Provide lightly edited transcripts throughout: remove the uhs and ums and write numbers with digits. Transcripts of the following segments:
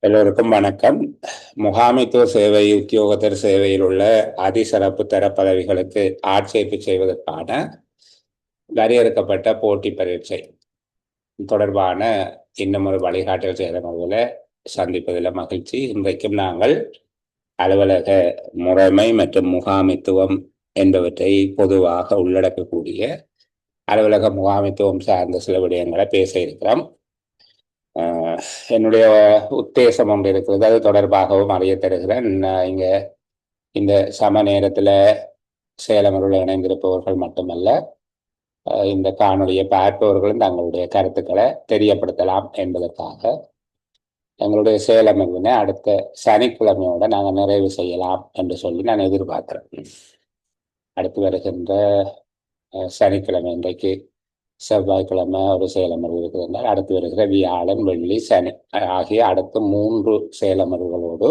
எல்லோருக்கும் வணக்கம். முகாமைத்துவ சேவை உத்தியோகத்தர் சேவையில் உள்ள அதிசிறப்பு தர பதவிகளுக்கு ஆட்சேர்ப்பு செய்வதற்கான வரையறுக்கப்பட்ட போட்டி பரீட்சை தொடர்பான இன்னும் ஒரு வழிகாட்டல் செயல்முறைகளை சந்திப்பதில் மகிழ்ச்சி. இன்றைக்கும் நாங்கள் அலுவலக முறைமை மற்றும் முகாமைத்துவம் என்பவற்றை பொதுவாக உள்ளடக்கக்கூடிய அலுவலக முகாமைத்துவம் சார்ந்த சில விடயங்களை பேச இருக்கிறோம். என்னுடைய உத்தேசம் ஒன்று இருக்கிறது, அது தொடர்பாகவும் அறிய தருகிறேன். இங்க இந்த சம நேரத்தில் சேலமருள் இணைந்திருப்பவர்கள் மட்டுமல்ல, இந்த காணொலியை பார்ப்பவர்களும் தங்களுடைய கருத்துக்களை தெரியப்படுத்தலாம் என்பதற்காக எங்களுடைய சேலமருவினை அடுத்த சனிக்கிழமையோட நாங்கள் நிறைவு செய்யலாம் என்று சொல்லி நான் எதிர்பார்க்கிறேன். அடுத்து வருகின்ற சனிக்கிழமை, இன்றைக்கு செவ்வாய்க்கிழமை ஒரு சேலமர்வு இருக்கிறது என்றால் அடுத்து வருகிற வியாழன், வெள்ளி, சனி ஆகிய அடுத்த 3 சேலமர்வுகளோடு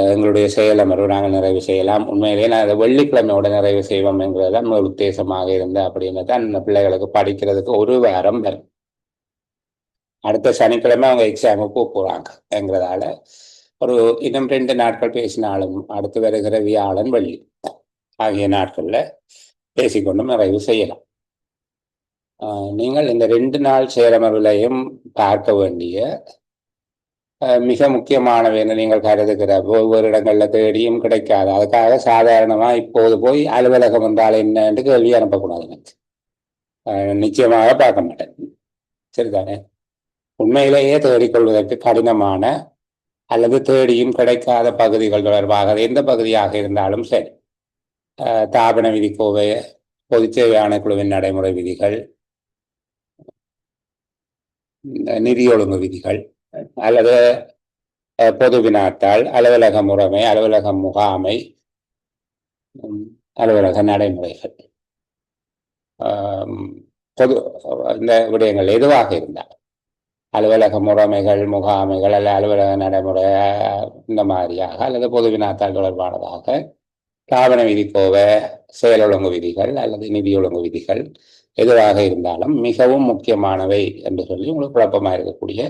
எங்களுடைய செயலமர்வு நாங்கள் நிறைவு செய்யலாம். உண்மையிலேயே நான் அதை வெள்ளிக்கிழமையோட நிறைவு செய்வோம் என்கிறதான் ஒரு உத்தேசமாக இருந்தேன். அப்படின்னு தான் இந்த பிள்ளைகளுக்கு படிக்கிறதுக்கு ஒரு வாரம் வரும். அடுத்த சனிக்கிழமை அவங்க எக்ஸாமுக்கு போகிறாங்க என்கிறதால ஒரு இன்னும் 2 நாட்கள் பேசினாலும் அடுத்து வருகிற வியாழன், வெள்ளி ஆகிய நாட்களில் பேசிக்கொண்டும் நிறைவு செய்யலாம். நீங்கள் இந்த 2 நாள் சேலமர்விலையும் பார்க்க வேண்டிய மிக முக்கியமானவை என்று நீங்கள் கருதுகிற ஒவ்வொரு இடங்களில் தேடியும் கிடைக்காது. அதுக்காக சாதாரணமாக இப்போது போய் அலுவலகம் என்றால் என்ன என்று கேள்வி அனுப்பக்கூடாது. எனக்கு நிச்சயமாக பார்க்க மாட்டேன். சரிதானே? உண்மையிலேயே தேடிக்கொள்வதற்கு கடினமான அல்லது தேடியும் கிடைக்காத பகுதிகள் தொடர்பாக எந்த பகுதியாக இருந்தாலும் சரி, தாபன விதிக்கோவை, பொதுச்சேவை ஆணைக்குழுவின் நடைமுறை விதிகள், நிதி ஒழுங்கு விதிகள், அல்லது பொது வினாத்தாள், அலுவலக முறைமை, அலுவலக முகாமை, அலுவலக நடைமுறைகள், பொது இந்த விடயங்கள் எதுவாக இருந்தால் அலுவலக முறைமைகள், முகாமைகள் அல்ல அலுவலக நடைமுறை இந்த மாதிரியாக அல்லது பொது வினாத்தாள் தொடர்பானதாக தாபன விதிக்கோவை, செயல் ஒழுங்கு விதிகள் அல்லது நிதி ஒழுங்கு விதிகள் எதுவாக இருந்தாலும் மிகவும் முக்கியமானவை என்று சொல்லி உங்களுக்கு குழப்பமாக இருக்கக்கூடிய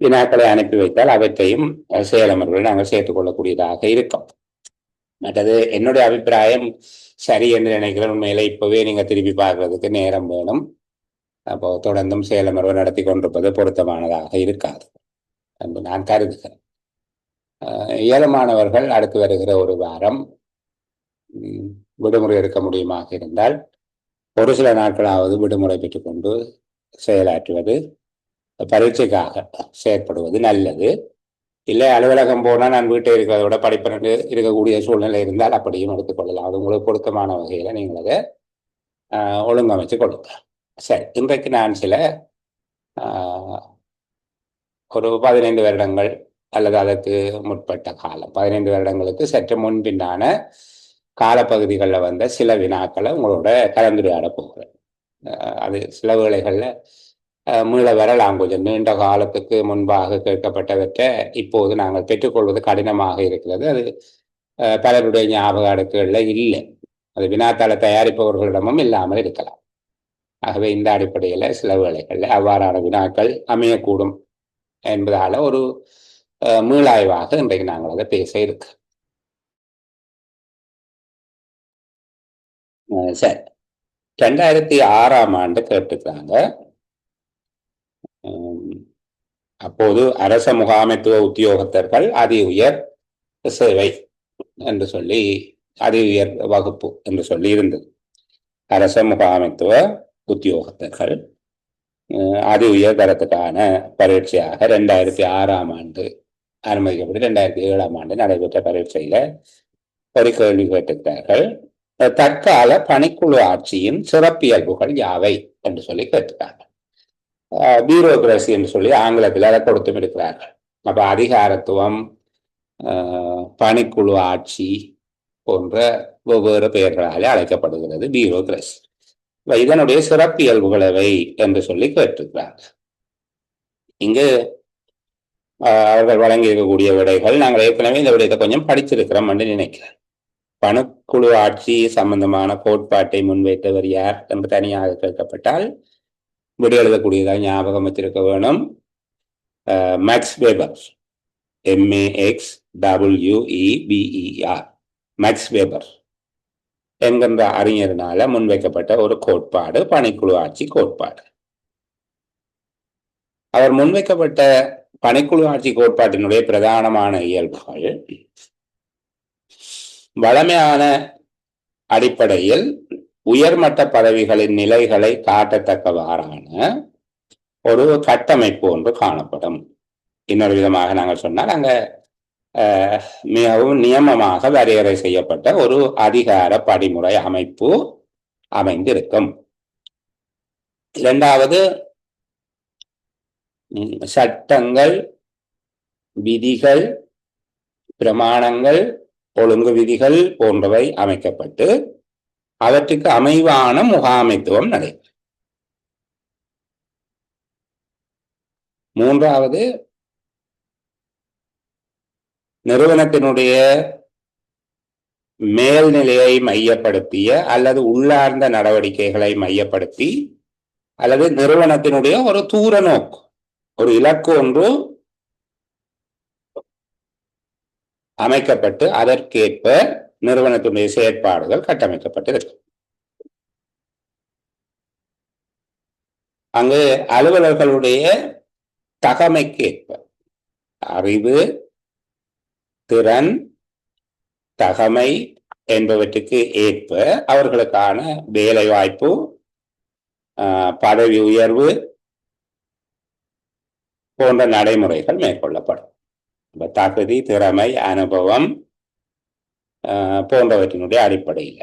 வினாக்களை அனுப்பி வைத்தால் அவற்றையும் செயலமர்வுகள் நாங்கள் சேர்த்துக்கொள்ளக்கூடியதாக இருக்கும். மற்றது என்னுடைய அபிப்பிராயம் சரி என்று நினைக்கிறேன். உண்மையில இப்பவே நீங்க திருப்பி பார்க்கறதுக்கு நேரம் வேணும். அப்போ தொடர்ந்தும் செயலமர்வு நடத்தி கொண்டிருப்பது பொருத்தமானதாக இருக்காது என்று நான் கருதுகிறேன். இயலுமானவர்கள் அடுத்து வருகிற ஒரு வாரம் விடுமுறை எடுக்க முடியுமாக இருந்தால் ஒரு சில நாட்களாவது விடுமுறை பெற்றுக்கொண்டு செயலாற்றுவது, பரீட்சைக்காக செயற்படுவது நல்லது. இல்லை அலுவலகம் போனால் நான் வீட்டை இருக்கிறத விட படிப்பனு இருக்கக்கூடிய சூழ்நிலை இருந்தால் அப்படியும் எடுத்துக்கொள்ளலாம். அது உங்களுக்கு பொருத்தமான வகையில் நீங்கள் அதை ஒழுங்கமைச்சு கொடுங்க. சரி, இன்றைக்கு நான் சில ஒரு 15 வருடங்கள் அல்லது அதற்கு முற்பட்ட காலம், 15 வருடங்களுக்கு சற்று முன்பின்னான காலப்பகுதிகளில் வந்த சில வினாக்களை உங்களோட கலந்துரையாட போகிறேன். அது சில வேளைகளில் மீள வரலாம். கொஞ்சம் நீண்ட காலத்துக்கு முன்பாக கேட்கப்பட்டவற்றை இப்போது நாங்கள் பெற்றுக்கொள்வது கடினமாக இருக்கிறது. அது பலருடைய ஞாபக அடுக்குகளில் இல்லை. அது வினாத்தாள தயாரிப்பவர்களிடமும் இல்லாமல் இருக்கலாம். ஆகவே இந்த அடிப்படையில் சில வேளைகளில் அவ்வாறான வினாக்கள் அமையக்கூடும் என்பதால ஒரு மீளாய்வாக இன்றைக்கு நாங்கள் அதை பேச இருக்கு. சரி, 2006ஆம் ஆண்டு கேட்டுக்கிறாங்க. அப்போது அரச முகாமைத்துவ உத்தியோகத்தர்கள் அதி உயர் சேவை என்று சொல்லி, அதி உயர் வகுப்பு என்று சொல்லி இருந்தது. அரச முகாமைத்துவ உத்தியோகத்தர்கள் அதி உயர் தரத்துக்கான பரீட்சையாக 2006ஆம் ஆண்டு அனுமதிக்கப்பட்டு 2007ஆம் ஆண்டு நடைபெற்ற பரீட்சையில ஒரு கேள்வி கேட்டிருக்கிறார்கள். தற்கால பணிக்குழு ஆட்சியின் சிறப்பியல்புகள் யாவை என்று சொல்லி கேட்டிருக்காங்க. பியூரோகிரசி என்று சொல்லி ஆங்கிலத்தில் அதை கொடுத்தும் இருக்கிறார்கள். அப்ப அதிகாரத்துவம், பணிக்குழு ஆட்சி போன்ற வெவ்வேறு பெயர்களாலே அழைக்கப்படுகிறது பியூரோகிரசி. இதனுடைய சிறப்பியல்புகளவை என்று சொல்லி கேட்டிருக்கிறார்கள். இங்கு அவர்கள் வழங்கி இருக்கக்கூடிய விடைகள் நாங்கள் ஏற்கனவே இந்த விடயத்தை கொஞ்சம் படிச்சிருக்கிறோம் என்று நினைக்கிறேன். பணிக்குழு ஆட்சி சம்பந்தமான கோட்பாட்டை முன்வைத்தவர் யார் என்று தனியாக கேட்கப்பட்டால் விடை எழுதக்கூடியதாக ஞாபகம் வச்சிருக்க வேணும். Max Weber MAXWEBER, Max Weber என்கின்ற அறிஞர்னால முன்வைக்கப்பட்ட ஒரு கோட்பாடு பணிக்குழு ஆட்சி கோட்பாடு. அவர் முன்வைக்கப்பட்ட பணிக்குழு ஆட்சி கோட்பாட்டினுடைய பிரதானமான இயல்புகள் வளமையான அடிப்படையில் உயர்மட்ட பதவிகளின் நிலைகளை காட்டத்தக்கவாறான ஒரு கட்டமைப்பு ஒன்று காணப்படும். இன்னொரு விதமாக நாங்கள் சொன்னால் அங்க மிகவும் நியமமாக வரையறை செய்யப்பட்ட ஒரு அதிகார படிமுறை அமைப்பு அமைந்திருக்கும். இரண்டாவது, சட்டங்கள், விதிகள், பிரமாணங்கள், ஒழுங்கு விதிகள் போன்றவை அமைக்கப்பட்டு அவற்றுக்கு அமைவான முகாமைத்துவம் நடைபெறும். மூன்றாவது, நிறுவனத்தினுடைய மேல்நிலையை மையப்படுத்திய அல்லது உள்ளார்ந்த நடவடிக்கைகளை மையப்படுத்தி அல்லது நிறுவனத்தினுடைய ஒரு தூர நோக்கு, ஒரு இலக்கு ஒன்று அமைக்கப்பட்டு அதற்கேற்ப நிறுவனத்தினுடைய செயற்பாடுகள் கட்டமைக்கப்பட்டிருக்கு. அங்கு அலுவலர்களுடைய தகமைக்கேற்ப அறிவு, திறன், தகமை என்பவற்றுக்கு ஏற்ப அவர்களுக்கான வேலை வாய்ப்பு, பதவி உயர்வு போன்ற நடைமுறைகள் மேற்கொள்ளப்படும். தகுதி, திறமை, அனுபவம் போன்றவற்றினுடைய அடிப்படையில்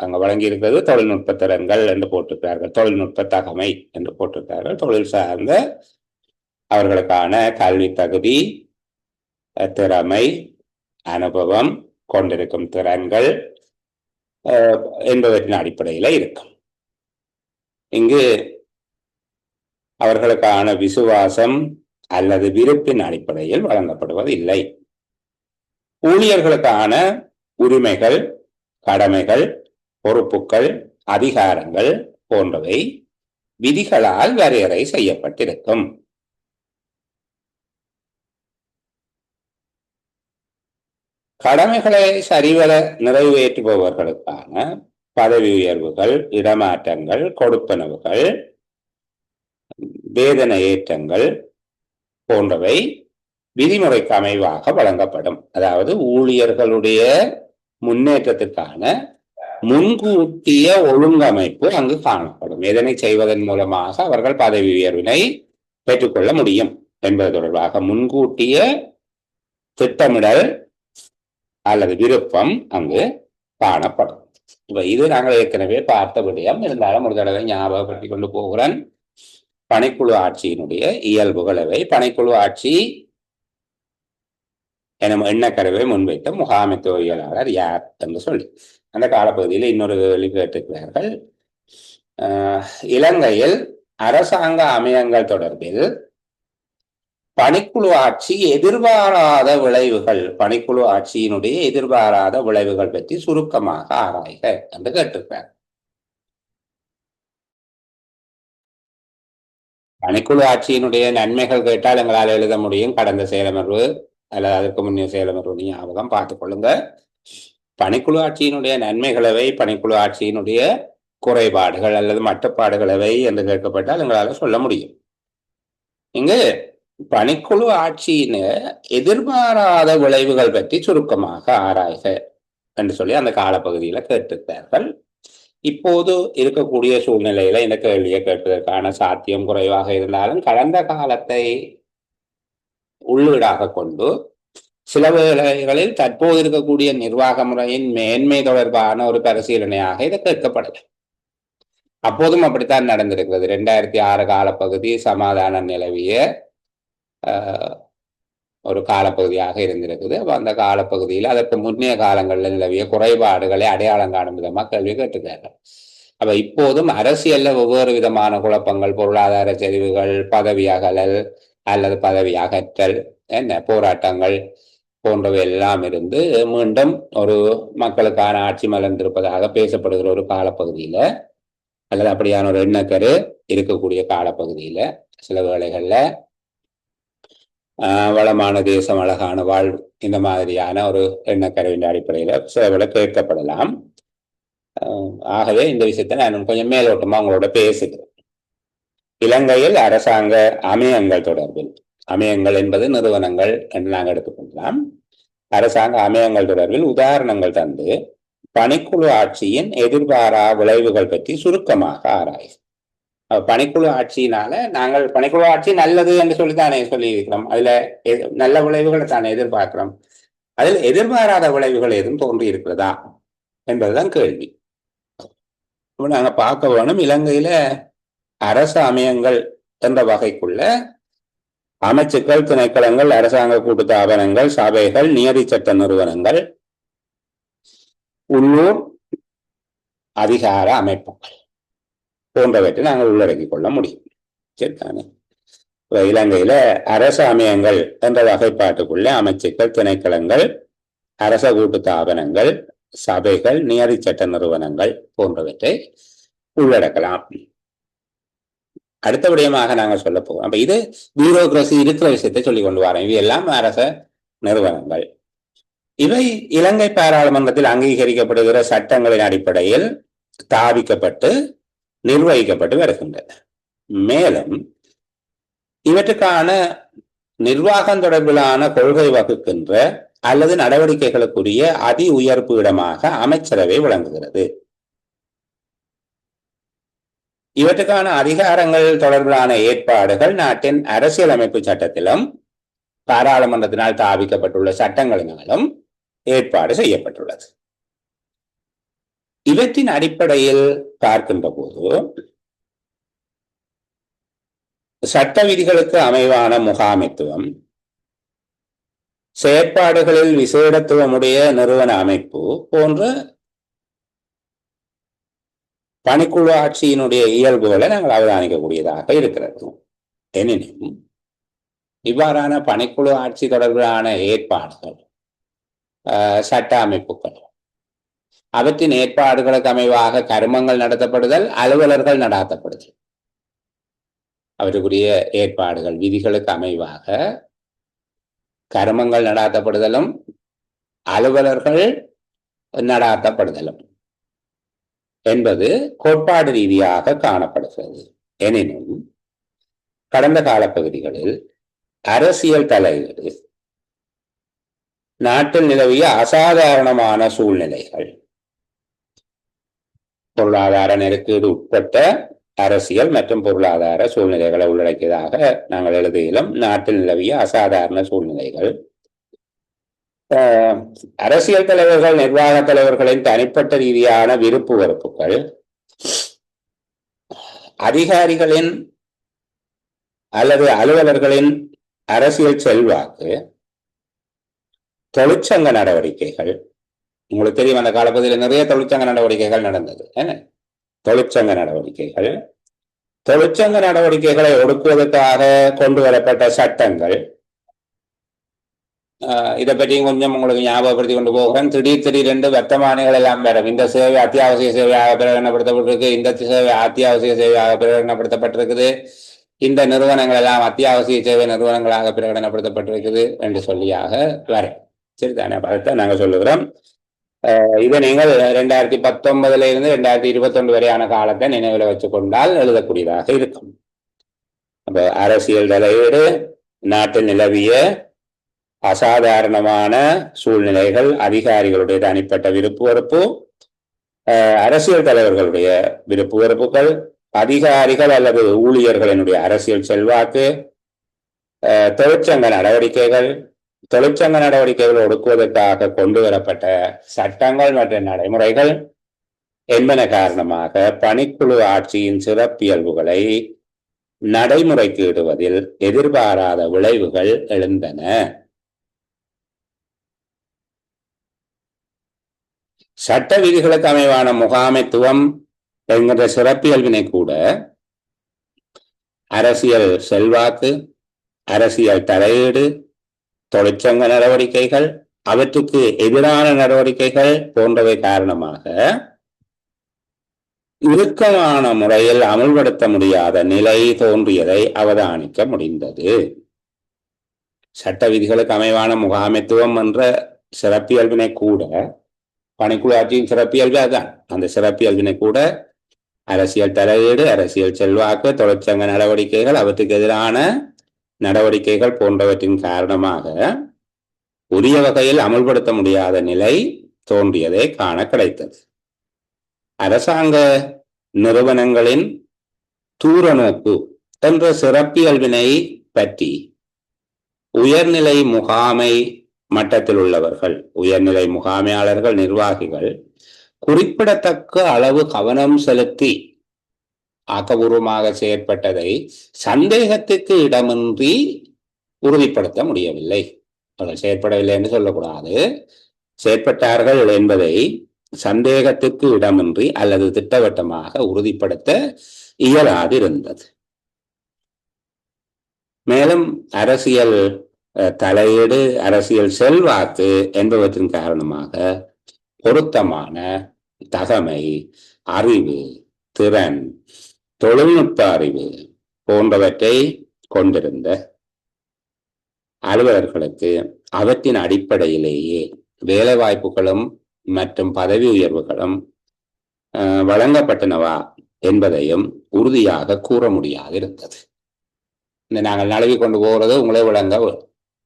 அங்க வழங்கி இருக்கிறது தொழில்நுட்ப திறன்கள் என்று போட்டிருக்கிறார்கள், தொழில்நுட்ப தகமை என்று போட்டிருக்கிறார்கள். தொழில் சார்ந்த அவர்களுக்கான கல்வி தகுதி, திறமை, அனுபவம், கொண்டிருக்கும் திறன்கள் என்பவற்றின் அடிப்படையில் இருக்கும். இங்கு அவர்களுக்கான விசுவாசம் அல்லது விருப்பின் அடிப்படையில் வழங்கப்படுவதில்லை. ஊழியர்களுக்கான உரிமைகள், கடமைகள், பொறுப்புகள், அதிகாரங்கள் போன்றவை விதிகளால் வரையறை செய்யப்பட்டிருக்கும். கடமைகளை சரிவர நிறைவேற்றுபவர்களுக்கான பதவி உயர்வுகள், இடமாற்றங்கள், கொடுப்பனவுகள், வேதனை ஏற்றங்கள் போன்றவை விதிமுறைக்கு அமைவாக வழங்கப்படும். அதாவது ஊழியர்களுடைய முன்னேற்றத்திற்கான முன்கூட்டிய ஒழுங்கமைப்பு அங்கு காணப்படும். எதனை செய்வதன் மூலமாக அவர்கள் பதவி உயர்வினை பெற்றுக்கொள்ள முடியும் என்பது தொடர்பாக முன்கூட்டிய திட்டமிடல் அல்லது விருப்பம் அங்கு காணப்படும். இப்ப இது நாங்கள் ஏற்கனவே பார்த்த விடயம். இருந்தாலும் ஒரு தடவை ஞாபகப்படுத்தி கொண்டு போகிறேன். பணிக்குழு ஆட்சியினுடைய இயல்புகளவை. பணிக்குழு ஆட்சி எனும் எண்ணக்கருவை முன்வைத்த முகாமைத்துவவியலாளர் யார் என்று சொல்லி அந்த காலப்பகுதியில் இன்னொரு கேள்வி கேட்டிருக்கிறார்கள். இலங்கையில் அரசாங்க அமையங்கள் தொடர்பில் பணிக்குழு ஆட்சி எதிர்பாராத விளைவுகள், பணிக்குழு ஆட்சியினுடைய எதிர்பாராத விளைவுகள் பற்றி சுருக்கமாக ஆராய்க என்று கேட்டிருக்கிறார். பணிக்குழு ஆட்சியினுடைய நன்மைகள் கேட்டால் எங்களால் எழுத முடியும். கடந்த செயலமர்வு அல்லது அதற்கு முன்னே செயலமர்வு ஞாபகம் பார்த்துக் கொள்ளுங்க. பணிக்குழு ஆட்சியினுடைய நன்மைகளவை, பணிக்குழு ஆட்சியினுடைய குறைபாடுகள் அல்லது மட்டுப்பாடுகளவை என்று கேட்கப்பட்டால் எங்களால் சொல்ல முடியும். இங்கு பணிக்குழு ஆட்சியின் எதிர்பாராத விளைவுகள் பற்றி சுருக்கமாக ஆராய்க என்று சொல்லி அந்த காலப்பகுதியில் கேட்டிருக்கிறார்கள். இப்போது இருக்கக்கூடிய சூழ்நிலையில இந்த கேள்வியை கேட்பதற்கான சாத்தியம் குறைவாக இருந்தாலும் கடந்த காலத்தை உள்ளீடாக கொண்டு சில வேளைகளில் தற்போது இருக்கக்கூடிய நிர்வாக முறையின் மேன்மை தொடர்பான ஒரு பரிசீலனையாக இதை கேட்கப்படல. அப்போதும் அப்படித்தான் நடந்திருக்கிறது. 2006 காலப்பகுதி சமாதானம் நிலவிய ஒரு காலப்பகுதியாக இருந்திருக்குது. அப்போ அந்த காலப்பகுதியில் அதற்கு முன்னைய காலங்களில் நிலவிய குறைபாடுகளை அடையாளம் காணும் விதமாக கேள்வி கேட்டிருக்கார்கள். அப்ப இப்போதும் அரசியல்ல ஒவ்வொரு விதமான குழப்பங்கள், பொருளாதார சரிவுகள், பதவி அகலல் அல்லது பதவி அகற்றல், என்ன போராட்டங்கள் போன்றவை எல்லாம் இருந்து மீண்டும் ஒரு மக்களுக்கான ஆட்சி மலர்ந்திருப்பதாக பேசப்படுகிற ஒரு காலப்பகுதியில அல்லது அப்படியான ஒரு எண்ணக்கரு இருக்கக்கூடிய காலப்பகுதியில சில வேளைகள்ல வளமான தேசம், அழகான வாழ்வு, இந்த மாதிரியான ஒரு எண்ணக்கருவின் அடிப்படையில் சில கேட்கப்படலாம். ஆகவே இந்த விஷயத்தை நான் கொஞ்சம் மேலோட்டமா உங்களோட பேசுகிறேன். இலங்கையில் அரசாங்க அமையங்கள் தொடர்பில், அமையங்கள் என்பது நிறுவனங்கள் என்று நாங்கள் எடுத்துக்கொள்ளலாம். அரசாங்க அமையங்கள் தொடர்பில் உதாரணங்கள் தந்து பணிக்குழு ஆட்சியின் எதிர்பாரா விளைவுகள் பற்றி சுருக்கமாக ஆராயும். பணிக்குழு ஆட்சியினால நாங்கள் பணிக்குழு ஆட்சி நல்லது என்று சொல்லித்தானே சொல்லியிருக்கிறோம். அதுல நல்ல விளைவுகளை தானே எதிர்பார்க்கிறோம். அதில் எதிர்பாராத விளைவுகள் எதுவும் தோன்றி இருக்கிறதா என்பதுதான் கேள்வி. நாங்க பார்க்க வேணும், இலங்கையில அரசு அமையங்கள் என்ற வகைக்குள்ள அமைச்சுக்கள், திணைக்களங்கள், அரசாங்க கூட்டுத்தாபனங்கள், சபைகள், நியதி சட்ட நிறுவனங்கள், உள்ளூர் அதிகார அமைப்புகள் போன்றவற்றை நாங்கள் உள்ளடக்கிக் கொள்ள முடியும். சரிதானே? இலங்கையில அரசு அமையங்கள் என்ற வகைப்பாட்டுக்குள்ள அமைச்சுக்கள், திணைக்களங்கள், அரச கூட்டுத்தாபனங்கள், சபைகள், நியதி சட்ட நிறுவனங்கள் போன்றவற்றை உள்ளடக்கலாம். அடுத்த விடயமாக நாங்கள் சொல்ல போவோம். அப்ப இது பியூரோகிரசி இருக்கிற விஷயத்தை சொல்லிக் கொண்டு வரோம். இவை எல்லாம் அரச நிறுவனங்கள். இவை இலங்கை பாராளுமன்றத்தில் அங்கீகரிக்கப்படுகிற சட்டங்களின் அடிப்படையில் ஸ்தாபிக்கப்பட்டு நிர்வகிக்கப்பட்டு வருகின்றன. மேலும் இவற்றுக்கான நிர்வாகம் தொடர்பிலான கொள்கை வகுக்கின்ற அல்லது நடவடிக்கைகளுக்குரிய அதி உயர்ப்பு இடமாக அமைச்சரவை விளங்குகிறது. இவற்றுக்கான அதிகாரங்கள் தொடர்பிலான ஏற்பாடுகள் நாட்டின் அரசியலமைப்பு சட்டத்திலும் பாராளுமன்றத்தினால் ஸ்தாபிக்கப்பட்டுள்ள சட்டங்களினாலும் ஏற்பாடு செய்யப்பட்டுள்ளது. இவற்றின் அடிப்படையில் பார்க்கின்ற போது சட்ட விதிகளுக்கு அமைவான முகாமைத்துவம், செயற்பாடுகளில் விசேடத்துவமுடைய நிறுவன அமைப்பு போன்ற பணிக்குழு ஆட்சியினுடைய இயல்புகளை நாங்கள் அவதானிக்கக்கூடியதாக இருக்கிறது. எனினும் இவ்வாறான பணிக்குழு ஆட்சி தொடர்பிலான ஏற்பாடுகள், சட்ட அமைப்புகள், அவற்றின் ஏற்பாடுகளுக்கு அமைவாக கருமங்கள் நடத்தப்படுதல், அலுவலர்கள் நடாத்தப்படுதல், அவற்றுக்குரிய ஏற்பாடுகள் விதிகளுக்கு அமைவாக கருமங்கள் நடாத்தப்படுதலும் அலுவலர்கள் நடாத்தப்படுதலும் என்பது கோட்பாடு ரீதியாக காணப்படுகிறது. எனினும் கடந்த காலப்பகுதிகளில் அரசியல் தலையீடு, நாட்டில் நிலவிய அசாதாரணமான சூழ்நிலைகள், பொருளாதார நெருக்கடி உட்பட்ட அரசியல் மற்றும் பொருளாதார சூழ்நிலைகளை உள்ளடக்கியதாக நாங்கள் எழுதியிலும் நாட்டில் நிலவிய அசாதாரண சூழ்நிலைகள், அரசியல் தலைவர்கள், நிர்வாக தலைவர்களின் தனிப்பட்ட ரீதியான விருப்பு வெறுப்புகள், அதிகாரிகளின் அல்லது அலுவலர்களின் அரசியல் செல்வாக்கு, தொழிற்சங்க நடவடிக்கைகள். உங்களுக்கு தெரியும், அந்த காலப்பகுதியில் நிறைய தொழிற்சங்க நடவடிக்கைகள் நடந்தது. தொழிற்சங்க நடவடிக்கைகள், தொழிற்சங்க நடவடிக்கைகளை ஒடுக்குவதற்காக கொண்டு வரப்பட்ட சட்டங்கள், இதை பற்றியும் கொஞ்சம் உங்களுக்கு ஞாபகப்படுத்தி கொண்டு போகிறேன். திடீரென்று வர்த்தமானிகள் எல்லாம் வரும். இந்த சேவை அத்தியாவசிய சேவையாக பிரகடனப்படுத்தப்பட்டிருக்கு, இந்த சேவை அத்தியாவசிய சேவையாக பிரகடனப்படுத்தப்பட்டிருக்குது, இந்த நிறுவனங்கள் எல்லாம் அத்தியாவசிய சேவை நிறுவனங்களாக பிரகடனப்படுத்தப்பட்டிருக்குது என்று சொல்லியாக வரும். சரிதானே? அதைத்தான் நாங்கள் சொல்லுகிறோம். இதை நீங்கள் 2019 இருந்து 2021 வரையான காலத்தை நினைவில் வச்சுக் கொண்டால் எழுதக்கூடியதாக இருக்கும். அப்ப அரசியல் தலையீடு, நாட்டில் நிலவிய அசாதாரணமான சூழ்நிலைகள், அதிகாரிகளுடைய தனிப்பட்ட விருப்பு வெறுப்பு, அரசியல் தலைவர்களுடைய விருப்பு வெறுப்புகள், அதிகாரிகள் அல்லது ஊழியர்களினுடைய அரசியல் செல்வாக்கு, தொழிற்சங்க நடவடிக்கைகள், தொழிற்சங்க நடவடிக்கைகள் ஒடுக்குவதற்காக கொண்டு வரப்பட்ட சட்டங்கள் மற்றும் நடைமுறைகள் என்பன காரணமாக பணிக்குழு ஆட்சியின் சிறப்பியல்புகளை நடைமுறைக்கு இடுவதில் எதிர்பாராத விளைவுகள் எழுந்தன. சட்ட விதிகளுக்கு அமைவான முகாமைத்துவம் என்கிற சிறப்பியல்பினை கூட அரசியல் செல்வாக்கு, அரசியல் தலையீடு, தொழிற்சங்க நடவடிக்கைகள், அவற்றுக்கு எதிரான நடவடிக்கைகள் போன்றவை காரணமாக இறுக்கமான முறையில் அமுல்படுத்த முடியாத நிலை தோன்றியதை அவதானிக்க முடிந்தது. சட்ட விதிகளுக்கு அமைவான முகாமைத்துவம் என்ற சிறப்பியல்பினை கூட, பணிக்குழு ஆட்சியின் சிறப்பியல்பு அதுதான். அந்த சிறப்பியல்பினை கூட அரசியல் தலையீடு, அரசியல் செல்வாக்கு, தொழிற்சங்க நடவடிக்கைகள், அவற்றுக்கு எதிரான நடவடிக்கைகள் போன்றவற்றின் காரணமாக உரிய வகையில் அமல்படுத்த முடியாத நிலை தோன்றியதை காண கிடைத்தது. அரசாங்க நிறுவனங்களின் தூரநோக்கு என்ற சிறப்பியல்பினை பற்றி உயர்நிலை முகாமை மட்டத்தில் உள்ளவர்கள், உயர்நிலை முகாமையாளர்கள், நிர்வாகிகள் குறிப்பிடத்தக்க அளவு கவனம் செலுத்தி ஆக்கபூர்வமாக செயற்பட்டதை சந்தேகத்துக்கு இடமின்றி உறுதிப்படுத்த முடியவில்லை. அவர்கள் செயற்படவில்லை என்று சொல்லக்கூடாது, செயற்பட்டார்கள் என்பதை சந்தேகத்துக்கு இடமின்றி அல்லது திட்டவட்டமாக உறுதிப்படுத்த இயலாது இருந்தது. மேலும் அரசியல் தலையீடு, அரசியல் செல்வாக்கு என்பவற்றின் காரணமாக பொருத்தமான தகமை, அறிவு, திறன், தொழில்நுட்ப அறிவு போன்றவற்றை கொண்டிருந்த அலுவலர்களுக்கு அவற்றின் அடிப்படையிலேயே வேலை வாய்ப்புகளும் மற்றும் பதவி உயர்வுகளும் வழங்கப்பட்டனவா என்பதையும் உறுதியாக கூற முடியாது இருந்தது. இந்த நாங்கள் நழுவி கொண்டு போகிறது உங்களே விளங்க,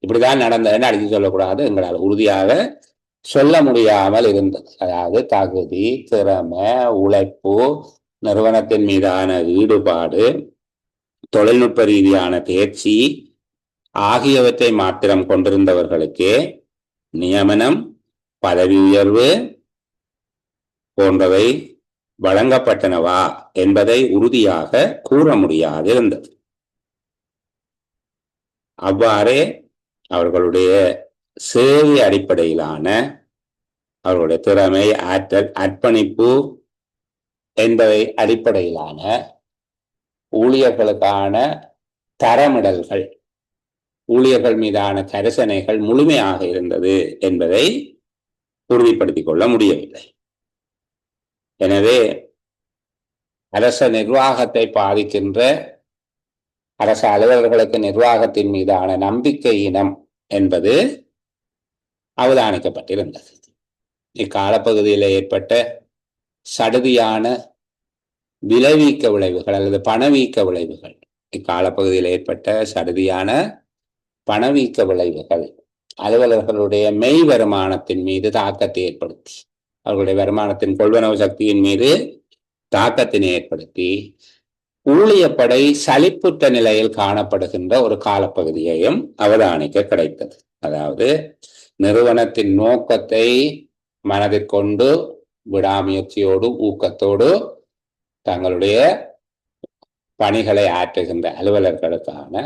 இப்படிதான் நடந்ததுன்னு அடித்து சொல்லக்கூடாது, எங்களால் உறுதியாக சொல்ல முடியாமல் இருந்தது. அதாவது தகுதி, திறமை, உழைப்பு, நிறுவனத்தின் மீதான ஈடுபாடு, தொழில்நுட்ப ரீதியான தேர்ச்சி ஆகியவற்றை மாத்திரம் கொண்டிருந்தவர்களுக்கே நியமனம், பதவி உயர்வு போன்றவை வழங்கப்பட்டனவா என்பதை உறுதியாக கூற முடியாது இருந்தது. அவ்வாறே அவர்களுடைய சேவை அடிப்படையிலான அவர்களுடைய திறமை, ஆற்றல், அர்ப்பணிப்பு என்பவை அடிப்படையிலான ஊழியர்களுக்கான தரமிடல்கள், ஊழியர்கள் மீதான கரிசனைகள் முழுமையாக இருந்தது என்பதை உறுதிப்படுத்திக் கொள்ள முடியவில்லை. எனவே அரச நிர்வாகத்தை பாதிக்கின்ற அரச அலுவலர்களுக்கு நிர்வாகத்தின் மீதான நம்பிக்கையினம் என்பது அவதானிக்கப்பட்டிருந்தது. இக்காலப்பகுதியில் ஏற்பட்ட சடுதியான விளைவீக்க விளைவுகள் அல்லது பணவீக்க விளைவுகள், இக்காலப்பகுதியில் ஏற்பட்ட சடுதியான பணவீக்க விளைவுகள் அலுவலர்களுடைய மெய் வருமானத்தின் மீது தாக்கத்தை ஏற்படுத்தி, அவர்களுடைய வருமானத்தின் கொள்வனவு சக்தியின் மீது தாக்கத்தினை ஏற்படுத்தி ஊழியப்படை சலிப்புற்ற நிலையில் காணப்படுகின்ற ஒரு காலப்பகுதியையும் அவதானிக்க கிடைத்தது. அதாவது நிறுவனத்தின் நோக்கத்தை மனதிற்கொண்டு விடாமுயற்சியோடு ஊக்கத்தோடு தங்களுடைய பணிகளை ஆற்றுகின்ற அலுவலர்களுக்கான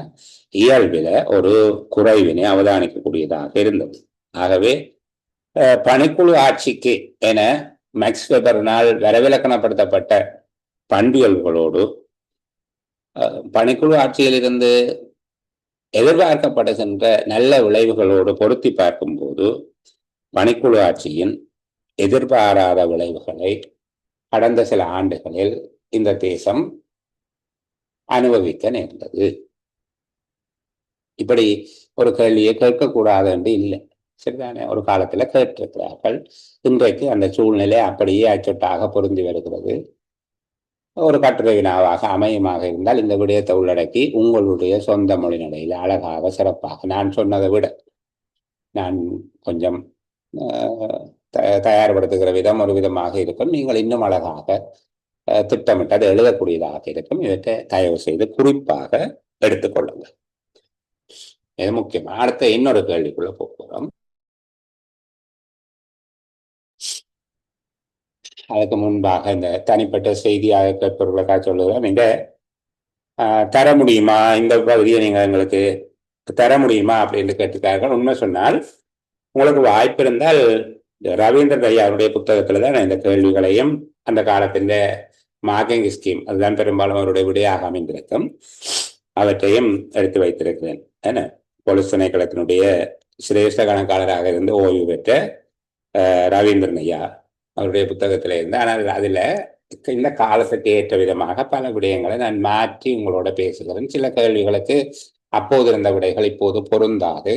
இயல்பில ஒரு குறைவினை அவதானிக்கக்கூடியதாக இருந்தது. ஆகவே பணிக்குழு ஆட்சிக்கு என மேக்ஸ் வெபரினால் வரவிலக்கணப்படுத்தப்பட்ட பண்பியல்களோடு பணிக்குழு ஆட்சியிலிருந்து எதிர்பார்க்கப்படுகின்ற நல்ல விளைவுகளோடு பொருத்தி பார்க்கும்போது பணிக்குழு ஆட்சியின் எதிர்பாராத விளைவுகளை கடந்த சில ஆண்டுகளில் இந்த தேசம் அனுபவிக்க நேர்ந்தது. இப்படி ஒரு கேள்வியை கேட்கக்கூடாது என்று இல்லை, சரிதானே? ஒரு காலத்துல கேட்டிருக்கிறார்கள். இன்றைக்கு அந்த சூழ்நிலை அப்படியே அச்சொட்டாக பொருந்தி வருகிறது. ஒரு கட்டுரை வினாவாக அமையமாக இருந்தால் இந்த விடயத்தை உள்ளடக்கி உங்களுடைய சொந்த மொழி நிலையில் அழகாக சிறப்பாக நான் சொன்னதை விட நான் கொஞ்சம் தயார்படுத்துகிற விதம் ஒரு விதமாக இருக்கும். நீங்கள் இன்னும் அழகாக திட்டமிட்டு அது எழுதக்கூடியதாக இருக்கும். இவற்றை தயவு செய்து குறிப்பாக எடுத்துக்கொள்ளுங்கள். இது முக்கியமா. அடுத்த இன்னொரு கேள்விக்குள்ள போகிறோம். அதுக்கு முன்பாக இந்த தனிப்பட்ட செய்தியாக கேட்பவர்களுக்காக சொல்லுகிறோம். இந்த தர முடியுமா, இந்த பகுதியை நீங்கள் எங்களுக்கு தர முடியுமா அப்படின்னு கேட்டுக்கார்கள். உண்மை சொன்னால் உங்களுக்கு வாய்ப்பு இருந்தால் ரவீந்திரன் ஐயாவுடைய புத்தகத்துல தான் இந்த கேள்விகளையும் அந்த காலத்தின் மார்க்கிங் ஸ்கீம், அதுதான் பெரும்பாலும் அவருடைய விடையாக அமைந்திருக்கும், அவற்றையும் எடுத்து வைத்திருக்கிறேன். ஏன்னா பொலிஸ் திணைக்களத்தினுடைய சிரேஷ்ட கணக்காளராக இருந்து ஓய்வு பெற்ற ரவீந்திரன் ஐயா அவருடைய புத்தகத்தில இருந்து. ஆனால் அதுல இந்த காலத்துக்கு ஏற்ற விதமாக பல விடயங்களை நான் மாற்றி உங்களோட பேசுகிறேன். சில கேள்விகளுக்கு அப்போது இருந்த விடைகள் இப்போது பொருந்தாது.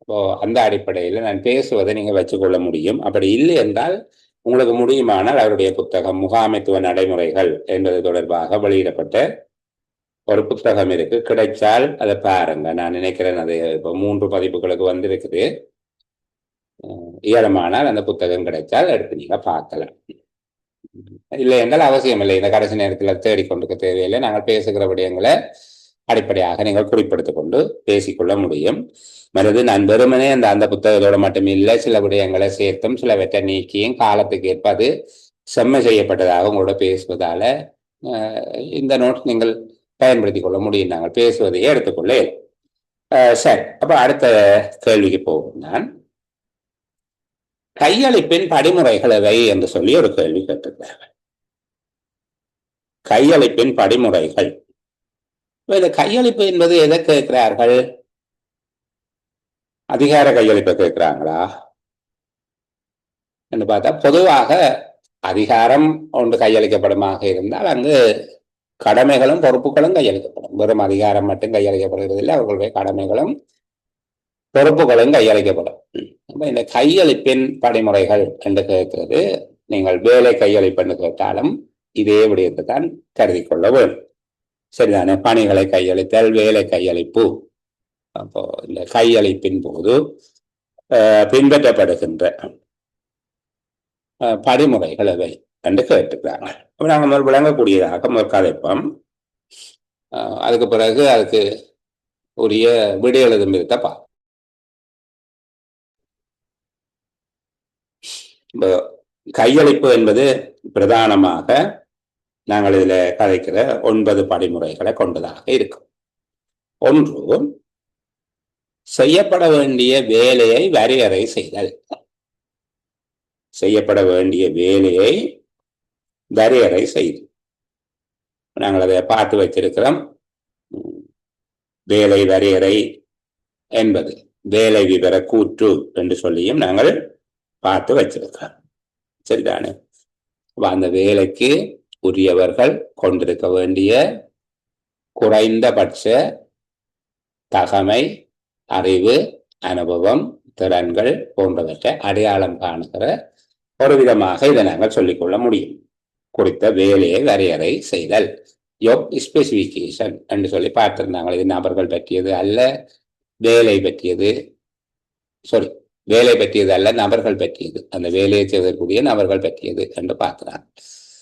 இப்போ அந்த அடிப்படையில் நான் பேசுவதை நீங்க வச்சுக்கொள்ள முடியும். அப்படி இல்லை என்றால் உங்களுக்கு முடியுமானால் அவருடைய புத்தகம் முகாமைத்துவ நடைமுறைகள் என்பது தொடர்பாக வெளியிடப்பட்ட ஒரு புத்தகம் இருக்கு, கிடைச்சால் அதை பாருங்க. நான் நினைக்கிறேன் அது இப்போ 3 பதிப்புகளுக்கு வந்திருக்குது. ஈரமானால் அந்த புத்தகம் கிடைச்சால் எடுத்து நீங்க பார்க்கலாம். இல்லை என்றால் அவசியம் இல்லை, இந்த கடைசி நேரத்தில் தேடிக்கொண்டிருக்க தேவையில்லை. நாங்கள் பேசுகிற விடயங்களை அடிப்படையாக நீங்கள் குறிப்பிடுத்திக் கொண்டு பேசிக்கொள்ள முடியும். மற்றது நான் வெறுமனே அந்த புத்தகத்தோட மட்டும் இல்லை, சில விடயங்களை சேர்த்தும் சிலவற்றை நீக்கியும் காலத்துக்கு ஏற்ப அது செம்மை செய்யப்பட்டதாக உங்களோட பேசுவதால இந்த நோட்ஸ் நீங்கள் பயன்படுத்திக் கொள்ள முடியும். நாங்கள் பேசுவதையே எடுத்துக்கொள்ள. சரி, அப்ப அடுத்த கேள்விக்கு போகும். நான் கையளிப்பின் படிமுறைகள் எவை என்று சொல்லி ஒரு கேள்வி கேட்டிருக்கிறார்கள். கையளிப்பின் படிமுறைகள். இந்த கையளிப்பு என்பது எதை கேட்கிறார்கள்? அதிகார கையளிப்பை கேட்கிறாங்களா என்று பார்த்தா, பொதுவாக அதிகாரம் ஒன்று கையளிக்கப்படுமாக இருந்தால் அங்கு கடமைகளும் பொறுப்புகளும் கையளிக்கப்படும். வெறும் அதிகாரம் மட்டும் கையளிக்கப்படுவதில்லை, அவர்களுடைய கடமைகளும் பொறுப்புகளும் கையளிக்கப்படும். இந்த கையளிப்பின் படிமுறைகள் என்று கேட்கிறது. நீங்கள் வேலை கையளிப்புன்னு கேட்டாலும் இதே விடயத்தை தான் கருதி கொள்ள வேண்டும். சரிதானே? பணிகளை கையளித்தல், வேலை கையளிப்பு. அப்போ இந்த கையளிப்பின் போது பின்பற்றப்படுகின்ற படிமுறைகள் எவை என்று கேட்டுக்கிறாங்க. நாங்கள் விளங்கக்கூடியதாக முற்கதைப்போம். அதுக்கு பிறகு அதுக்கு உரிய விடை எழுதும் விதத்தை பார்ப்போம். கையளிப்பு என்பது பிரதானமாக நாங்கள் இதுல கதைக்கிற 9 படிமுறைகளை கொண்டதாக இருக்கும். ஒன்று, செய்யப்பட வேண்டிய வேலையை வரையறை செய்தல். செய்யப்பட வேண்டிய வேலையை வரையறை செய்தல். நாங்கள் அதை பார்த்து வச்சிருக்கிறோம். வேலை வரையறை என்பது வேலை விவர கூற்று என்று சொல்லியும் நாங்கள் பார்த்து வச்சிருக்கிறோம். சரிதானே? அந்த வேலைக்கு உரியவர்கள் கொண்டிருக்க வேண்டிய குறைந்தபட்ச தகமை, அறிவு, அனுபவம், திறன்கள் போன்றவற்றை அடையாளம் காணுகிற ஒரு விதமாக இதை நாங்கள் சொல்லிக்கொள்ள முடியும். குறித்த வேலையை வரையறை செய்தல், ஜாப் ஸ்பெசிபிகேஷன் என்று சொல்லி பார்த்திருந்தாங்க. இது நபர்கள் பற்றியது அல்ல, வேலை பற்றியது, வேலை பற்றியது அல்ல, நபர்கள் பற்றியது. அந்த வேலையை செய்வதற்குரிய நபர்கள் பற்றியது என்று பார்க்கிறாங்க.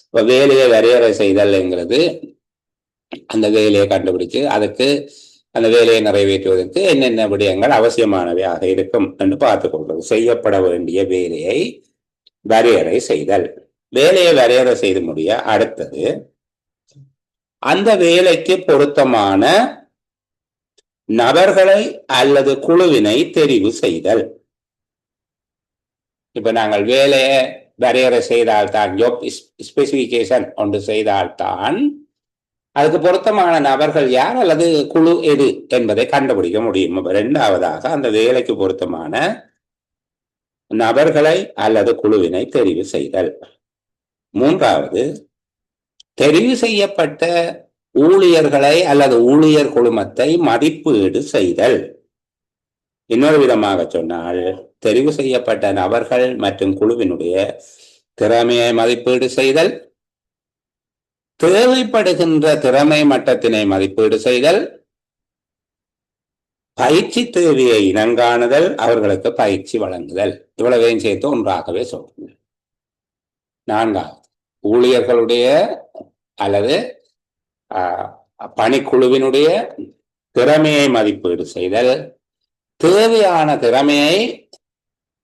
இப்போ வேலையை வரையறை செய்தல் என்கிறது அந்த வேலையை கண்டுபிடிச்சு அதுக்கு அந்த வேலையை நிறைவேற்றுவதற்கு என்னென்ன விடயங்கள் அவசியமானவையாக இருக்கும் என்று பார்த்துக் கொள்வது. செய்யப்பட வேண்டிய வேலையை வரையறை செய்தல். வேலையை வரையறை செய்து முடிய அடுத்தது அந்த வேலைக்கு பொருத்தமான நபர்களை அல்லது குழுவினை தெரிவு செய்தல். இப்ப நாங்கள் வேலையை வரையறை செய்தால்தான், ஜாப் ஸ்பெசிபிகேஷன் ஒன்று செய்தால்தான் அதுக்கு பொருத்தமான நபர்கள் யார் அல்லது குழு எது என்பதை கண்டுபிடிக்க முடியும். இரண்டாவதாக அந்த வேலைக்கு பொருத்தமான நபர்களை அல்லது குழுவினை தெரிவு செய்தல். மூன்றாவது, தெரிவு செய்யப்பட்ட ஊழியர்களை அல்லது ஊழியர் குழுமத்தை மதிப்பீடு செய்தல். இன்னொரு விதமாக சொன்னால், தெரிவு செய்யப்பட்ட நபர்கள் மற்றும் குழுவினுடைய திறமையை மதிப்பீடு செய்தல், தேவைப்படுகின்ற திறமை மட்டத்தினை மதிப்பீடு செய்தல், பயிற்சி தேவையை இனங்காணுதல், அவர்களுக்கு பயிற்சி வழங்குதல். இவ்வளவையும் சேர்த்து ஒன்றாகவே சொல்றேன். நான்காவது, ஊழியர்களுடைய அல்லது பணிக்குழுவினுடைய திறமையை மதிப்பீடு செய்தல், தேவையான திறமையை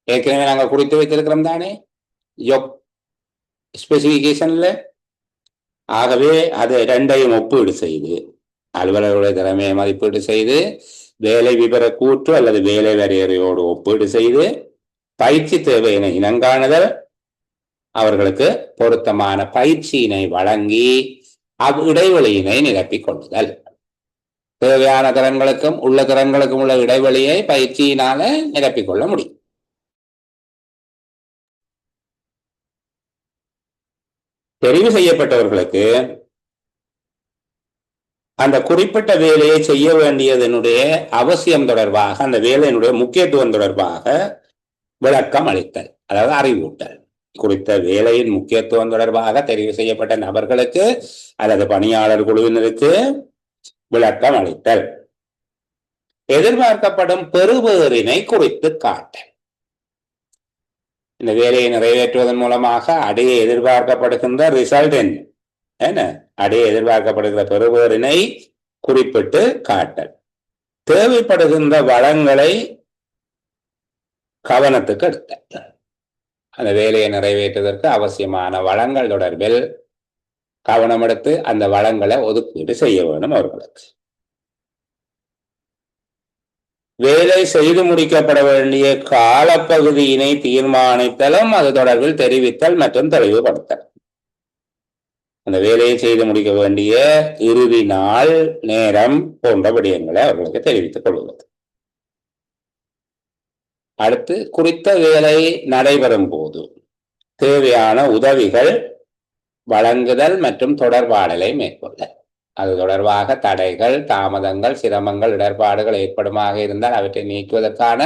ஏற்கனவே நாங்கள் குறித்து வைத்திருக்கிறோம் தானே ஜாப் ஸ்பெசிபிகேஷன்ல. ஆகவே அது இரண்டையும் ஒப்பீடு செய்து, அலுவலர்களுடைய திறமையை மதிப்பீடு செய்து, வேலை விவர கூற்று அல்லது வேலை வரையறையோடு ஒப்பீடு செய்து, பயிற்சி தேவையினை இனங்காணுதல், அவர்களுக்கு பொருத்தமான பயிற்சியினை வழங்கி இடைவெளியினை நிரப்பிக் கொள்ளுதல். தேவையான திறன்களுக்கும் உள்ள திறன்களுக்கும் உள்ள இடைவெளியை பயிற்சியினால நிரப்பிக் கொள்ள முடியும். தெரிவு செய்யப்பட்டவர்களுக்கு அந்த குறிப்பிட்ட வேலையை செய்ய வேண்டியதனுடைய அவசியம் தொடர்பாக, அந்த வேலையினுடைய முக்கியத்துவம் தொடர்பாக விளக்கம் அளித்தல், அதாவது அறிவூட்டல். குறித்த வேலையின் முக்கியத்துவம் தொடர்பாக தெரிவு செய்யப்பட்ட நபர்களுக்கு அல்லது பணியாளர் குழுவினருக்கு விளக்கம் அளித்தல். எதிர்பார்க்கப்படும் பெறுபேறினை குறித்து காட்டல். இந்த வேலையை நிறைவேற்றுவதன் மூலமாக அடைய எதிர்பார்க்கப்படுகின்ற ரிசல்ட் என்ன, அடைய எதிர்பார்க்கப்படுகிற பெறுபேறினை குறிப்பிட்டு காட்டல். தேவைப்படுகின்ற வளங்களை கவனத்துக்கு எடுத்தல். அந்த வேலையை நிறைவேற்றுவதற்கு அவசியமான வளங்கள் தொடர்பில் கவனம் எடுத்து அந்த வளங்களை ஒதுக்கீடு செய்ய வேண்டும் அவர்களுக்கு. வேலை செய்து முடிக்கப்பட வேண்டிய காலப்பகுதியினை தீர்மானித்தலும் அது தொடர்பில் தெரிவித்தல் மற்றும் தெளிவுபடுத்தல். அந்த வேலையை செய்து முடிக்க வேண்டிய இறுதி நாள், நேரம் போன்ற விடயங்களை அவர்களுக்கு தெரிவித்துக் கொள்வது. அடுத்து, குறித்த வேலை நடைபெறும் போது தேவையான உதவிகள் வழங்குதல் மற்றும் தொடர்பாடலை மேற்கொள்ளல். அது தொடர்பாக தடைகள், தாமதங்கள், சிரமங்கள், இடர்பாடுகள் ஏற்படுமாக இருந்தால் அவற்றை நீக்குவதற்கான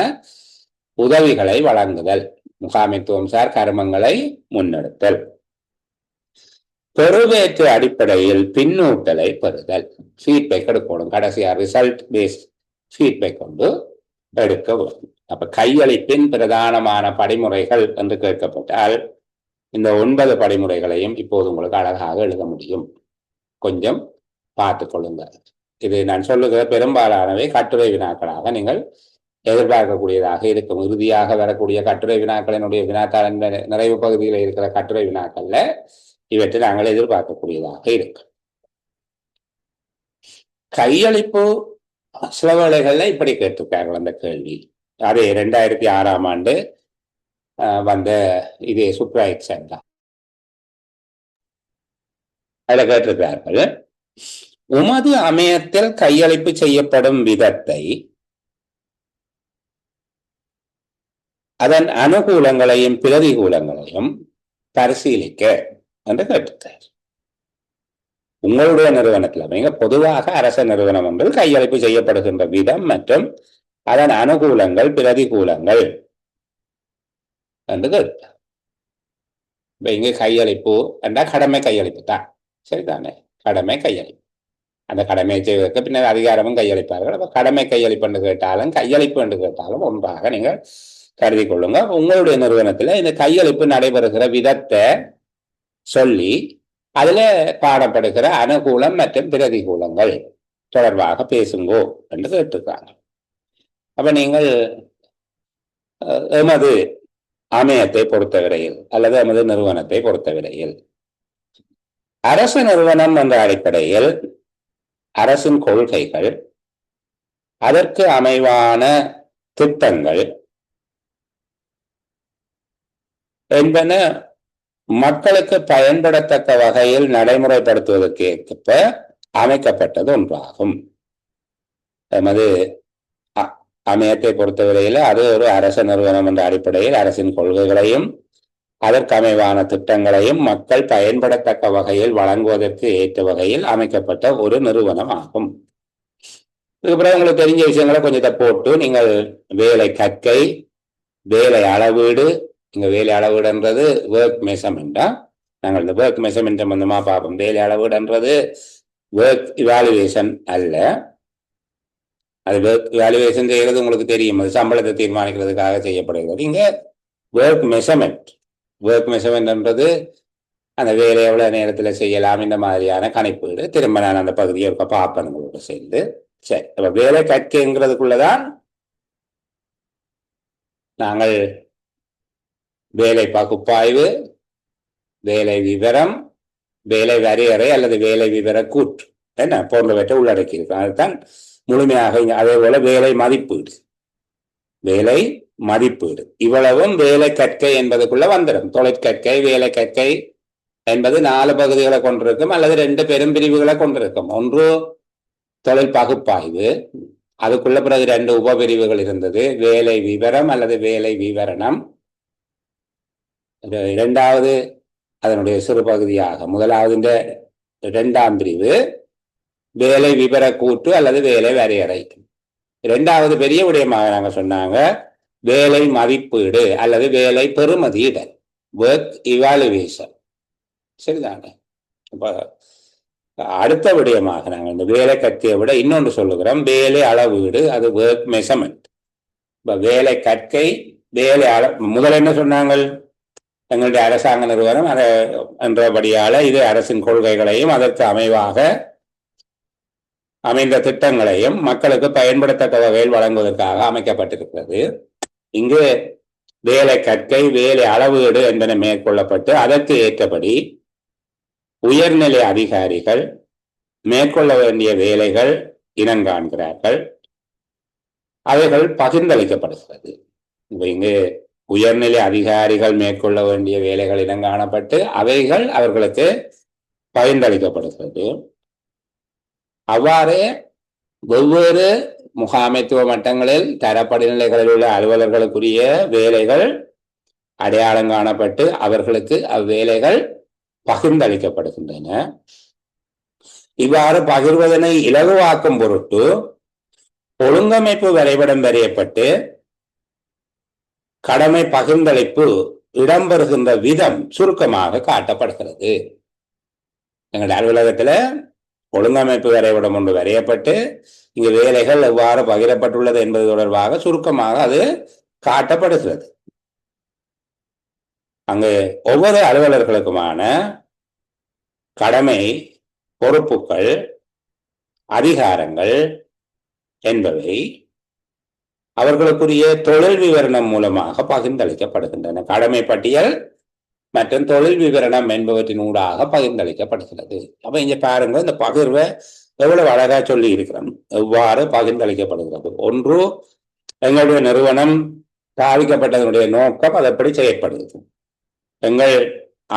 உதவிகளை வழங்குதல். முகாமைத்துவம் சார் கருமங்களை முன்னெடுத்தல். பெறுவேற்று அடிப்படையில் பின்னூட்டலை பெறுதல். ஃபீட்பேக் எடுக்கணும். கடைசியா ரிசல்ட் பேஸ்ட் ஃபீட்பேக் கொண்டு எடுக்க வேண்டும். அப்ப கையளிப்பின் பிரதானமான படிமுறைகள் என்று கேட்கப்பட்டால் இந்த 9 படிமுறைகளையும் இப்போது உங்களுக்கு அழகாக எழுத முடியும். கொஞ்சம் பார்த்து கொள்ளுங்க. இது நான் சொல்லுகிற பெரும்பாலானவை கட்டுரை வினாக்களாக நீங்கள் எதிர்பார்க்கக்கூடியதாக இருக்கும். இறுதியாக வரக்கூடிய கட்டுரை வினாக்களினுடைய வினாத்தாள் நிறைவு பகுதியில் இருக்கிற கட்டுரை வினாக்கள்ல இவற்றை நாங்கள் எதிர்பார்க்கக்கூடியதாக இருக்கும். கையளிப்பு சில வேளைகள்ல இப்படி கேட்டிருக்கார்கள் அந்த கேள்வி. அது 2006ஆம் ஆண்டு வந்த இதே சுப்ரா எக்ஸாம் தான். அதுல கேட்டிருக்கிறார்கள், உமது அமையத்தில் கையளிப்பு செய்யப்படும் விதத்தை, அதன் அனுகூலங்களையும் பிரதிகூலங்களையும் பரிசீலிக்க என்று கேட்டிருக்கார். உங்களுடைய நிறுவனத்தில் மிக பொதுவாக அரச நிறுவனம் ஒன்று கையளிப்பு செய்யப்படுகின்ற விதம் மற்றும் அதன் அனுகூலங்கள் பிரதிகூலங்கள் என்று கேட்டார். இப்ப இங்கு கையளிப்பு என்றால் கடமை கையளிப்பு தான், சரிதானே? கடமை கையளிப்பு. அந்த கடமையை செய்வதற்கு பின்னர் அதிகாரமும் கையளிப்பார்கள். அப்ப கடமை கையளிப்பு என்று கேட்டாலும் கையளிப்பு என்று கேட்டாலும் ஒன்றாக நீங்கள் கருதி கொள்ளுங்க. உங்களுடைய நிறுவனத்துல இந்த கையளிப்பு நடைபெறுகிற விதத்தை சொல்லி அதுல பாடப்படுகிற அனுகூலம் மற்றும் பிரதிகூலங்கள் தொடர்பாக பேசுங்கோ என்று கேட்டிருக்காங்க. அப்ப நீங்கள் எமது அமையத்தை பொறுத்தவரையில் அல்லது எமது நிறுவனத்தை பொறுத்தவரையில் அரசு நிறுவனம் என்ற அடிப்படையில் அரசின் கொள்கைகள், அதற்கு அமைவான திட்டங்கள் என்பன மக்களுக்கு பயன்படத்தக்க வகையில் நடைமுறைப்படுத்துவதற்கு ஏற்ப அமைக்கப்பட்டது ஒன்றாகும். எமது அமையத்தை பொறுத்தவரையில் அது ஒரு அரச நிறுவனம் என்ற அடிப்படையில் அரசின் கொள்கைகளையும் அதற்கு அமைவான திட்டங்களையும் மக்கள் பயன்படத்தக்க வகையில் வழங்குவதற்கு ஏற்ற வகையில் அமைக்கப்பட்ட ஒரு நிறுவனம் ஆகும். இதுக்கப்புறம் உங்களுக்கு தெரிஞ்ச விஷயங்களை கொஞ்சத்தை போட்டு நீங்கள் வேலை கற்கை, வேலை அளவீடு, இங்க வேலை அளவீடுன்றது ஒர்க் மெஷர்மெண்டா, நாங்கள் இந்த ஒர்க் மெஷர்மெண்ட் சம்பந்தமா பார்ப்போம். வேலை அளவீடுன்றது ஒர்க் இவாலுவேஷன் அல்ல. அது ஒர்க் இவாலுவேஷன் செய்யறது உங்களுக்கு தெரியும், அது சம்பளத்தை தீர்மானிக்கிறதுக்காக செய்யப்படுகிறது. இங்க ஒர்க் மெஷர்மெண்ட், ஒர்க் மெஷர்மெண்ட்ன்றது அந்த வேலை எவ்வளவு நேரத்துல செய்யலாம் இந்த மாதிரியான கணிப்பீடு. திரும்ப நான் அந்த பகுதியை இருக்க பார்ப்பேன் உங்களோட சேர்ந்து. சரி, அப்ப வேலை கற்கைங்கிறதுக்குள்ளதான் நாங்கள் வேலை பகுப்பாய்வு, வேலை விவரம், வேலை வரையறை அல்லது வேலை விவர கூற்று என்ன போன்றவற்றை உள்ளடக்கி இருக்கோம். அதுதான் முழுமையாக. அதே போல வேலை மதிப்பீடு, வேலை மதிப்பீடு இவ்வளவும் வேலை கற்கை என்பதுக்குள்ள வந்துடும். தொழிற்கற்கை, வேலை கற்கை என்பது 4 பகுதிகளை கொண்டிருக்கும் அல்லது 2 பெரும் பிரிவுகளை கொண்டிருக்கும். ஒன்று தொழில் பகுப்பாய்வு, அதுக்குள்ள பிறகு 2 உபபிரிவுகள் இருந்தது, வேலை விவரம் அல்லது வேலை விவரணம். இரண்டாவது அதனுடைய சிறு பகுதியாக முதலாவது 2ஆம் பிரிவு வேலை விவர கூற்று அல்லது வேலை வரையறை. இரண்டாவது பெரிய விடயமாக நாங்க சொன்னாங்க வேலை மதிப்பீடு அல்லது வேலை பெறுமதியிடல், ஒர்க் இவாலுவேஷன். சரிதானே? அடுத்த விடயமாக நாங்கள் இந்த வேலை கற்கையை விட இன்னொன்று சொல்லுகிறோம் வேலை அளவீடு, அது ஒர்க் மெஷர்மெண்ட். இப்ப வேலை கற்கை வேலை முதல்ல என்ன சொன்னாங்க, எங்களுடைய அரசாங்க நிறுவனம் என்றபடியால இது அரசின் கொள்கைகளையும் அதற்கு அமைவாக அமைந்த திட்டங்களையும் மக்களுக்கு பயன்படுத்தக்க வகையில் வழங்குவதற்காக அமைக்கப்பட்டிருக்கிறது. இங்கு வேலை கற்கை வேலை அளவீடு என்பன மேற்கொள்ளப்பட்டு அதற்கு ஏற்றபடி உயர்நிலை அதிகாரிகள் மேற்கொள்ள வேண்டிய வேலைகள் இனங்காண்கிறார்கள், அவைகள் பகிர்ந்தளிக்கப்படுகிறது. இங்கு உயர்நிலை அதிகாரிகள் மேற்கொள்ள வேண்டிய வேலைகள் இனங்காணப்பட்டு அவைகள் அவர்களுக்கு பகிர்ந்தளிக்கப்படுகிறது. அவ்வாறே வெவ்வேறு முகாமைத்துவ மட்டங்களில் தரப்படிநிலைகளில் உள்ள அலுவலர்களுக்குரிய வேலைகள் அடையாளம் காணப்பட்டு அவர்களுக்கு அவ்வேலைகள் பகிர்ந்தளிக்கப்படுகின்றன. இவ்வாறு பகிர்வதனை இலகுவாக்கும் பொருட்டு ஒழுங்கமைப்பு வரைபடம் வரையப்பட்டு கடமை பகிர்ந்தளிப்பு இடம்பெறுகின்ற விதம் சுருக்கமாக காட்டப்படுகிறது. எங்களுடைய அலுவலகத்துல ஒழுங்கமைப்பு வரைபடம் ஒன்று வரையப்பட்டு இங்கு வேலைகள் எவ்வாறு பகிரப்பட்டுள்ளது என்பது தொடர்பாக சுருக்கமாக அது காட்டப்படுகிறது. அங்கு ஒவ்வொரு அலுவலர்களுக்குமான கடமை பொறுப்புகள் அதிகாரங்கள் என்பவை அவர்களுக்குரிய தொழில் விவரணம் மூலமாக பகிர்ந்தளிக்கப்படுகின்றன. கடமை பட்டியல் மற்றும் தொழில் விவரணம் என்பவற்றின் ஊடாக பகிர்ந்தளிக்கப்படுகிறது. அப்ப இங்க பாருங்க, இந்த பகிர்வை எவ்வளவு அழகா சொல்லி இருக்கிறோம், எவ்வாறு பகிர்ந்தளிக்கப்படுகிறது. ஒன்று, எங்களுடைய நிறுவனம் பாதிக்கப்பட்டதனுடைய நோக்கம் அது எப்படி செயற்படுகிறது. எங்கள்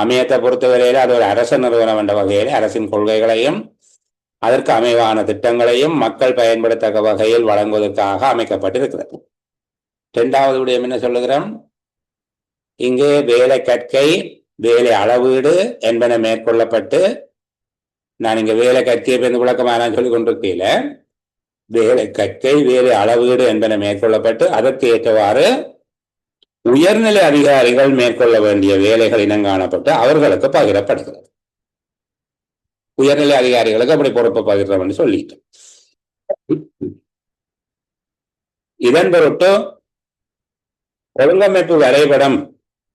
அமையத்தை பொறுத்தவரையில அது ஒரு அரச நிறுவனம் என்ற வகையில் அரசின் கொள்கைகளையும் அதற்கு அமைவான திட்டங்களையும் மக்கள் பயன்படுத்தக்க வகையில் வழங்குவதற்காக அமைக்கப்பட்டிருக்கிறது. இரண்டாவது விடயம் என்ன சொல்லுகிறோம், இங்கே வேலை கற்கை வேலை அளவீடு என்பன மேற்கொள்ளப்பட்டு, நான் இங்க வேலை கற்கையை பெருந்து விளக்கமாக சொல்லிக் கொண்டிருக்கீல, வேலை கற்கை வேலை அளவீடு என்பன மேற்கொள்ளப்பட்டு அதற்கு ஏற்றவாறு உயர்நிலை அதிகாரிகள் மேற்கொள்ள வேண்டிய வேலைகள் இனங்காணப்பட்டு அவர்களுக்கு பகிரப்படுகிறது. உயர்நிலை அதிகாரிகளுக்கு அப்படி பொறுப்பை பகிர்றோம் என்று சொல்லிட்டு, இதன் பொருட்டு ஒழுங்கமைப்பு வரைபடம்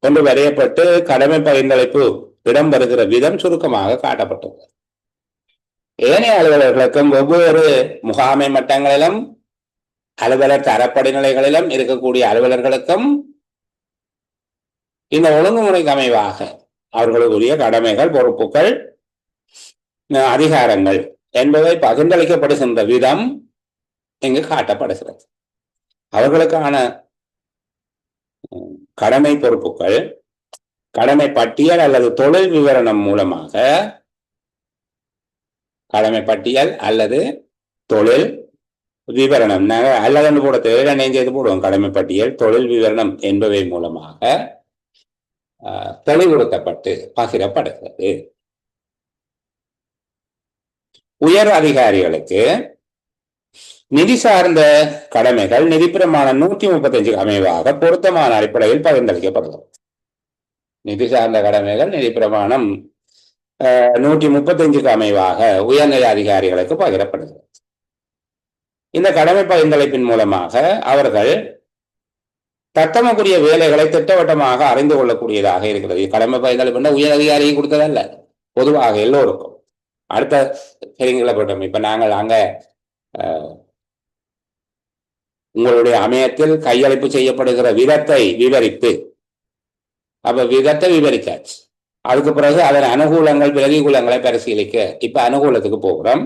கொண்டு வரையப்பட்டு கடமை பகிர்ந்தளிப்பு இடம்பெறுகிற விதம் சுருக்கமாக காட்டப்பட்டது. ஏனைய அலுவலர்களுக்கும் ஒவ்வொரு முகாமை மட்டங்களிலும் அலுவலர் தரப்படிநிலைகளிலும் இருக்கக்கூடிய அலுவலர்களுக்கும் இந்த ஒழுங்குமுறைக்கு அமைவாக அவர்களுக்குரிய கடமைகள் பொறுப்புகள் அதிகாரங்கள் என்பவை பகிர்ந்தளிக்கப்படுகின்ற விதம் இங்கு காட்டப்படுகிறது. அவர்களுக்கான கடமை பொறுப்புகள் கடமை பட்டியல் அல்லது தொழில் விவரணம் மூலமாக, கடமை பட்டியல் அல்லது தொழில் விவரணம் அல்லது போட தேவை செய்து போடுவோம். கடமை பட்டியல் தொழில் விவரணம் என்பவை மூலமாக தெளிவுறுத்தப்பட்டு பகிரப்படுகிறது. உயர் அதிகாரிகளுக்கு நிதி சார்ந்த கடமைகள் நிதி பிரமாணம் 135 அமைவாக பொருத்தமான அடிப்படையில் பகிர்ந்தளிக்கப்படுகிறது. நிதி சார்ந்த கடமைகள் நிதி பிரமாணம் 135 அமைவாக உயர்நிலை அதிகாரிகளுக்கு பகிரப்படுகிறது. இந்த கடமை பகிர்ந்தளிப்பின் மூலமாக அவர்கள் தத்தமக்குரிய வேலைகளை திட்டவட்டமாக அறிந்து கொள்ளக்கூடியதாக இருக்கிறது. கடமை பகிர்ந்தளிப்பு உயர் அதிகாரியை கொடுத்ததல்ல, பொதுவாக எல்லோருக்கும். அடுத்த சரிங்களை போட்டோம். இப்ப நாங்கள் அங்க உங்களுடைய அமையத்தில் கையளிப்பு செய்யப்படுகிற விதத்தை விவரித்து, அப்ப விதத்தை விவரிச்சாச்சு. அதுக்கு பிறகு அதன் அனுகூலங்கள் பிரதிகூலங்களை பரிசீலிக்க இப்ப அனுகூலத்துக்கு போகிறோம்.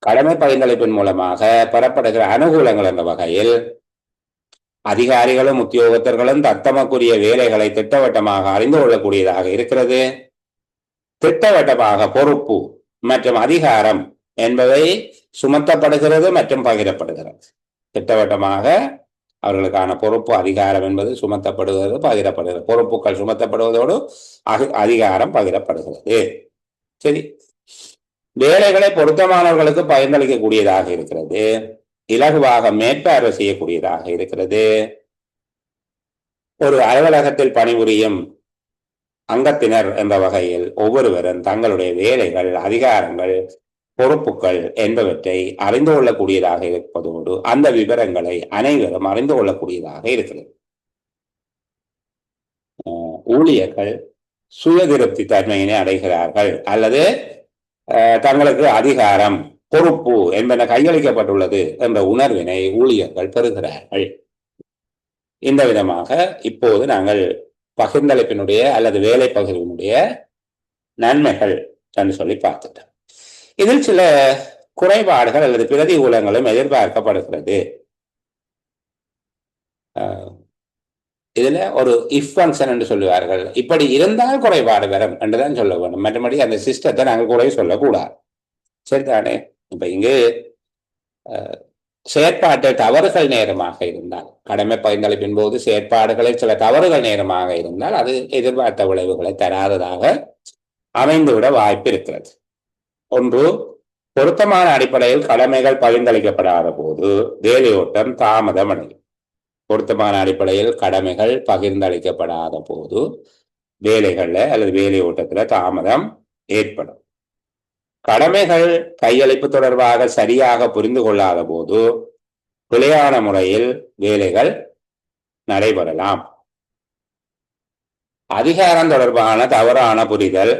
கடமை பகிர்ந்தளிப்பின் மூலமாக பெறப்படுகிற அனுகூலங்கள் என்ற வகையில் அதிகாரிகளும் உத்தியோகத்தர்களும் தத்தமக்குரிய வேலைகளை திட்டவட்டமாக அறிந்து கொள்ளக்கூடியதாக இருக்கிறது. திட்டவட்டமாக பொறுப்பு மற்றும் அதிகாரம் என்பவை சுமத்தப்படுகிறது மற்றும் பகிரப்படுகிறது. திட்டவட்டமாக அவர்களுக்கான பொறுப்பு அதிகாரம் என்பது சுமத்தப்படுகிறது, பகிரப்படுகிறது. பொறுப்புகள் சுமத்தப்படுவதோடு அதிகாரம் பகிரப்படுகிறது. சரி, வேலைகளை பொருத்தமானவர்களுக்கு பயனளிக்கக்கூடியதாக இருக்கிறது, இலகுவாக மேற்பார்வை செய்யக்கூடியதாக இருக்கிறது. ஒரு அலுவலகத்தில் பணிபுரியும் அங்கத்தினர் என்ற வகையில் ஒவ்வொருவரும் தங்களுடைய வேலைகள், அதிகாரங்கள், பொறுப்புகள் என்பவற்றை அறிந்து கொள்ளக்கூடியதாக இருப்பதோடு அந்த விவரங்களை அனைவரும் அறிந்து கொள்ளக்கூடியதாக இருக்கிறது. ஊழியர்கள் சுய திருப்தி தன்மையினை அடைகிறார்கள், அல்லது தங்களுக்கு அதிகாரம், பொறுப்பு என்பன கையளிக்கப்பட்டுள்ளது என்ற உணர்வினை ஊழியர்கள் பெறுகிறார்கள். இந்த விதமாக இப்போது நாங்கள் பகிர்ந்தளிப்பினுடைய அல்லது வேலை பகிர்வினுடைய நன்மைகள் என்று சொல்லி பார்த்துட்டோம். இதில் சில குறைபாடுகள் அல்லது பிரதிகூலங்களும் எதிர்பார்க்கப்படுகிறது. இதுல ஒரு இஃப் ஃபங்க்ஷன் என்று சொல்லுவார்கள். இப்படி இருந்தால் குறைபாடு வரும் என்றுதான் சொல்ல வேண்டும், மற்றபடி அந்த சிஸ்டத்தை நாங்கள் குறை சொல்லக்கூடாது. சரிதானே? இப்ப இங்கு செயற்பாட்டு தவறுகள் நேரமாக இருந்தால், கடமை பகிர்ந்தளிப்பின் போது செயற்பாடுகளில் சில தவறுகள் நேரமாக இருந்தால் அது எதிர்பார்த்த விளைவுகளை தராததாக அமைந்துவிட வாய்ப்பு இருக்கிறது. ஒன்று, பொருத்தமான அடிப்படையில் கடமைகள் பகிர்ந்தளிக்கப்படாத போது வேலையோட்டம் தாமதம் அடையும். பொருத்தமான அடிப்படையில் கடமைகள் பகிர்ந்தளிக்கப்படாத போது வேலைகள்ல அல்லது வேலை ஓட்டத்துல தாமதம் ஏற்படும். கடமைகள் கையளிப்பு தொடர்பாக சரியாக புரிந்து கொள்ளாத போது பிழையான முறையில் வேலைகள் நடைபெறலாம். அதிகாரம் தொடர்பான தவறான புரிதல்,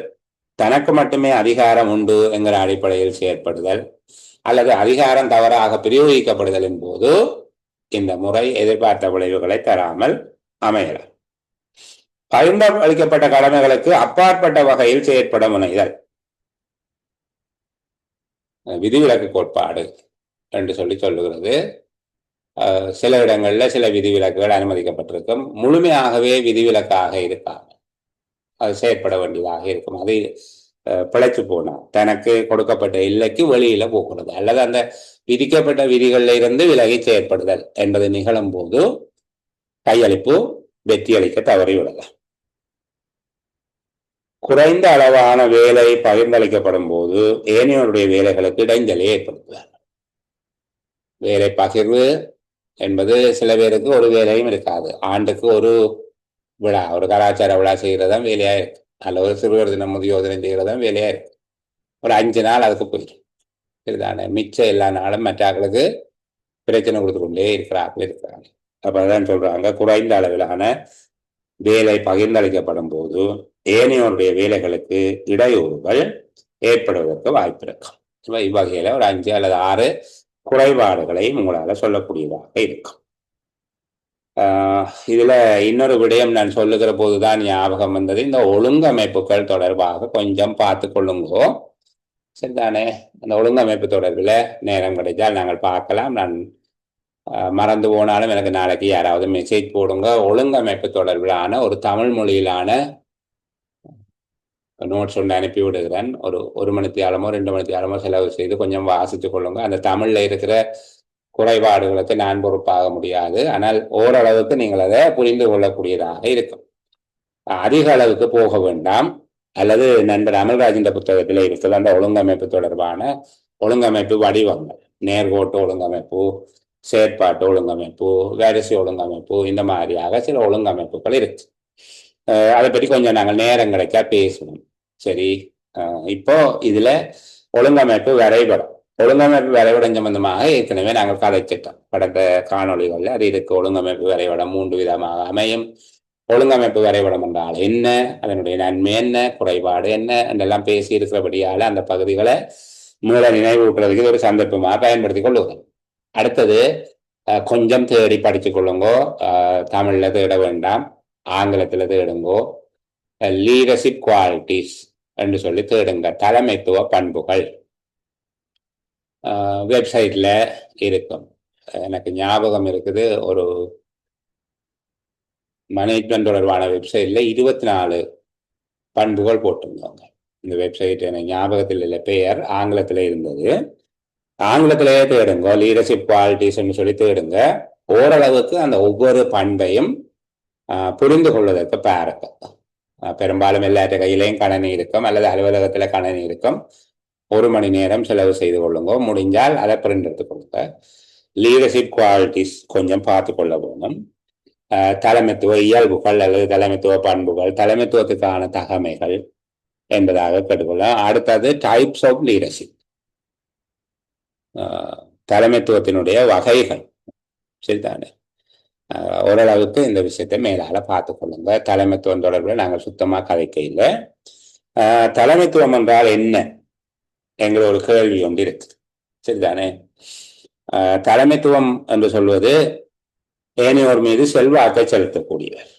தனக்கு மட்டுமே அதிகாரம் உண்டு என்கிற அடிப்படையில் செயற்படுதல் அல்லது அதிகாரம் தவறாக பிரயோகிக்கப்படுதலின் போது இந்த முறை எதிர்பார்த்த விளைவுகளை தராமல் அமையலாம். பகிர்ந்தளிக்கப்பட்ட கடமைகளுக்கு அப்பாற்பட்ட வகையில் செயற்பட முனைதல், விதிவிலக்கு கோட்பாடு என்று சொல்லுகிறது. சில இடங்கள்ல சில விதிவிலக்குகள் அனுமதிக்கப்பட்டிருக்கும், முழுமையாகவே விதிவிலக்காக இருக்காங்க, அது செயற்பட வேண்டியதாக இருக்கும். அது பிழைச்சு போனா தனக்கு கொடுக்கப்பட்ட எல்லைக்கு வெளியில போகிறது அல்லது அந்த விதிக்கப்பட்ட விதிகளில் இருந்து விலகி செயற்படுதல் என்பது நிகழும் போது கையளிப்பு வெற்றியளிக்க தவறிவிடலாம். குறைந்த அளவான வேலை பகிர்ந்தளிக்கப்படும் போது ஏனையோருடைய வேலைகளுக்கு இடைஞ்சலை ஏற்படுத்துவார். வேலை பகிர்வு என்பது சில பேருக்கு ஒரு வேலையும் இருக்காது. ஆண்டுக்கு ஒரு விழா, ஒரு கலாச்சார விழா செய்கிறதான் வேலையா இருக்கு, அல்ல ஒரு சிறுவர் தினம் முதியோர் தினம் செய்கிறதான் வேலையா இருக்கு. ஒரு 5 நாள் அதுக்கு போயிடும். சரிதானே? மிச்சம் எல்லா நாளும் மற்றாக்களுக்கு பிரச்சனை கொடுத்து கொண்டே இருக்கிறாங்க. அப்பதான் சொல்றாங்க, குறைந்த அளவிலான வேலை பகிர்ந்தளிக்கப்படும் போது ஏனையோருடைய வேலைகளுக்கு இடையூறுகள் ஏற்படுவதற்கு வாய்ப்பு இருக்கும். இவ்வகையில ஒரு 5 அல்லது 6 குறைபாடுகளை உங்களால சொல்லக்கூடியதாக இருக்கும். இதுல இன்னொரு விடயம் நான் சொல்லுகிற போதுதான் ஞாபகம் வந்தது, இந்த ஒழுங்கமைப்புகள் தொடர்பாக கொஞ்சம் பார்த்து கொள்ளுங்கோ. சரிதானே? அந்த ஒழுங்கமைப்பு தொடர்பில் நேரம் கிடைச்சால் நாங்கள் பார்க்கலாம். நான் மறந்து போனாலும் எனக்கு நாளைக்கு யாராவது மெசேஜ் போடுங்க. ஒழுங்கமைப்பு தொடர்பிலான ஒரு தமிழ் மொழியிலான நோட்ஸ் ஒன்று அனுப்பி விடுகிறேன். ஒரு மணி தியாலமோ 2 மணி தியாலமோ செலவு செய்து கொஞ்சம் வாசித்து கொள்ளுங்க. அந்த தமிழ்ல இருக்கிற குறைபாடுகளுக்கு நான் பொறுப்பாக முடியாது, ஆனால் ஓரளவுக்கு நீங்கள் அதை புரிந்து கொள்ளக்கூடியதாக இருக்கும். அதிக அளவுக்கு போக வேண்டாம். அல்லது நண்பர் அமல்ராஜின் புத்தகத்தில் இருக்கிறது அந்த ஒழுங்கமைப்பு தொடர்பான ஒழுங்கமைப்பு வடிவங்கள், நேர்கோட்டு ஒழுங்கமைப்பு, செயற்பாட்டு ஒழுங்கமைப்பு, வரிசை ஒழுங்கமைப்பு, இந்த மாதிரியாக சில ஒழுங்கமைப்புகள் இருக்கு. அதை பற்றி கொஞ்சம் நாங்கள் நேரம் கிடைக்கா பேசுவோம். சரி, இப்போ இதுல ஒழுங்கமைப்பு வரைபடம், ஒழுங்கமைப்பு வரைபடம் சம்பந்தமாக ஏற்கனவே நாங்கள் கதைச்சிட்டோம் கடந்த காணொலிகளில். அது இதுக்கு ஒழுங்கமைப்பு வரைபடம் 3 விதமாக அமையும். ஒழுங்கமைப்பு வரைபடம் என்றால் என்ன, அதனுடைய நன்மை என்ன, குறைபாடு என்ன என்றெல்லாம் பேசி இருக்கிறபடியால அந்த பகுதிகளை மூல நினைவூட்டுறதுக்கு ஒரு சந்தர்ப்பமாக பயன்படுத்தி கொள்ளுங்கள். அடுத்தது கொஞ்சம் தேடி படிச்சு கொள்ளுங்கோ. தமிழ்ல தேட வேண்டாம், ஆங்கிலத்துல தேடுங்கோ. லீடர்ஷிப் குவாலிட்டிஸ் என்று சொல்லி தேடுங்க. தலைமைத்துவ பண்புகள் வெப்சைட்ல இருக்கும். எனக்கு ஞாபகம் இருக்குது, ஒரு மேனேஜ்மெண்ட் தொடர்பான வெப்சைட்ல 24 பண்புகள் போட்டிருந்தாங்க. இந்த வெப்சைட் எனக்கு ஞாபகத்தில் இல்லை, பெயர் ஆங்கிலத்துல இருந்தது. ஆங்கிலத்திலேயே தேடுங்க, லீடர்ஷிப் குவாலிட்டிஸ்ன்னு சொல்லி தேடுங்க. ஓரளவுக்கு அந்த ஒவ்வொரு பண்பையும் புரிந்து கொள்வதற்கு பாருங்க. பெரும்பாலும் எல்லாத்த கையிலையும் கணனி இருக்கும் அல்லது அலுவலகத்துல கணனி இருக்கும். 1 மணி நேரம் செலவு செய்து கொள்ளுங்க. முடிஞ்சால் அதை பிரிண்ட் எடுத்துக் கொடுங்க. லீடர்ஷிப் குவாலிட்டிஸ் கொஞ்சம் பார்த்து கொள்ள வேணும். தலைமைத்துவ இயல்புகள் அல்லது தலைமைத்துவ பண்புகள், தலைமைத்துவத்துக்கான தகமைகள் என்பதாக கேட்டுக்கொள்ளலாம். அடுத்தது டைப்ஸ் ஆஃப் லீடர்ஷிப், தலைமைத்துவத்தினுடைய வகைகள். சரிதானே? ஓரளவுக்கு இந்த விஷயத்தை மேலால பார்த்து கொள்ளுங்க. தலைமைத்துவம் தொடர்பில் நாங்கள் சுத்தமாக கதைக்க இல்லை. தலைமைத்துவம் என்றால் என்ன என்கிற ஒரு கேள்வி ஒன்று இருக்கு. சரிதானே? தலைமைத்துவம் என்று சொல்வது ஏனையோர் மீது செல்வாக்கை செலுத்தக்கூடியவர்.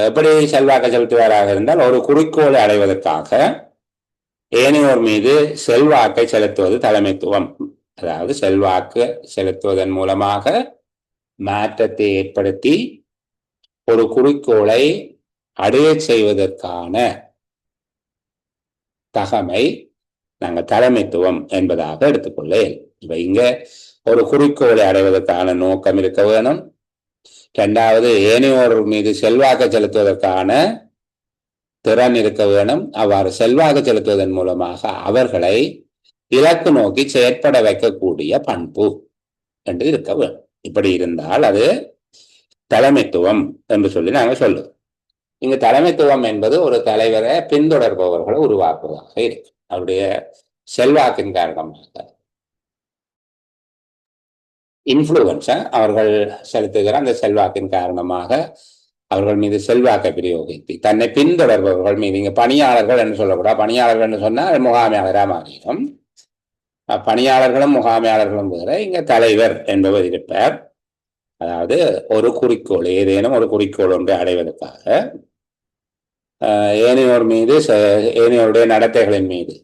எப்படி செல்வாக்கை செலுத்துவராக இருந்தால், ஒரு குறிக்கோளை அடைவதற்காக ஏனையோர் மீது செல்வாக்கை செலுத்துவது தலைமைத்துவம். அதாவது செல்வாக்கு செலுத்துவதன் மூலமாக மாற்றத்தை ஏற்படுத்தி ஒரு குறிக்கோளை அடைய செய்வதற்கான தகமை நாங்கள் தலைமைத்துவம் என்பதாக எடுத்துக்கொள்ள. இப்ப இங்க ஒரு குறிக்கோளை அடைவதற்கான நோக்கம் இருக்க வேணும். 2வது, ஏனையோர் மீது செல்வாக்கு செலுத்துவதற்கான திறன் இருக்க வேணும். அவ்வாறு செல்வாக்கு செலுத்துவதன் மூலமாக அவர்களை இலக்கு நோக்கி செயற்பட வைக்கக்கூடிய பண்பு என்று இருக்க வேணும். இப்படி இருந்தால் அது தலைமைத்துவம் என்று சொல்லி நாங்கள் சொல்லுவோம். இங்கு தலைமைத்துவம் என்பது ஒரு தலைவரை பின்தொடர்பவர்களை உருவாக்குவதாக இருக்கு. அவருடைய செல்வாக்கின் காரணமாக, இன்ஃப்ளூயன்ஸை அவர்கள் செலுத்துகிற அந்த செல்வாக்கின் காரணமாக அவர்கள் மீது செல்வாக்கை பிரயோகித்து தன்னை பின்தொடர்பவர்கள் மீது, இங்க பணியாளர்கள் என்று சொல்லக்கூடாது. பணியாளர்கள் என்று சொன்னால் முகாமையாளராக மாறிடும். பணியாளர்களும் முகாமையாளர்களும் வேற. இங்க தலைவர் என்பவர் இருப்பார். அதாவது ஒரு குறிக்கோள், ஏதேனும் ஒரு குறிக்கோள் ஒன்றை அடைவதற்காக ஏனையோர் மீது, ஏனையோருடைய நடத்தைகளின் மீது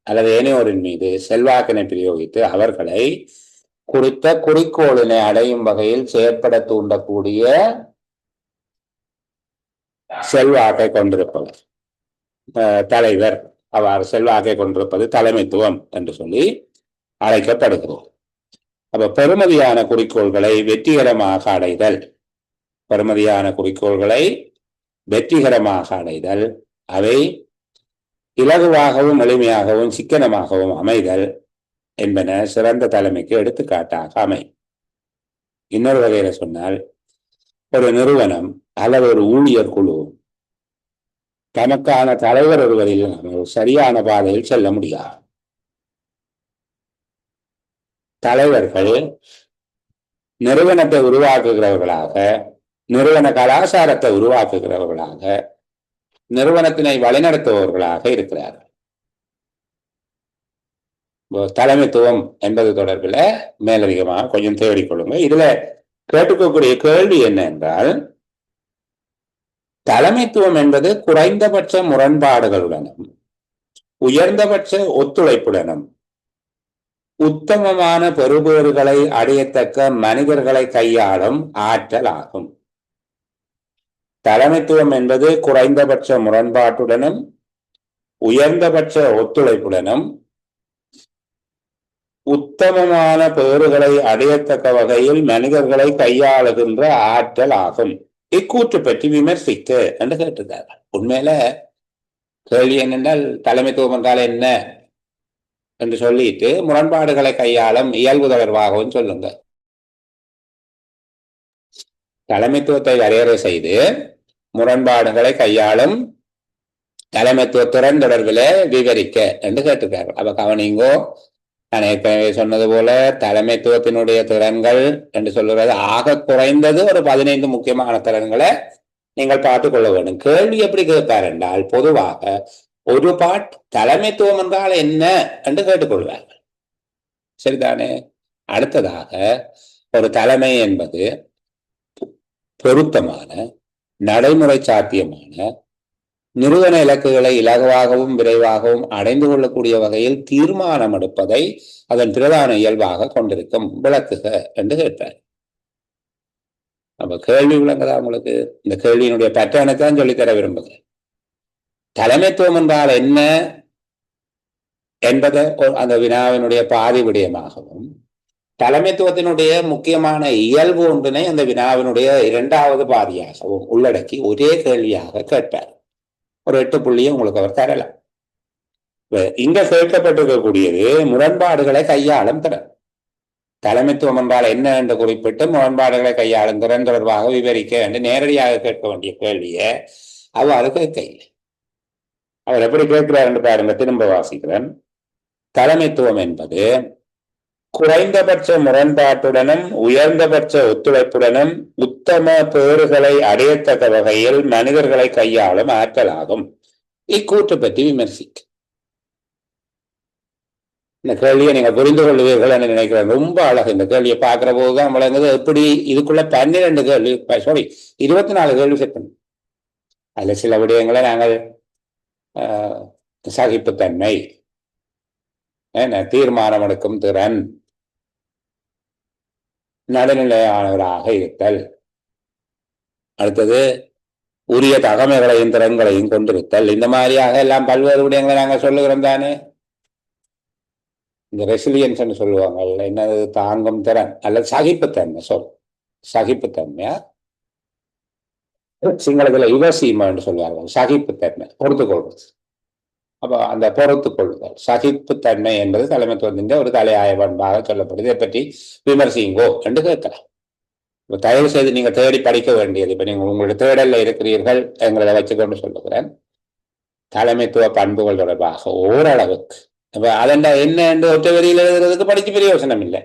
அல்லது ஏனையோரின் மீது செல்வாக்கினை பிரயோகித்து அவர்களை குறித்த குறிக்கோளினை அடையும் வகையில் செயற்பட தூண்டக்கூடிய செல்வாக்கை கொண்டிருப்பவர் தலைவர். அவ்வாறு செல்வாக்கை கொண்டிருப்பது தலைமைத்துவம் என்று சொல்லி அழைக்கப்படுகிறோம். அப்ப பெருமதியான குறிக்கோள்களை வெற்றிகரமாக அடைதல், பெருமதியான குறிக்கோள்களை வெற்றிகரமாக அடைதல், அவை இலகுவாகவும் எளிமையாகவும் சிக்கனமாகவும் அமைதல் என்பன சிறந்த தலைமைக்கு எடுத்துக்காட்டாக அமையும். இன்னொரு வகையில சொன்னால், ஒரு நிறுவனம் அல்லது ஒரு ஊழியர் குழு தனக்கான தலைவர் ஒருவரில் சரியான பாதையில் செல்ல முடியாது. தலைவர்கள் நிறுவனத்தை உருவாக்குகிறவர்களாக, நிறுவன கலாச்சாரத்தை உருவாக்குகிறவர்களாக, நிறுவனத்தினை வழிநடத்துபவர்களாக இருக்கிறார்கள். தலைமைத்துவம் என்பது தொடர்பில் மேலதிகமாக கொஞ்சம் தேடிக்கொள்ளுங்க. இதுல கேட்டுக்கக்கூடிய கேள்வி என்ன என்றால், தலைமைத்துவம் என்பது குறைந்தபட்ச முரண்பாடுகளுடனும் உயர்ந்தபட்ச ஒத்துழைப்புடனும் உத்தமமான பெறுபேறுகளை அடையத்தக்க மனிதர்களை கையாளும் ஆற்றல் ஆகும். தலைமைத்துவம் என்பது குறைந்தபட்ச முரண்பாட்டுடனும் உயர்ந்தபட்ச ஒத்துழைப்புடனும் உத்தமமான பேறுகளை அடையத்தக்க வகையில் மனிதர்களை கையாளுகின்ற ஆற்றல் ஆகும். இக்கூற்று பற்றி விமர்சிக்க என்று கேட்டிருக்காங்க. உண்மையில கேள்வி என்னென்றால், தலைமைத்துவம் என்றால் என்ன என்று சொல்லிட்டு முரண்பாடுகளை கையாளும் இயல்பு தொடர்பாகவும் சொல்லுங்க. தலைமைத்துவத்தை வரையறை செய்து முரண்பாடுகளை கையாளும் தலைமைத்துவ திறன் தொடர்பில் விவரிக்க என்று கேட்டிருக்காரு. அப்ப கவனிங்கோ, நான் ஏற்கனவே சொன்னது போல தலைமைத்துவத்தினுடைய திறன்கள் என்று சொல்லுறது ஆக குறைந்தது ஒரு 15 முக்கியமான திறன்களை நீங்கள் பார்த்துக் கொள்ள வேண்டும். கேள்வி எப்படி கேட்பார் என்றால், பொதுவாக ஒரு தலைமைத்துவம் என்றால் என்ன என்று கேட்டுக்கொள்வார்கள். சரிதானே? அடுத்ததாக, ஒரு தலைமை என்பது பொருத்தமான, நடைமுறை சாத்தியமான, நிறுவன இலக்குகளை இலகுவாகவும் விரைவாகவும் அடைந்து கொள்ளக்கூடிய வகையில் தீர்மானம் எடுப்பதை அதன் பிரதான இயல்பாக கொண்டிருக்கும் விளக்குக என்று கேட்டார். அப்ப கேள்வி விளங்குதா உங்களுக்கு? இந்த கேள்வியினுடைய பேட்டர்னை தான் சொல்லித்தர விரும்புகிறேன். தலைமைத்துவம் என்றால் என்ன என்பதை அந்த வினாவினுடைய பாதி விடயமாகவும், தலைமைத்துவத்தினுடைய முக்கியமான இயல்பு ஒன்றினை அந்த வினாவினுடைய 2வது பாதியாகவும் உள்ளடக்கி ஒரே கேள்வியாக கேட்பார். ஒரு 8 புள்ளியை உங்களுக்கு அவர் தரலாம். இங்க கேட்கப்பட்டிருக்கக்கூடியது முரண்பாடுகளை கையாளும் திறன். தலைமைத்துவம் என்றால் என்ன என்று குறிப்பிட்டு முரண்பாடுகளை கையாளும் திறன் தொடர்பாக விவரிக்க வேண்டும். நேரடியாக கேட்க வேண்டிய கேள்வியை அவ்வாறு கேட்க இல்லை. அவர் எப்படி கேட்கிறார் என்று பாருங்க, திரும்ப வாசிக்கிறேன். தலைமைத்துவம் என்பது குறைந்தபட்ச முரண்பாட்டுடனும் உயர்ந்தபட்ச ஒத்துழைப்புடனும் உத்தம பேறுகளை அடையத்தக்க வகையில் மனிதர்களை கையாளும் ஆற்றலாகும். இக்கூற்று பற்றி விமர்சிக்க. இந்த கேள்வியை நீங்க புரிந்து கொள்வீர்கள் என்று நினைக்கிறேன். ரொம்ப அழகு. இந்த கேள்வியை பார்க்கிற போதுதான் விளங்குது எப்படி இதுக்குள்ள 12 கேள்வி, சாரி 24 கேள்வி செட் பண்ணு. அதுல சில விடயங்களை நாங்கள் சகிப்புத்தன்மை, தீர்மானம் எடுக்கும் திறன், நடுநிலையானவராக இருத்தல், அடுத்தது உரிய தகமைகளையும் திறன்களையும் கொண்டிருத்தல், இந்த மாதிரியாக எல்லாம் பல்வேறு விடயங்களை நாங்கள் சொல்லுகிறோம் தானே. இந்த ரெசிலியன்ஸ் சொல்லுவாங்க, என்னது தாங்கும் திறன் அல்லது சகிப்புத்தன்மை. சகிப்புத்தன்மையா சிங்களத்துல இவசீமான்னு சொல்லுவார்கள். சகிப்புத்தன்மை, பொறுத்துக்கொள்வது. அப்போ அந்த பொறுத்துக்கொள்ளுதல், சகிப்புத்தன்மை என்பது தலைமைத்துவத்தின் ஒரு தலையாய பண்பாக சொல்லப்படுது. இதை பற்றி விமர்சிங்கோ என்று கேட்கலாம். இப்போ தயவு செய்து நீங்க தேடி படிக்க வேண்டியது, இப்ப நீங்க உங்களுடைய தேடல்ல இருக்கிறீர்கள் எங்களை வச்சுக்கொண்டு சொல்லுகிறேன். தலைமைத்துவ பண்புகள் தொடர்பாக ஓரளவுக்கு அப்ப அதெண்டா என்ன என்று ஒற்றை வரியில் எழுதுறதுக்கு படிக்க பெரிய யோசனம் இல்லை.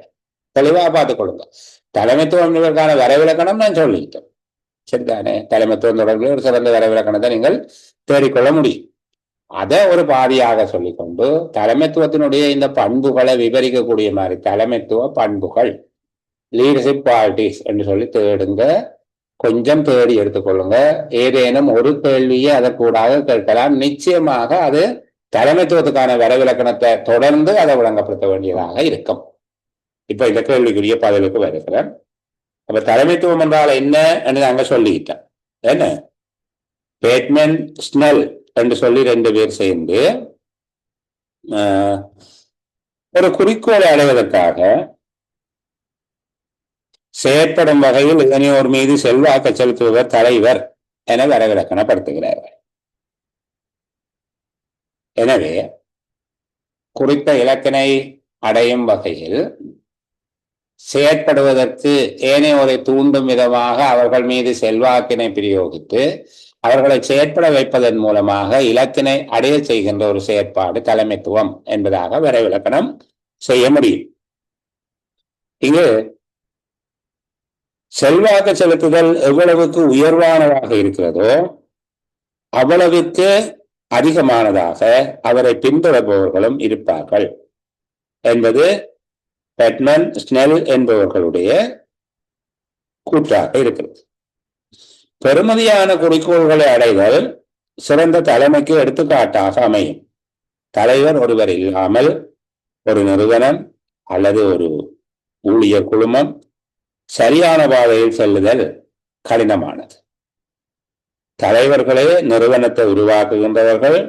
தெளிவா பார்த்துக் கொள்ளுங்க. தலைமைத்துவம் இதற்கான வரைவிலக்கணம் நான் சொல்லிட்டேன், சரிதானே. தலைமைத்துவம் தொடர்பில் ஒரு சிறந்த வரைவிலக்கணத்தை நீங்கள் தேடிக்கொள்ள முடியும். அதை ஒரு பாதியாக சொல்லிக்கொண்டு தலைமைத்துவத்தினுடைய இந்த பண்புகளை விவரிக்கக்கூடிய மாதிரி தலைமைத்துவ பண்புகள், லீடர்ஷிப் குவாலிட்டிஸ் என்று சொல்லி தேடுங்க. கொஞ்சம் தேடி எடுத்துக்கொள்ளுங்க. ஏதேனும் ஒரு கேள்வியை அதற்கூடாக கேட்கலாம். நிச்சயமாக அது தலைமைத்துவத்துக்கான வரைவிலக்கணத்தை தொடர்ந்து அதை விளங்கப்படுத்த வேண்டியதாக இருக்கும். இப்ப இந்த கேள்விக்குரிய பதிலுக்கு வருகிறேன். அப்ப தலைமைத்துவம் என்றால் என்ன என்று நாங்க சொல்லிக்கிட்டேன். என்ன பேட்மேன் ஸ்னெல் என்று சொல்லி 2 பேர் சேர்ந்து ஒரு குறிக்கோளை அடைவதற்காக செயற்படும் வகையில் இதனையோர் மீது செல்வாக்கு செலுத்துபவர் தலைவர் என வரைவிலக்கணப்படுத்துகிறார்கள். எனவே குறித்த இலக்கினை அடையும் வகையில் செயற்படுவதற்கு ஏனையோரை தூண்டும் விதமாக அவர்கள் மீது செல்வாக்கினை பிரயோகித்து அவர்களை செயற்பட வைப்பதன் மூலமாக இலக்கினை அடைய செய்கின்ற ஒரு செயற்பாடு தலைமைத்துவம் என்பதாக வரைவிலக்கணம் செய்ய முடியும். இங்கு செல்வாக்கு செலுத்துதல் எவ்வளவுக்கு உயர்வானதாக இருக்கிறதோ அவ்வளவுக்கு அதிகமானதாக அவரை பின்தொடர்பவர்களும் இருப்பார்கள் என்பது பேட்மேன் ஸ்னெல் என்பவர்களுடைய கூற்றாக இருக்கிறது. பெருமதியான குறிக்கோள்களை அடைதல் சிறந்த தலைமைக்கு எடுத்துக்காட்டாக அமையும். தலைவர் ஒருவர் இல்லாமல் ஒரு நிறுவனம் அல்லது ஒரு ஊழியர் குழுமம் சரியான பாதையில் செல்லுதல் கடினமானது. தலைவர்களே நிறுவனத்தை உருவாக்குகின்றவர்கள்,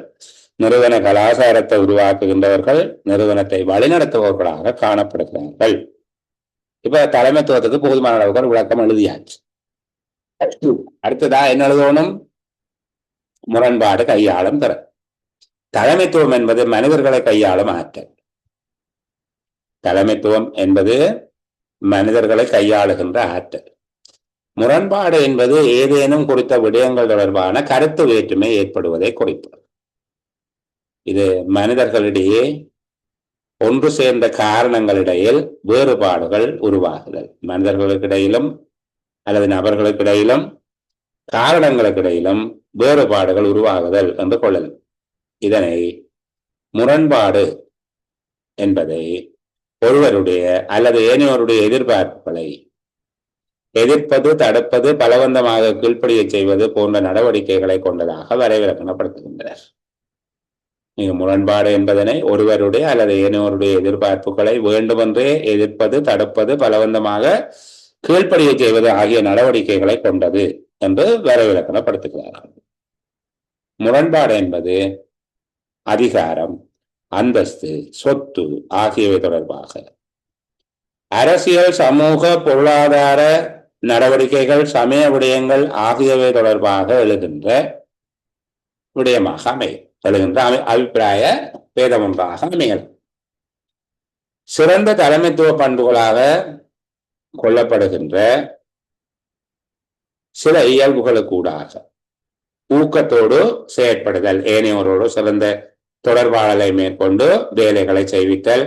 நிறுவன கலாச்சாரத்தை உருவாக்குகின்றவர்கள், நிறுவனத்தை வழிநடத்துபவர்களாக காணப்படுகிறார்கள். இப்ப தலைமைத்துவத்துக்கு போதுமான அளவுக்கு ஒரு விளக்கம் எழுதியாச்சு. அடுத்ததா என்ன எழுதணும்? முரண்பாடு கையாளும் திறன். தலைமைத்துவம் என்பது மனிதர்களை கையாளும் ஆற்றல். தலைமைத்துவம் என்பது மனிதர்களை கையாளுகின்ற ஆற்றல். முரண்பாடு என்பது ஏதேனும் குறித்த விடயங்கள் தொடர்பான கருத்து வேற்றுமை ஏற்படுவதை குறிப்பது. இது மனிதர்களிடையே ஒன்று சேர்ந்த காரணங்களிடையில் வேறுபாடுகள் உருவாகுதல். மனிதர்களுக்கிடையிலும் அல்லது நபர்களுக்கிடையிலும் காரணங்களுக்கிடையிலும் வேறுபாடுகள் உருவாகுதல் என்று கொள்ளலாம். இதனை முரண்பாடு என்பதை ஒருவருடைய அல்லது ஏனையோருடைய எதிர்பார்ப்புகளை எதிர்ப்பது, தடுப்பது, பலவந்தமாக கீழ்ப்படிய செய்வது போன்ற நடவடிக்கைகளை கொண்டதாக வரைவிலக்கணப்படுத்துகின்றனர். நீங்க முரண்பாடு என்பதனை ஒருவருடைய அல்லது ஏனையோருடைய எதிர்பார்ப்புகளை வேண்டுமென்றே எதிர்ப்பது, தடுப்பது, பலவந்தமாக கீழ்ப்படிய செய்வது ஆகிய நடவடிக்கைகளை கொண்டது என்று வரைவிலக்கணப்படுத்துகிறார்கள். முரண்பாடு என்பது அதிகாரம், அந்தஸ்து, சொத்து ஆகியவை தொடர்பாக அரசியல், சமூக, பொருளாதார நடவடிக்கைகள், சமய விடயங்கள் ஆகியவை தொடர்பாக எழுகின்ற விடயமாக எழுகின்ற அபிப்பிராய பேதம் ஒன்றாக அமையலாம். சிறந்த தலைமைத்துவ பண்புகளாக கொள்ளப்படுகின்ற சில இயல்புகளுக்கூடாக ஊக்கத்தோடு செயற்படுதல், ஏனையோரோடு சிறந்த தொடர்பாடலை மேற்கொண்டு வேலைகளை செய்வித்தல்,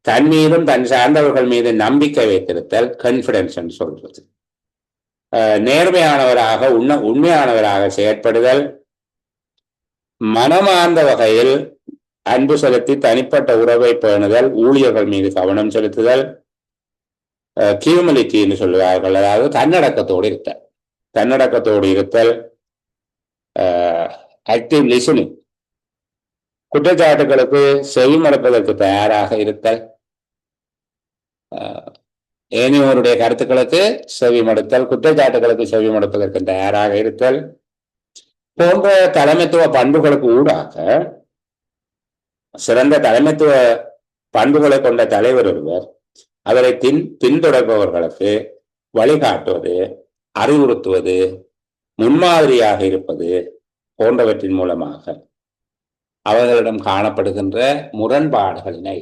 தன் மீதும் தன் சார்ந்தவர்கள் மீது நம்பிக்கை வைத்திருத்தல், கான்பிடன்ஸ் சொல்றது, நேர்மையானவராக உண்மையானவராக செயற்படுதல், மனமார்ந்த வகையில் அன்பு செலுத்தி தனிப்பட்ட உறவை பேணுதல், ஊழியர்கள் மீது கவனம் செலுத்துதல், கியூமிலிட்டி என்று சொல்லுவார்கள், அதாவது தன்னடக்கத்தோடு இருத்தல், தன்னடக்கத்தோடு இருத்தல், ஆக்டிவ் லிசனிங், குற்றச்சாட்டுகளுக்கு செவிமடுப்பதற்கு தயாராக இருத்தல், ஏனையோருடைய கருத்துக்களுக்கு செவிமடுத்தல், குற்றச்சாட்டுகளுக்கு செவிமடுப்பதற்கு தயாராக இருத்தல் போன்ற தலைமைத்துவ பண்புகளுக்கு ஊடாக சிறந்த தலைமைத்துவ பண்புகளை கொண்ட தலைவர் ஒருவர் அவரை பின்தொடர்பவர்களுக்கு வழிகாட்டுவது, அறிவுறுத்துவது, முன்மாதிரியாக இருப்பது போன்றவற்றின் மூலமாக அவர்களிடம் காணப்படுகின்ற முரண்பாடுகளினை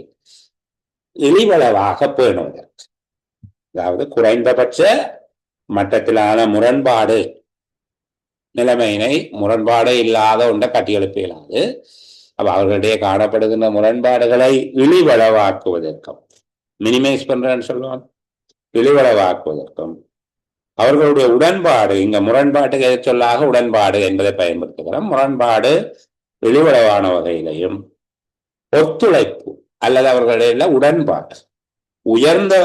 இழிவளவாக பேணுவதற்கு, அதாவது குறைந்தபட்ச மட்டத்திலான முரண்பாடு நிலைமையினை முரண்பாடே இல்லாத ஒன்றை கட்டியெழுப்ப இயலாது. அப்ப அவர்களிடையே காணப்படுகின்ற முரண்பாடுகளை இழிவளவாக்குவதற்கும், மினிமைஸ் பண்றேன்னு சொல்லுவாங்க, இழிவளவாக்குவதற்கும் அவர்களுடைய உடன்பாடு, இங்க முரண்பாட்டுக்கு எதிர்ச்சொல்லாக உடன்பாடு என்பதை பயன்படுத்துகிறோம், முரண்பாடு இழிவளவான வகையிலையும் ஒத்துழைப்பு அல்லது அவர்களிடையே உடன்பாடு உயர்ந்த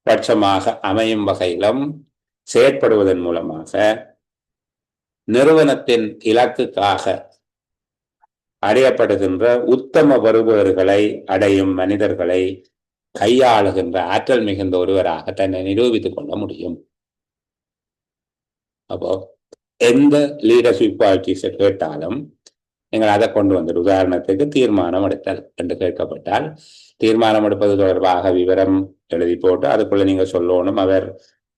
பட்சமாக அமையும் வகையிலும் செயற்படுவதன் மூலமாக நிறுவனத்தின் இலக்குக்காக அடையப்படுகின்ற உத்தம வருபவர்களை அடையும் மனிதர்களை கையாளுகின்ற ஆற்றல் மிகுந்த ஒருவராக தன்னை நிரூபித்துக் கொள்ள முடியும். அப்போ எந்த லீடர்ஷிப் குவாலிட்டிஸை கேட்டாலும் நீங்கள் அதை கொண்டு வந்துடு. உதாரணத்துக்கு தீர்மானம் எடுத்தல் என்று கேட்கப்பட்டால், தீர்மானம் எடுப்பது தொடர்பாக விவரம் எழுதி போட்டு அதுக்குள்ள நீங்க சொல்லணும், அவர்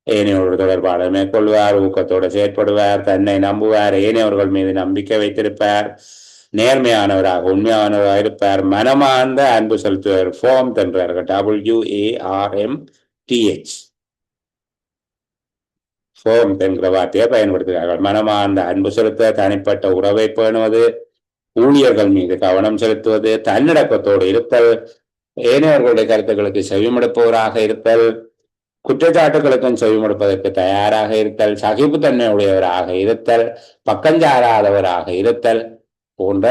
ஏனையோடு தொடர்பாக மேற்கொள்வார், ஊக்கத்தோடு செயற்படுவார், தன்னை நம்புவார், ஏனையவர்கள் மீது நம்பிக்கை வைத்திருப்பார், நேர்மையானவராக உண்மையானவராக இருப்பார், மனமார்ந்த அன்பு செலுத்துவார், ஃபார்ம் என்றார்கள், WARMTH, ஃபார்ம் என்கிற வார்த்தையை பயன்படுத்துகிறார்கள். மனமார்ந்த அன்பு செலுத்த, தனிப்பட்ட உறவை பேணுவது, ஊழியர்கள் மீது கவனம் செலுத்துவது, தன்னடக்கத்தோடு இருத்தல், ஏனையவர்களுடைய கருத்துக்களுக்கு செவிமடுப்பவராக இருத்தல், குற்றச்சாட்டுகளுக்கும் செவிமடுப்பதற்கு தயாராக இருத்தல், சகிப்புத்தன்மை உடையவராக இருத்தல், பக்கஞ்சாராதவராக இருத்தல் போன்ற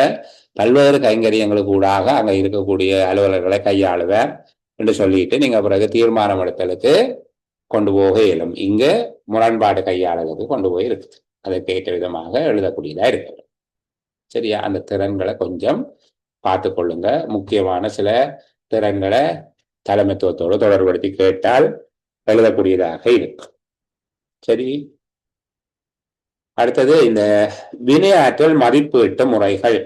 பல்வேறு கைங்கரியங்களுக்கு ஊடாக அங்க இருக்கக்கூடிய அலுவலர்களை கையாளுவர் என்று சொல்லிட்டு நீங்க பிறகு தீர்மானம் எடுத்தலுக்கு கொண்டு போக இயலும். இங்க முரண்பாடு கையாளுறதுக்கு கொண்டு போய் இருக்குது. அதை கேட்ட விதமாக எழுதக்கூடியதா இருக்குது. சரியா? அந்த திறன்களை கொஞ்சம் பார்த்து கொள்ளுங்க. முக்கியமான சில திறன்களை தலைமைத்துவத்தோடு தொடர்படுத்தி கேட்டால் எழுதக்கூடியதாக இருக்கு. சரி, அடுத்தது இந்த வினையாற்றல் மதிப்பீட்டு முறைகள்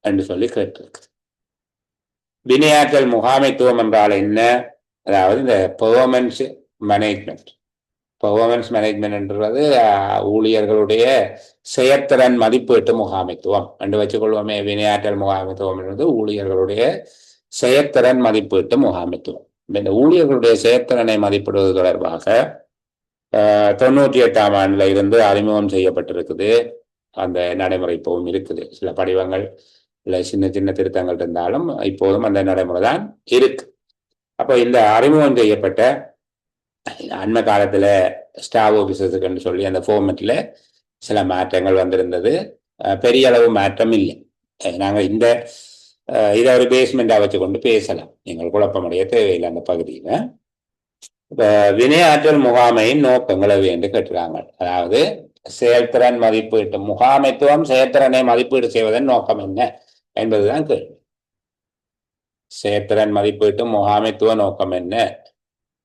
என்று சொல்லி கேட்டிருக்கு. வினையாற்றல் முகாமைத்துவம் என்றால் என்ன? அதாவது இந்த பெர்ஃபார்மன்ஸ் மேனேஜ்மெண்ட். பெர்ஃபார்மன்ஸ் மேனேஜ்மெண்ட் என்றது ஊழியர்களுடைய செயற்திறன் மதிப்பீட்டு முகாமைத்துவம் என்று வச்சுக்கொள்வோமே. வினையாற்றல் முகாமைத்துவம் என்பது ஊழியர்களுடைய செயற்திறன் மதிப்பீட்டு முகாமைத்துவம். இந்த ஊழியர்களுடைய செயற்திறனை மதிப்பிடுவது தொடர்பாக 98ஆம் ஆண்டுல இருந்து அறிமுகம் செய்யப்பட்டிருக்குது. அந்த நடைமுறை இப்போவும் இருக்குது. சில படிவங்கள் இல்லை சின்ன சின்ன திருத்தங்கள் இருந்தாலும் இப்போதும் அந்த நடைமுறை தான் இருக்கு. அப்போ இந்த அறிமுகம் செய்யப்பட்ட அண்மை காலத்துல ஸ்டாஃப் ஆஃபீஸர்ஸுக்குன்னு சொல்லி அந்த ஃபார்மெட்ல சில மாற்றங்கள் வந்திருந்தது. பெரிய அளவு மாற்றம் இல்லை. நாங்கள் இந்த இதை ஒரு பேஸ்மெண்டா வச்சு கொண்டு பேசலாம். நீங்கள் குழப்பமடைய தேவையில்லை அந்த பகுதியில. இப்ப வினையாற்றல் முகாமையின் நோக்கங்களை என்று கேட்டுறாங்க. அதாவது செயல்திறன் மதிப்பீட்டு முகாமைத்துவம் செயல்திறனை மதிப்பீடு செய்வதன் நோக்கம் என்ன என்பதுதான் கேள்வி. செயல்திறன் மதிப்பீட்டு முகாமைத்துவ நோக்கம் என்ன?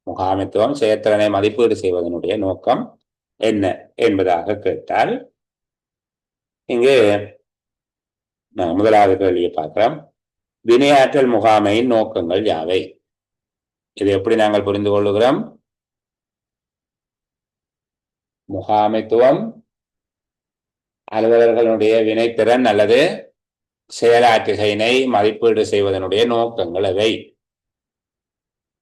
முகாமைத்துவம் செயல்திறனை மதிப்பீடு செய்வதனுடைய நோக்கம் என்ன என்பதாக கேட்டால், இங்கு முதலாவது கேள்வியை பார்க்கிறோம். வினையாற்றல் முகாமையின் நோக்கங்கள் யாவை? இது எப்படி நாங்கள் புரிந்து கொள்ளுகிறோம்? முகாமைத்துவம் அலுவலர்களுடைய வினைத்திறன் அல்லது செயலாற்றுகையினை மதிப்பீடு செய்வதனுடைய நோக்கங்கள் எவை,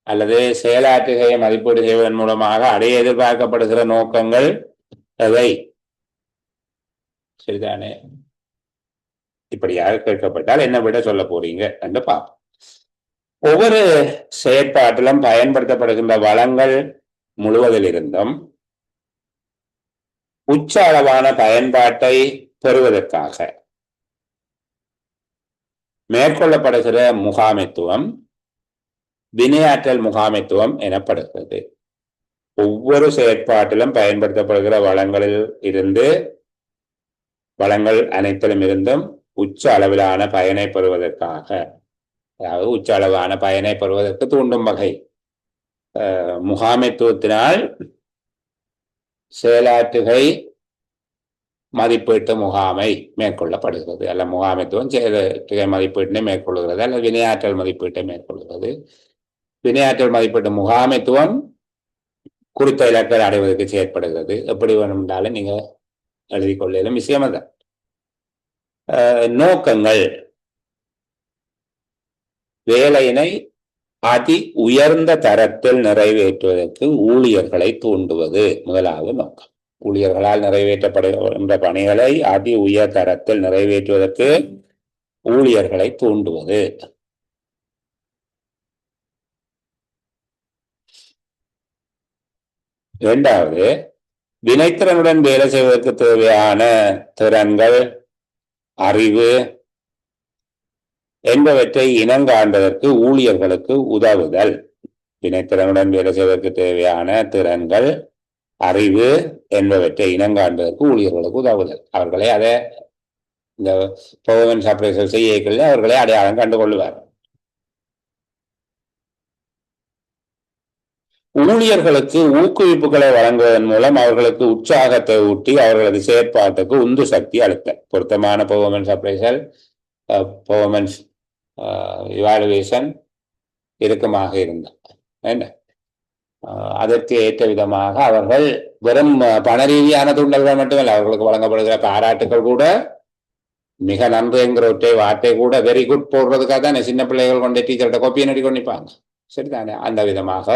அல்லது செயலாற்றுகையை மதிப்பீடு செய்வதன் மூலமாக அடைய எதிர்பார்க்கப்படுகிற நோக்கங்கள் எவை? சரிதானே? இப்படியாக கேட்கப்பட்டால் என்ன விட சொல்ல போறீங்க என்று பார்ப்போம். ஒவ்வொரு செயற்பாட்டிலும் பயன்படுத்தப்படுகின்ற வளங்கள் முழுவதிலிருந்தும் உச்ச அளவான பயன்பாட்டை பெறுவதற்காக மேற்கொள்ளப்படுகிற முகாமைத்துவம் வினையாற்றல் முகாமைத்துவம் எனப்படுகிறது. ஒவ்வொரு செயற்பாட்டிலும் பயன்படுத்தப்படுகிற வளங்கள் அனைத்திலும் இருந்தும் உச்ச அளவிலான பயனை பெறுவதற்காக, அதாவது உச்ச அளவான பயனை பெறுவதற்கு தூண்டும் வகை முகாமைத்துவத்தினால் செயலாற்றுகை மதிப்பீட்டு முகாமை மேற்கொள்ளப்படுகிறது. அல்ல முகாமைத்துவம் செயலாற்றுகை மதிப்பீட்டினை மேற்கொள்கிறது, அல்ல வினையாற்றல் மதிப்பீட்டை மேற்கொள்கிறது. வினையாற்றல் மதிப்பீட்டு முகாமைத்துவம் குறித்த இலக்கை அடைவதற்கு செயற்படுகிறது. எப்படி வேணும் என்றாலும் நீங்க எழுதி கொள்ளும் விஷயம் தான். நோக்கங்கள் வேலையினை அதி உயர்ந்த தரத்தில் நிறைவேற்றுவதற்கு ஊழியர்களை தூண்டுவது முதலாவது நோக்கம். ஊழியர்களால் நிறைவேற்றப்படுகின்ற பணிகளை அதி உயர் தரத்தில் நிறைவேற்றுவதற்கு ஊழியர்களை தூண்டுவது. இரண்டாவது, வினைத்திறனுடன் வேலை செய்வதற்கு தேவையான திறன்கள், அறிவு என்பவற்றை இனங்காண்பதற்கு ஊழியர்களுக்கு உதவுதல். வினைத்திறனுடன் வேலை செய்வதற்கு தேவையான திறன்கள், அறிவு என்பவற்றை இனங்காண்பதற்கு ஊழியர்களுக்கு உதவுதல். அவர்களை அதை இந்த பெர்ஃபார்மன்ஸ் அப்ரைசல் செய்யக்களில் அவர்களை அடையாளம் கண்டுகொள்வார். ஊழியர்களுக்கு ஊக்குவிப்புகளை வழங்குவதன் மூலம் அவர்களுக்கு உற்சாகத்தை ஊட்டி அவர்களது செயற்பாட்டுக்கு உந்து சக்தி அளித்தல். பொருத்தமான பெர்ஃபார்மன்ஸ் அப்ரைசல், பெர்ஃபார்மன்ஸ் இவாலுவேஷன் இறுக்கமாக இருந்தார் என்ன, அதற்கு ஏற்ற விதமாக அவர்கள் வெறும் பண ரீதியான தூண்டல்கள் மட்டுமல்ல, அவர்களுக்கு வழங்கப்படுகிற பாராட்டுகள் கூட மிக நன்று என்கிற ஒற்றை வார்த்தை கூட வெரி குட் போடுறதுக்காக தானே சின்ன பிள்ளைகள் கொண்டு டீச்சர்கிட்ட கோப்பியை நடி கொண்டிப்பாங்க. சரிதானே? அந்த விதமாக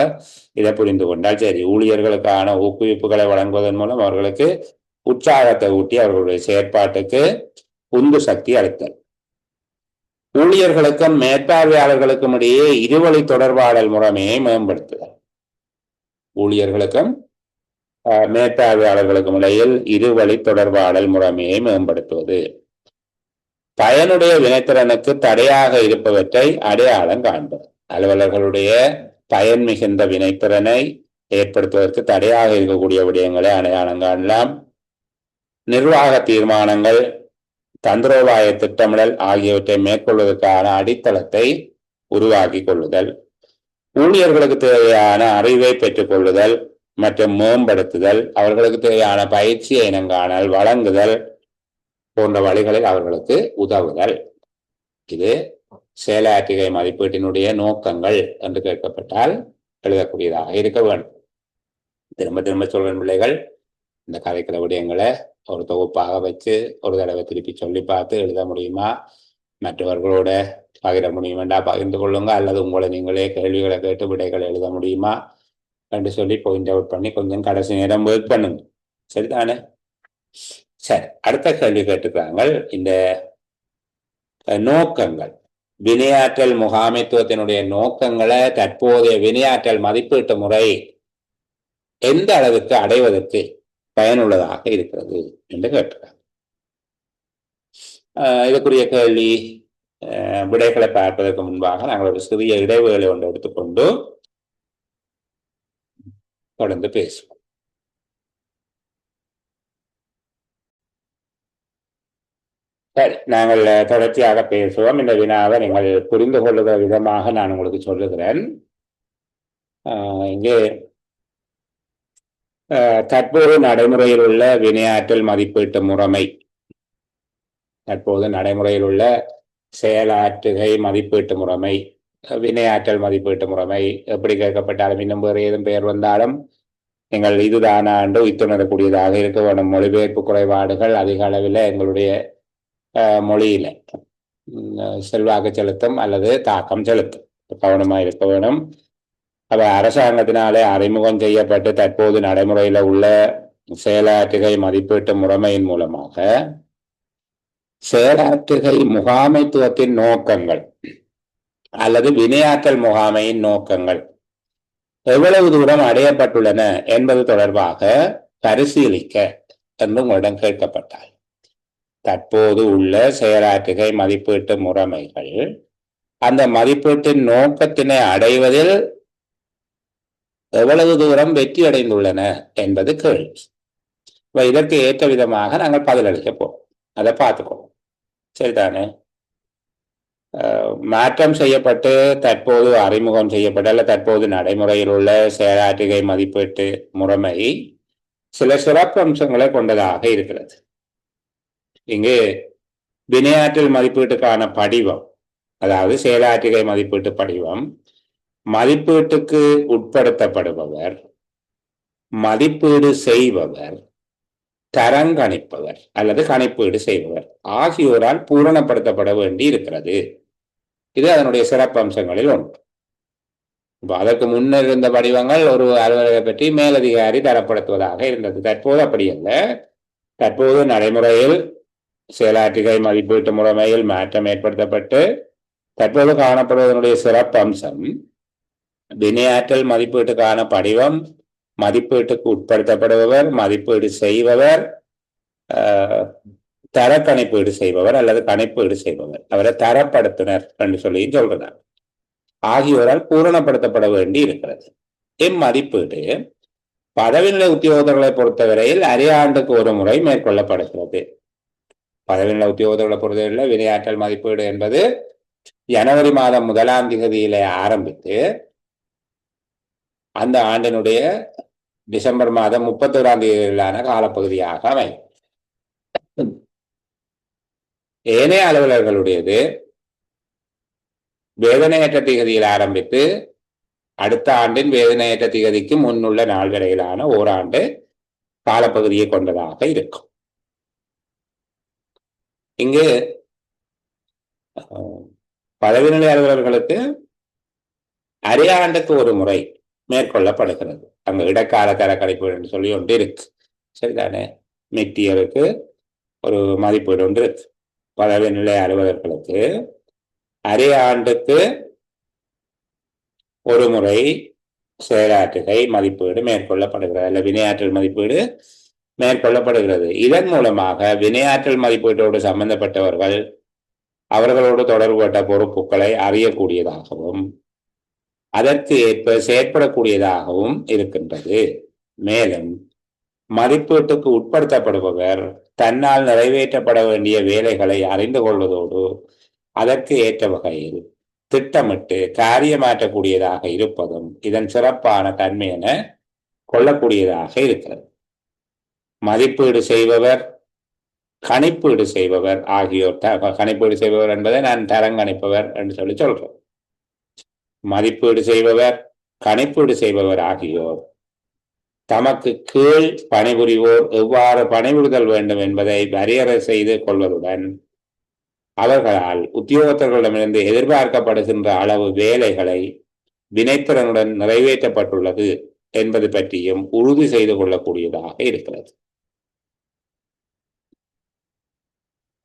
இதை புரிந்து கொண்டால் சரி. ஊழியர்களுக்கான ஊக்குவிப்புகளை வழங்குவதன் மூலம் அவர்களுக்கு உற்சாகத்தை ஊட்டி அவர்களுடைய செயற்பாட்டுக்கு உந்து சக்தி அளித்தல். ஊழியர்களுக்கும் மேற்பார்வையாளர்களுக்கும் இடையே இருவழி தொடர்பாடல் முறைமையை மேம்படுத்துதல். ஊழியர்களுக்கும் மேற்பார்வையாளர்களுக்கும் இடையில் இருவழி தொடர்பாடல் முறைமையை மேம்படுத்துவது. பயனுடைய வினைத்திறனுக்கு தடையாக இருப்பவற்றை அடையாளம் காண்பது. அலுவலர்களுடைய பயன் மிகுந்த வினைத்திறனை ஏற்படுத்துவதற்கு தடையாக இருக்கக்கூடிய விடயங்களை அடையாளம் காணலாம். நிர்வாக தீர்மானங்கள், தந்திரோபாய திட்டமிடல் ஆகியவற்றை மேற்கொள்வதற்கான அடித்தளத்தை உருவாக்கி கொள்ளுதல். ஊழியர்களுக்கு தேவையான அறிவை பெற்றுக் கொள்ளுதல் மற்றும் மேம்படுத்துதல், அவர்களுக்கு தேவையான பயிற்சியை இனங்காணல், வழங்குதல் போன்ற வழிகளில் அவர்களுக்கு உதவுதல். இது செயலாற்றுகை மதிப்பீட்டினுடைய நோக்கங்கள் என்று கேட்கப்பட்டால் எழுதக்கூடியதாக இருக்க வேண்டும். திரும்ப திரும்ப சொல்றேன் பிள்ளைகள், இந்த கதைக்கிற விடயங்களை ஒரு தொகுப்பாக வச்சு ஒரு தடவை திருப்பி சொல்லி பார்த்து எழுத முடியுமா, மற்றவர்களோட பகிர முடியுமெண்டா பகிர்ந்து கொள்ளுங்க, அல்லது உங்களை நீங்களே கேள்விகளை கேட்டு விடைகளை எழுத முடியுமா என்று சொல்லி பாயிண்ட் அவுட் பண்ணி கொஞ்சம் கடைசி நேரம் ஒர்க் பண்ணுங்க. சரிதானே? சரி, அடுத்த கேள்வி கேட்டுக்கிறாங்க. இந்த நோக்கங்கள், வினையாற்றல் முகாமைத்துவத்தினுடைய நோக்கங்களை தற்போதைய வினையாற்றல் மதிப்பீட்டு முறை எந்த அளவுக்கு அடைவதற்கு பயனுள்ளதாக இருக்கிறது என்று கேட்டிருக்காங்க. இதுக்குரிய கேள்வி விடைகளை பார்ப்பதற்கு முன்பாக நாங்கள் ஒரு சிறிய இடைவேளை ஒன்று எடுத்துக்கொண்டு தொடர்ந்து பேசுவோம். சரி, நாங்கள் தொடர்ச்சியாக பேசுவோம். இந்த வினாவை நீங்கள் புரிந்து கொள்ளுகிற விதமாக நான் உங்களுக்கு சொல்லுகிறேன். இங்கே தற்போது நடைமுறையில் உள்ள வினையாற்றல் மதிப்பீட்டு முறைமை, தற்போது நடைமுறையில் உள்ள செயலாற்றுகை மதிப்பீட்டு முறைமை, வினையாற்றல் மதிப்பீட்டு முறைமை எப்படி கேட்கப்பட்டாலும் இன்னும் வேறு ஏதும் பெயர் வந்தாலும் நீங்கள் இதுதானா என்று உய்த்துணரக்கூடியதாக இருக்க வேண்டும். மொழிபெயர்ப்பு குறைபாடுகள் அதிக அளவில் எங்களுடைய மொழியில செல்வாக்கு செலுத்தும் அல்லது தாக்கம் செலுத்தும். கவனமாக இருக்க வேணும். அவ அரசாங்கத்தினாலே அறிமுகம் செய்யப்பட்டு தற்போது நடைமுறையில் உள்ள செயலாற்றுகை மதிப்பீட்டு முறைமையின் மூலமாக செயலாற்றுகை முகாமைத்துவத்தின் நோக்கங்கள் அல்லது வினையாற்றல் முகாமையின் நோக்கங்கள் எவ்வளவு தூரம் அடையப்பட்டுள்ளன என்பது தொடர்பாக பரிசீலிக்க என்று உங்களிடம் கேட்கப்பட்டால், தற்போது உள்ள செயலாற்றுகை மதிப்பீட்டு முறைமைகள் அந்த மதிப்பீட்டின் நோக்கத்தினை அடைவதில் எவ்வளவு தூரம் வெற்றி அடைந்துள்ளன என்பது கேள்வி. இதற்கு ஏற்ற விதமாக நாங்கள் பதிலளிக்க போறோம். அதை பார்த்துக்கோம். சரிதானே? மாற்றம் செய்யப்பட்டு தற்போது அறிமுகம் செய்யப்பட்ட அல்ல தற்போது நடைமுறையில் உள்ள செயலாற்றுகை மதிப்பீட்டு முறைமை சில சிறப்பு அம்சங்களை கொண்டதாக இருக்கிறது. இங்கு வினையாற்றல் மதிப்பீட்டுக்கான படிவம், அதாவது செயலாற்றுகை மதிப்பீட்டு படிவம், மதிப்பீட்டுக்கு உட்படுத்தப்படுபவர், மதிப்பீடு செய்பவர், தரங்கணிப்பவர் அல்லது கணிப்பீடு செய்பவர் ஆகியோரால் பூரணப்படுத்தப்பட வேண்டி இருக்கிறது. இது அதனுடைய சிறப்பு அம்சங்களில் ஒன்று. இப்போ அதற்கு முன்னர் இருந்த வடிவங்கள் ஒரு அலுவலரை பற்றி மேலதிகாரி தரப்படுத்துவதாக இருந்தது. தற்போது அப்படி அல்ல. தற்போது நடைமுறையில் செயலாற்றுகை மதிப்பீட்டு முறைமையில் மாற்றம் ஏற்படுத்தப்பட்டு தற்போது காணப்படுவதனுடைய சிறப்பு அம்சம் வினையாற்றல் மதிப்பீட்டுக்கான படிவம், மதிப்பீட்டுக்கு உட்படுத்தப்படுபவர், மதிப்பீடு செய்பவர், தர கணிப்பீடு செய்பவர் அல்லது கணிப்பீடு செய்பவர், அவரை தரப்படுத்துனர் என்று சொல்லி சொல்றார், ஆகியோரால் பூரணப்படுத்தப்பட வேண்டி இருக்கிறது. இம்மதிப்பீடு பதவிநிலை உத்தியோகர்களை பொறுத்தவரையில் அரையாண்டுக்கு ஒரு முறை மேற்கொள்ளப்படுகிறது. பதவிநிலை உத்தியோகர்களை பொறுத்தவரையில் வினையாற்றல் மதிப்பீடு என்பது ஜனவரி மாதம் 1ஆம் தேதியிலே ஆரம்பித்து அந்த ஆண்டினுடைய டிசம்பர் மாதம் 31ஆம் தேதியிலான காலப்பகுதியாக அமையும். ஏனைய அலுவலர்களுடையது வேதனையற்ற திகதியில் ஆரம்பித்து அடுத்த ஆண்டின் வேதனையற்ற திகதிக்கு முன்னுள்ள நாள் வரையிலான ஓராண்டு காலப்பகுதியை கொண்டதாக இருக்கும். இங்கு பதவிநிலை அலுவலர்களுக்கு அரையாண்டுக்கு ஒரு முறை மேற்கொள்ளப்படுகிறது. அங்க இடைக்கால தர கணிப்பீடு என்று சொல்லி ஒன்று இருக்கு. சரிதானே? மெட்டியருக்கு ஒரு மதிப்பீடு ஒன்று இருக்கு. பதவிநிலை அலுவலர்களுக்கு அரையாண்டுக்கு ஒரு முறை செயலாற்றுகை மதிப்பீடு மேற்கொள்ளப்படுகிறது அல்ல வினையாற்றல் மதிப்பீடு மேற்கொள்ளப்படுகிறது. இதன் மூலமாக வினையாற்றல் மதிப்பீட்டோடு சம்பந்தப்பட்டவர்கள் அவர்களோடு தொடர்புபட்ட பொறுப்புகளை அறியக்கூடியதாகவும் அதற்கு ஏற்ப செயற்படக்கூடியதாகவும் இருக்கின்றது. மேலும் மதிப்பீட்டுக்கு உட்படுத்தப்படுபவர் தன்னால் நிறைவேற்றப்பட வேண்டிய வேலைகளை அறிந்து கொள்வதோடு அதற்கு ஏற்ற வகையில் திட்டமிட்டு காரியமாற்றக்கூடியதாக இருப்பதும் இதன் சிறப்பான தன்மை என கொள்ளக்கூடியதாக இருக்கிறது. மதிப்பீடு செய்பவர், கணிப்பீடு செய்பவர் ஆகியோர், கணிப்பீடு செய்பவர் என்பதை நான் தரங்கணிப்பவர் என்று சொல்லி சொல்றேன். மதிப்பீடு செய்பவர், கணிப்பீடு செய்பவர் ஆகியோர் தமக்கு கீழ் பணிபுரிவோர் எவ்வாறு பணிபுரிதல் வேண்டும் என்பதை வரையறை செய்து கொள்வதுடன் அவர்களால் உத்தியோகத்தர்களிடமிருந்து எதிர்பார்க்கப்படுகின்ற அளவு வேலைகளை வினைத்திறனுடன் நிறைவேற்றப்பட்டுள்ளது என்பது பற்றியும் உறுதி செய்து கொள்ளக்கூடியதாக இருக்கிறது.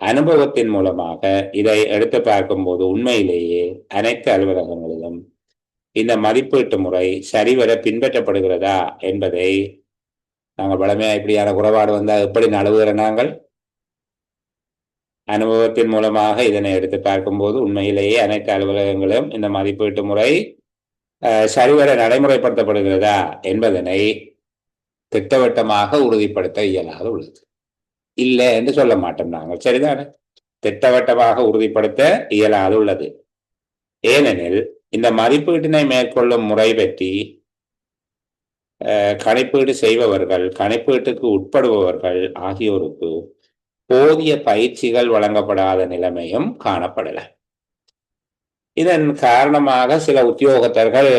அனுபவத்தின் மூலமாக இதை எடுத்து பார்க்கும்போது உண்மையிலேயே அனைத்து அலுவலகங்களிலும் இந்த மதிப்பீட்டு முறை சரிவர பின்பற்றப்படுகிறதா என்பதை நாங்கள் வளமையா இப்படியான குறைபாடு வந்தால் எப்படி நழுவுகிற நாங்கள் அனுபவத்தின் மூலமாக இதனை எடுத்து பார்க்கும்போது உண்மையிலேயே அனைத்து அலுவலகங்களும் இந்த மதிப்பீட்டு முறை சரிவர நடைமுறைப்படுத்தப்படுகிறதா என்பதனை திட்டவட்டமாக உறுதிப்படுத்த இயலாது உள்ளது. இல்லை என்று சொல்ல மாட்டோம் நாங்கள். சரிதானே? திட்டவட்டமாக உறுதிப்படுத்த இயலாது உள்ளது. ஏனெனில் இந்த மதிப்பீட்டினை மேற்கொள்ளும் முறை பற்றி கணிப்பீடு செய்பவர்கள், கணிப்பீட்டுக்கு உட்படுபவர்கள் ஆகியோருக்கு போதிய பயிற்சிகள் வழங்கப்படாத நிலைமையும் காணப்படல. இதன் காரணமாக சில உத்தியோகத்தர்கள்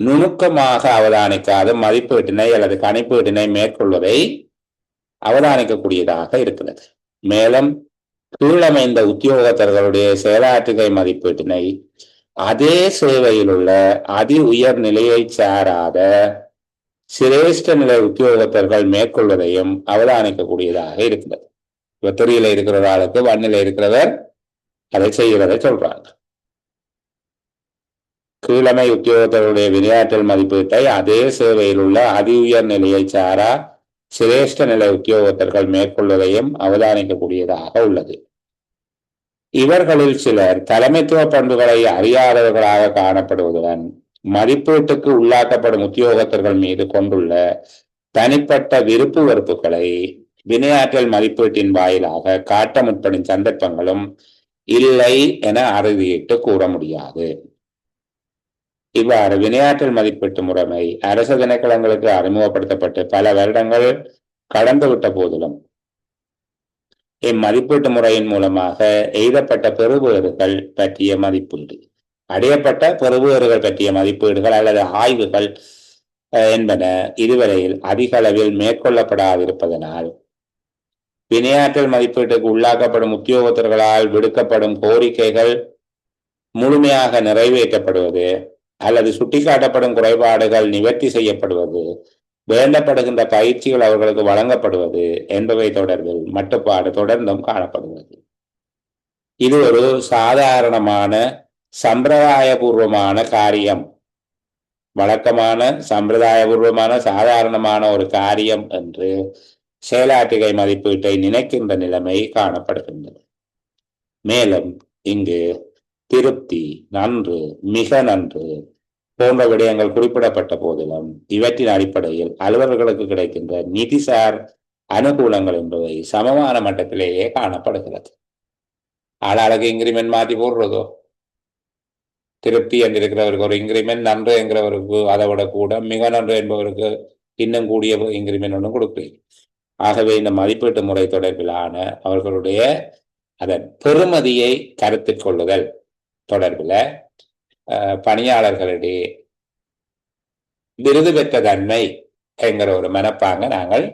நுணுக்கமாக அவதானிக்காத மதிப்பீட்டினை அல்லது கணிப்பீட்டினை மேற்கொள்வதை அவதானிக்கக்கூடியதாக இருக்கிறது. மேலும் கீழமைந்த உத்தியோகத்தர்களுடைய செயலாற்றுகை மதிப்பீட்டினை அதே சேவையில் உள்ள அதி உயர் நிலையை சாராத சிரேஷ்ட நிலை உத்தியோகத்தர்கள் மேற்கொள்வதையும் அவதானிக்கக்கூடியதாக இருக்கிறது. வெத்தரியில இருக்கிற ஆளுக்கு வன்னில இருக்கிறவர் அதை செய்கிறதை சொல்றாங்க. கீழமை உத்தியோகத்தருடைய விளையாட்டல் மதிப்பீட்டை அதே சேவையில் உள்ள அதி உயர் நிலையை சாரா சிரேஷ்ட நிலை உத்தியோகத்தர்கள் மேற்கொள்வதையும் அவதானிக்கக்கூடியதாக உள்ளது. இவர்களில் சிலர் தலைமைத்துவ பண்புகளை அறியாதவர்களாக காணப்படுவதுடன் மதிப்பீட்டுக்கு உள்ளாக்கப்படும் உத்தியோகத்தர்கள் மீது கொண்டுள்ள தனிப்பட்ட விருப்பு வெறுப்புகளை வினையாற்றல் மதிப்பீட்டின் வாயிலாக காட்ட முற்படும் சந்தர்ப்பங்களும் இல்லை என அறுதியிட்டு கூற முடியாது. இவ்வாறு வினையாற்றல் மதிப்பீட்டு முறைமை அரசு திணைக்களங்களுக்கு அறிமுகப்படுத்தப்பட்டு பல வருடங்கள் கடந்துவிட்ட போதிலும் இம்மதிப்பீட்டு முறையின் மூலமாக எய்தப்பட்ட பெறுபேறுகள் பற்றிய மதிப்பீடு, அடையப்பட்ட பெறுபேறுகள் பற்றிய மதிப்பீடுகள் அல்லது ஆய்வுகள் என்பன இதுவரையில் அதிக அளவில் மேற்கொள்ளப்படாதிருப்பதனால் வினையாற்றல் மதிப்பீட்டுக்கு உள்ளாக்கப்படும் உத்தியோகத்தர்களால் விடுக்கப்படும் கோரிக்கைகள் முழுமையாக நிறைவேற்றப்படுவது அல்லது சுட்டிக்காட்டப்படும் குறைபாடுகள் நிவர்த்தி செய்யப்படுவது, வேண்டப்படுகின்ற பயிற்சிகள் அவர்களுக்கு வழங்கப்படுவது என்பவை தொடர்பில் மட்டுப்பாடு தொடர்ந்தும் காணப்படுகிறது. இது ஒரு சாதாரணமான சம்பிரதாயபூர்வமான காரியம், வழக்கமான சம்பிரதாயபூர்வமான சாதாரணமான ஒரு காரியம் என்று செயலாற்றுகை மதிப்பீட்டை நினைக்கின்ற நிலைமை காணப்படுகின்றது. மேலும் இங்கு திருப்தி, நன்று, மிக நன்று போன்ற விடயங்கள் குறிப்பிடப்பட்ட போதிலும் இவற்றின் அடிப்படையில் அலுவலர்களுக்கு கிடைக்கின்ற நிதிசார் அனுகூலங்கள் என்பவை சமமான மட்டத்திலேயே காணப்படுகிறது. ஆளாளுக்கு இன்கிரிமெண்ட் மாற்றி போடுறதோ, திருப்தி என்றிருக்கிறவருக்கு ஒரு இன்கிரிமெண்ட், நன்று என்கிறவருக்கு அதை விட கூட, மிக நன்று என்பவருக்கு இன்னும் கூடிய இன்கிரிமெண்ட் ஒன்றும் கொடுப்பேன். ஆகவே இந்த மதிப்பீட்டு முறை தொடர்பிலான அவர்களுடைய அதன் பெறுமதியை கருத்தில் கொள்ளுதல் தொடர்பில் பணியாளர்களிடையே விருது பெற்ற தன்மை என்கிற ஒரு மனப்பாங்க நாங்கள்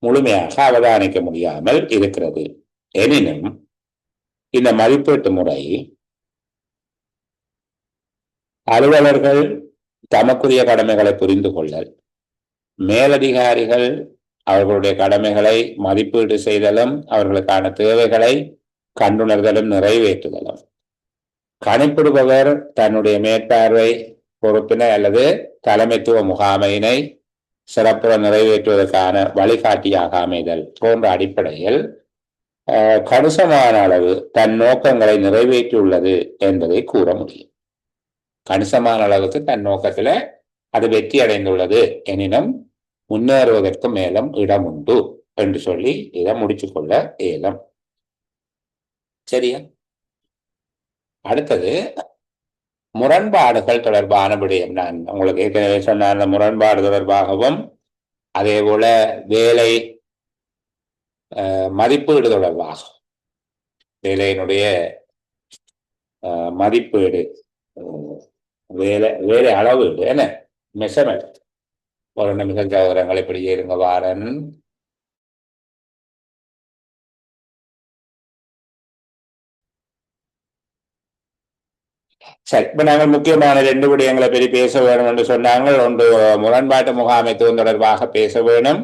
முழுமையாக அவதானிக்க முடியாமல் இருக்கிறது. எனினும் இந்த மதிப்பீட்டு முறை அலுவலர்கள் தமக்குரிய கடமைகளை புரிந்து கொள்ளல், மேலதிகாரிகள் அவர்களுடைய கடமைகளை மதிப்பீடு செய்தலும் அவர்களுக்கான தேவைகளை கண்டுணர்தலும் நிறைவேற்றுதலும், கணிப்பிடுபவர் தன்னுடைய மேற்பார்வை பொறுப்பினை அல்லது தலைமைத்துவ முகாமையினை சிறப்புற நிறைவேற்றுவதற்கான வழிகாட்டியாக அமைதல் போன்ற அடிப்படையில் கணிசமான அளவு தன் நோக்கங்களை நிறைவேற்றியுள்ளது என்பதை கூற முடியும். கணிசமான அளவுக்கு தன் நோக்கத்துல அது வெற்றி அடைந்துள்ளது எனினும் முன்னேறுவதற்கு மேலும் இடம் உண்டு என்று சொல்லி இதை முடிச்சு கொள்ள இயலும். சரியா? அடுத்தது முரண்பாடுகள் தொடர்பான விடயம். நான் உங்களுக்கு ஏற்கனவே சொன்ன அந்த முரண்பாடு தொடர்பாகவும் அதே போல வேலை மதிப்பீடு தொடர்பாக, வேலையினுடைய மதிப்பீடு, வேலை அளவீடு என்ன மெஷர்மெண்ட். ஒரு நிமிஷம் சகோதரங்கள் இப்படி இருங்க வாரன். சரி, இப்ப நாங்கள் முக்கியமான 2 விடயங்களை பற்றி பேச வேணும் என்று சொன்னாங்க. ஒன்று முரண்பாட்டு முகாமைத்துவம் தொடர்பாக பேச வேணும்.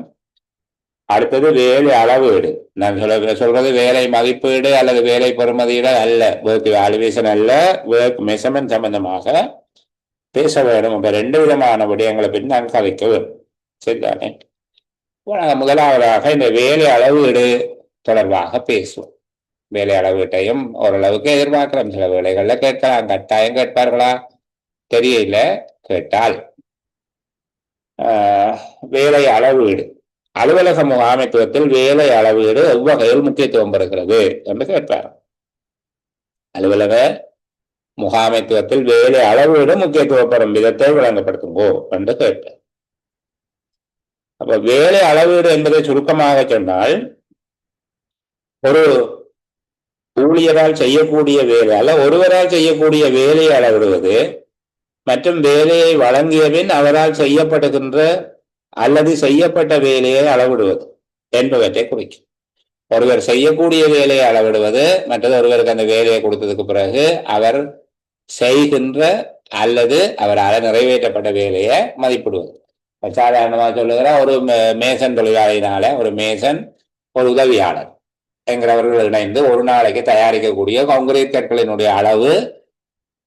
அடுத்தது வேலை அளவீடு. நான் சொல்றது வேலை மதிப்பீடு அல்லது வேலை பெறுமதியிட அல்ல, ஒர்க் வேல்யூவேஷன் அல்ல, ஒர்க் மெஷர்மெண்ட் சம்பந்தமாக பேச வேணும். இப்ப 2 விதமான விடயங்களை பற்றி நாங்கள் கதைக்க வேணும். சரிதானே? முதலாவதாக இந்த வேலை அளவீடு தொடர்பாக பேசுவோம். வேலை அளவீட்டையும் ஓரளவுக்கு எதிர்பார்க்கிறோம். சில வேலைகள்ல கேட்கலாம், கட்டாயம் கேட்பார்களா தெரியல. கேட்டால் வேலை அளவீடு, அலுவலக முகாமைத்துவத்தில் வேலை அளவீடு எவ்வகையில் முக்கியத்துவம் பெறுகிறது என்று கேட்பார். அலுவலக முகாமைத்துவத்தில் வேலை அளவீடு முக்கியத்துவப்படும் விதத்தை விளங்கப்படுத்துங்கோ என்று கேட்பார். அப்ப வேலை அளவீடு என்பதை சுருக்கமாக சொன்னால், ஒரு ஊழியரால் செய்யக்கூடிய வேலை அல்ல, ஒருவரால் செய்யக்கூடிய வேலையை அளவிடுவது மற்றும் வேலையை வழங்கிய பின் அவரால் செய்யப்படுகின்ற அல்லது செய்யப்பட்ட வேலையை அளவிடுவது என்பவற்றை குறிக்கும். ஒருவர் செய்யக்கூடிய வேலையை அளவிடுவது, மற்றது ஒருவருக்கு அந்த வேலையை கொடுத்ததுக்கு பிறகு அவர் செய்கின்ற அல்லது அவரால் நிறைவேற்றப்பட்ட வேலையை மதிப்பிடுவது. சாதாரணமாக சொல்லுகிற ஒரு மேசன் தொழிலாளியினால ஒரு மேசன் ஒரு உதவியாளர் என்கிறவர்கள் இணைந்து ஒரு நாளைக்கு தயாரிக்கக்கூடிய கான்கிரீட் கற்களினுடைய அளவு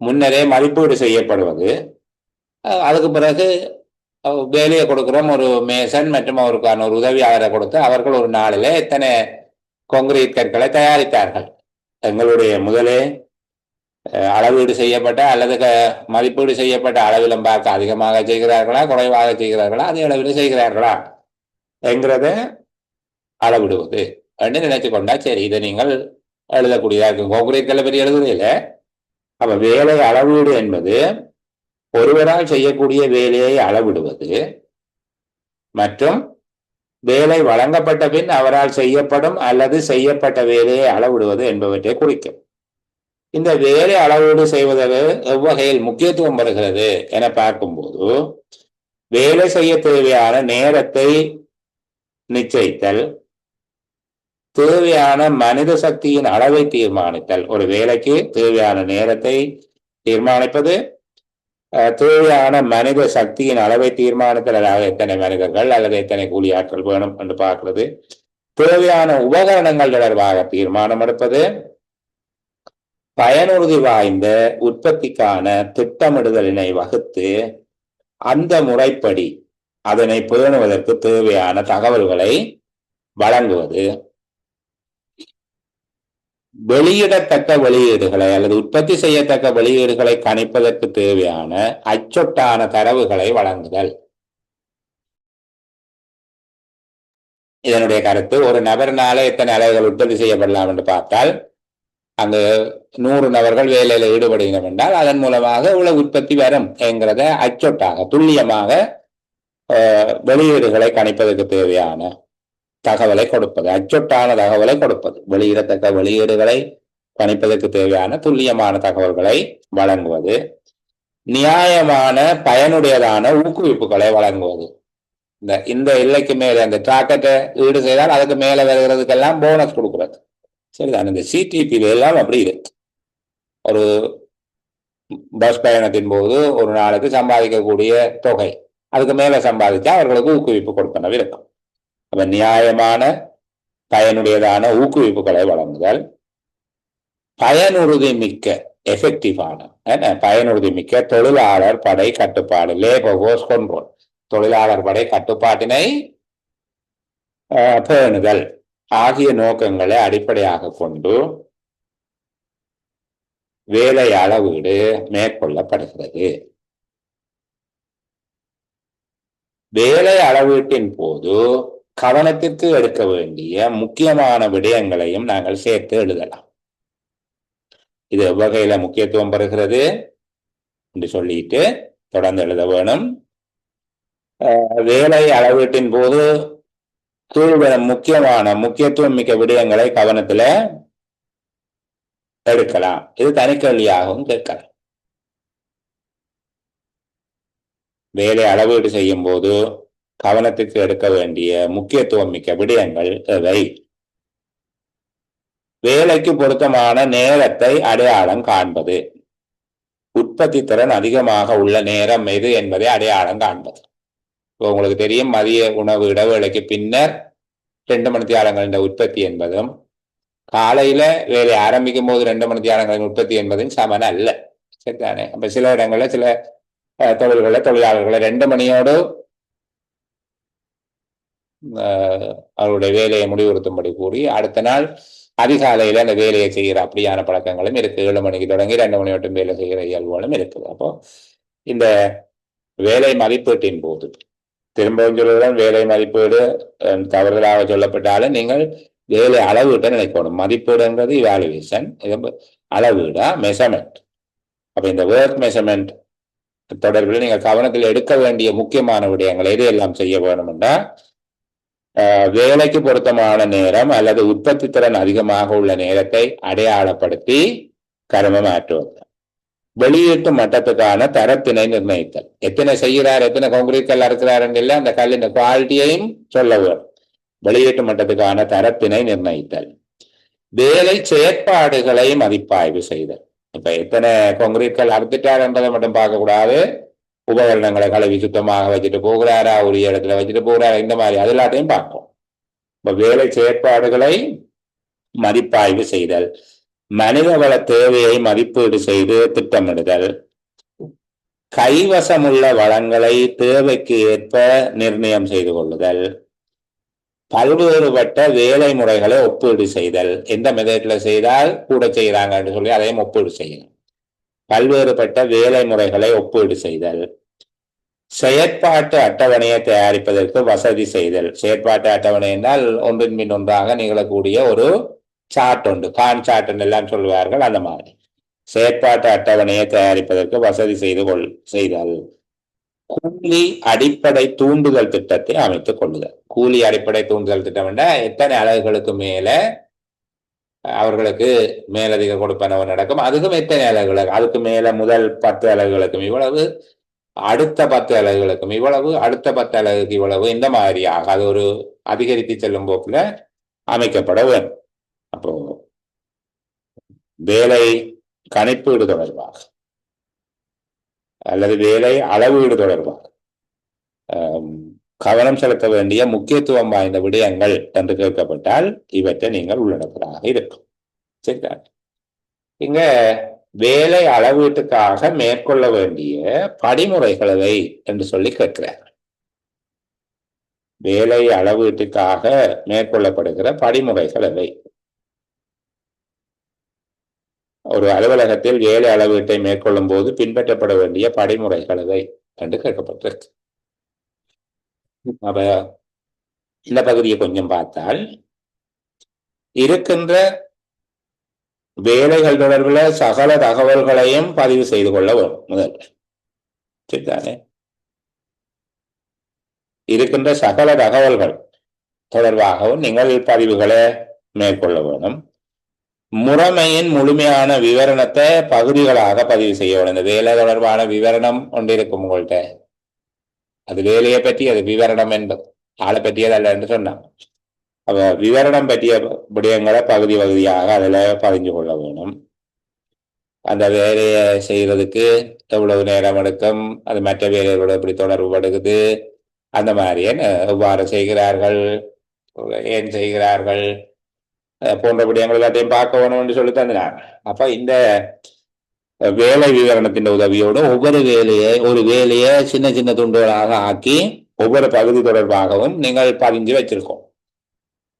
முன்னரே மதிப்பீடு செய்யப்படுவது. அதுக்கு பிறகு வேலையை கொடுக்குறோம் ஒரு மேசன் மற்றும் அவருக்கான ஒரு உதவியாளரை கொடுத்து அவர்கள் ஒரு நாளில் எத்தனை கான்கிரீட் கற்களை தயாரித்தார்கள், எங்களுடைய முதலே அளவீடு செய்யப்பட்ட அல்லது மதிப்பீடு செய்யப்பட்ட அளவிலும் பார்க்க அதிகமாக செய்கிறார்களா குறைவாக செய்கிறார்களா அதே அளவில் செய்கிறார்களா என்கிறத அளவிடுவது என்று நினைச்சு கொண்டா சரி, இதை நீங்கள் எழுதக்கூடியதா இருக்கும். கான்கிரீட் கல்லை பற்றி எழுதுறதில்ல. அப்ப வேலை அளவீடு என்பது ஒருவரால் செய்யக்கூடிய வேலையை அளவிடுவது மற்றும் வேலை வழங்கப்பட்ட பின் அவரால் செய்யப்படும் அல்லது செய்யப்பட்ட வேலையை அளவிடுவது என்பவற்றை குறிக்கும். இந்த வேலை அளவீடு செய்வதற்கு எவ்வகையில் முக்கியத்துவம் வருகிறது என பார்க்கும்போது, வேலை செய்ய தேவையான நேரத்தை நிச்சயித்தல், தேவையான மனித சக்தியின் அளவை தீர்மானித்தல், ஒரு வேலைக்கு தேவையான நேரத்தை தீர்மானிப்பது, தேவையான மனித சக்தியின் அளவை தீர்மானித்தல், அதாவது எத்தனை மனிதர்கள் அல்லது எத்தனை கூலி ஆட்கள் வேணும் என்று பார்க்கிறது, தேவையான உபகரணங்கள் தொடர்பாக தீர்மானம் எடுப்பது, பயனுறுதி வாய்ந்த உற்பத்திக்கான திட்டமிடுதலினை வகுத்து அந்த முறைப்படி அதனை பேணுவதற்கு தேவையான தகவல்களை வழங்குவது, வெளியிடத்தக்க வெளியீடுகளை அல்லது உற்பத்தி செய்யத்தக்க வெளியீடுகளை கணிப்பதற்கு தேவையான அச்சொட்டான தரவுகளை வழங்குதல். இதனுடைய கருத்து, ஒரு நபர்னால எத்தனை அலகுகள் உற்பத்தி செய்யப்படலாம் என்று பார்த்தால் அங்கு 100 நபர்கள் வேலையில ஈடுபடுகிறோம் என்றால் அதன் மூலமாக இவ்வளவு உற்பத்தி வரும் என்கிறத அச்சொட்டாக துல்லியமாக வெளியீடுகளை கணிப்பதற்கு தேவையான தகவலை கொடுப்பது, அச்சொட்டான தகவலை கொடுப்பது, வெளியிடத்தக்க வெளியீடுகளை கணிப்பதற்கு தேவையான துல்லியமான தகவல்களை வழங்குவது, நியாயமான பயனுடையதான ஊக்குவிப்புகளை வழங்குவது. இந்த எல்லைக்கு மேல அந்த டார்கெட்டை ஈடு செய்தால் அதுக்கு மேல வருகிறதுக்கெல்லாம் போனஸ் கொடுக்கிறது. சரிதான். இந்த சிடிபில எல்லாம் அப்படி இருக்கு. ஒரு பஸ் பயணத்தின் போது ஒரு நாளுக்கு சம்பாதிக்கக்கூடிய தொகை, அதுக்கு மேல சம்பாதிச்சா அவர்களுக்கு ஊக்குவிப்பு கொடுப்பனவு இருக்கும். அப்ப நியாயமான பயனுடையதான ஊக்குவிப்புகளை வழங்குதல், பயனுறுதி மிக்க எஃபெக்டிவான பயனுறுதி மிக்க தொழிலாளர் படை கட்டுப்பாடு, லேபர் ஃபோர்ஸ் கண்ட்ரோல், தொழிலாளர் படை கட்டுப்பாட்டினை பேணுதல் ஆகிய நோக்கங்களை அடிப்படையாக கொண்டு வேலை அளவீடு மேற்கொள்ளப்படுகிறது. வேலை அளவீட்டின் போது கவனத்திற்கு எடுக்க வேண்டிய முக்கியமான விடயங்களையும் நாங்கள் சேர்த்து எழுதலாம். இது எவ்வகையில முக்கியத்துவம் பெறுகிறது என்று சொல்லிட்டு தொடர்ந்து எழுத வேணும். வேலை அளவீட்டின் போது முக்கியத்துவம் மிக்க விடயங்களை கவனத்துல எடுக்கலாம். இது தனிக்கல்வியாகவும் கேட்கலாம். வேலை அளவீடு செய்யும் போது கவனத்துக்கு எடுக்க வேண்டிய முக்கியத்துவம் மிக்க விடயங்கள் எவை? வேலைக்கு பொருத்தமான நேரத்தை அடையாளம் காண்பது, உற்பத்தி திறன் அதிகமாக உள்ள நேரம் எது என்பதை அடையாளம் காண்பது. இப்போ உங்களுக்கு தெரியும், மதிய உணவு இடைவேளைக்கு பின்னர் 2 மணித்தியாலங்களின் உற்பத்தி என்பதும் காலையில வேலை ஆரம்பிக்கும் போது 2 மணித்தியாலங்களின் உற்பத்தி என்பதும் சமன் அல்ல. சரிதானே? அப்ப சில இடங்கள்ல சில தொழிலாளர்களை 2 மணியோடு அவருடைய வேலையை முடிவுறுத்தும்படி கூறி அடுத்த நாள் அதிகாலையில அந்த வேலையை செய்கிற அப்படியான பழக்கங்களும் இருக்கு. 7 மணிக்கு தொடங்கி 2 மணி மட்டும் வேலை செய்கிற இயல்புகளும் இருக்குது. அப்போ இந்த வேலை மதிப்பீட்டின் போது திரும்பவும் சொல்லுதான், வேலை மதிப்பீடு தவறுதலாக சொல்லப்பட்டாலும் நீங்கள் வேலை அளவீட்டை நினைக்கணும். மதிப்பீடுன்றது இவாலுவேஷன், அளவீடா மெஷர்மெண்ட். அப்ப இந்த ஒர்க் மெஷர்மெண்ட் தொடர்பில் நீங்கள் கவனத்தில் எடுக்க வேண்டிய முக்கியமான விடயங்களை எது எல்லாம் செய்ய வேணும்னா, வேலைக்கு பொருத்தமான நேரம் அல்லது உற்பத்தி திறன் அதிகமாக உள்ள நேரத்தை அடையாளப்படுத்தி கருமமாற்றுவது, வெளியீட்டு மட்டத்துக்கான தரத்தினை நிர்ணயித்தல், எத்தனை செய்கிறார், எத்தனை கான்கிரீட் கல் இருக்கிறார் இல்லை அந்த கல்லின் குவாலிட்டியையும் சொல்ல வேண்டும். வெளியீட்டு மட்டத்துக்கான தரத்தினை நிர்ணயித்தல், வேலை செயற்பாடுகளை மதிப்பாய்வு செய்தல். இப்ப எத்தனை கான்கிரீட்கள் அறுத்துட்டார் என்பதை மட்டும் பார்க்கக்கூடாது, உபகரணங்களை கழுவி சுத்தமாக வச்சுட்டு போகிறாரா, உரிய இடத்துல வச்சுட்டு போகிறாரா, இந்த மாதிரி அது எல்லாத்தையும் பார்ப்போம். இப்ப வேலை செயற்பாடுகளை மதிப்பாய்வு செய்தல், மனிதவள தேவையை மதிப்பீடு செய்து திட்டமிடுதல், கைவசமுள்ள வளங்களை தேவைக்கு ஏற்ப நிர்ணயம் செய்து கொள்ளுதல், பல்வேறுபட்ட வேலை முறைகளை ஒப்பீடு செய்தல். எந்த மெதட்ல செய்தால் கூட செய்யறாங்கன்னு சொல்லி அதையும் ஒப்பீடு செய்யணும். பல்வேறுபட்ட வேலை முறைகளை ஒப்பீடு செய்தல், செயற்பாட்டு அட்டவணையை தயாரிப்பதற்கு வசதி செய்தல். செயற்பாட்டு அட்டவணை என்றால் ஒன்றின் பின் ஒன்றாக நிகழக்கூடிய ஒரு சார்ட் உண்டு, கான் சார்ட் எல்லாம் சொல்வார்கள். அந்த மாதிரி செயற்பாட்டு அட்டவணையை தயாரிப்பதற்கு வசதி செய்தல், கூலி அடிப்படை தூண்டுதல் திட்டத்தை அமைத்துக் கொள்ளுதல். கூலி அடிப்படை தூண்டுதல் திட்டம் என்றால் எத்தனை அலகுகளுக்கு மேல அவர்களுக்கு மேலதிக கொடுப்பனவு நடக்கும், அதுக்கும் எத்தனை அலகுகளுக்கு, அதுக்கு மேல முதல் 10 அலகுகளுக்கும் இவ்வளவு, அடுத்த 10 அலகுகளுக்கும் இவ்வளவு, அடுத்த 10 அலகுக்கு இவ்வளவு, இந்த மாதிரியாக அது ஒரு அதிகரித்து செல்லும் போக்குல அமைக்கப்பட வேண்டும். அப்போ வேலை கணிப்பீடு தொடர்பாக அல்லது வேலை அளவீடு தொடர்பாக கவனம் செலுத்த வேண்டிய முக்கியத்துவம் வாய்ந்த விடயங்கள் என்று கேட்கப்பட்டால் இவற்றை நீங்கள் உள்ளடக்கதாக இருக்கும். சரிங்களா? இங்க வேலை அளவீட்டுக்காக மேற்கொள்ள வேண்டிய படிமுறைகளை என்று சொல்லி கேட்கிறார். வேலை அளவீட்டுக்காக மேற்கொள்ளப்படுகிற படிமுறைகளை, ஒரு அலுவலகத்தில் வேலை அளவீட்டை மேற்கொள்ளும் போது பின்பற்றப்பட வேண்டிய படிமுறைகளை என்று கேட்கப்பட்டிருக்கு. அப்ப இந்த பகுதியை கொஞ்சம் பார்த்தால், இருக்கின்ற வேலைகள் தொடர்பில் சகல தகவல்களையும் பதிவு செய்து கொள்ள வேண்டும். முதல்ல சரிதானே? இருக்கின்ற சகல தகவல்கள் தொடர்பாகவும் நீங்கள் பதிவுகளை மேற்கொள்ள வேண்டும். முறைமையின் முழுமையான விவரணத்தை பகுதிகளாக பதிவு செய்ய வேண்டும். இந்த வேலை தொடர்பான விவரணம் ஒன்று இருக்கும் உங்கள்கிட்ட, அது வேலையை பற்றி, அது விவரணம் என்பது ஆளை பற்றியதல்ல என்று சொன்னாங்க. அப்ப விவரணம் பற்றிய விடயங்களை பகுதி பகுதியாக அதில் பதிஞ்சு கொள்ள வேணும். அந்த வேலையை செய்யறதுக்கு எவ்வளவு நேரம் எடுக்கும், அது மற்ற வேலைகளோட எப்படி தொடர்புபடுகிறது, அந்த மாதிரியே எவ்வாறு செய்கிறார்கள், ஏன் செய்கிறார்கள் போன்ற விடயங்கள் எல்லாத்தையும் பார்க்க வேணும் என்று சொல்லி தந்தாங்க. அப்ப இந்த வேலை விவரணத்தின் உதவியோடு ஒரு வேலையை சின்ன சின்ன துண்டுகளாக ஆக்கி ஒவ்வொரு பகுதி தொடர்பாகவும் நீங்கள் பதிஞ்சு வச்சிருக்கோம்.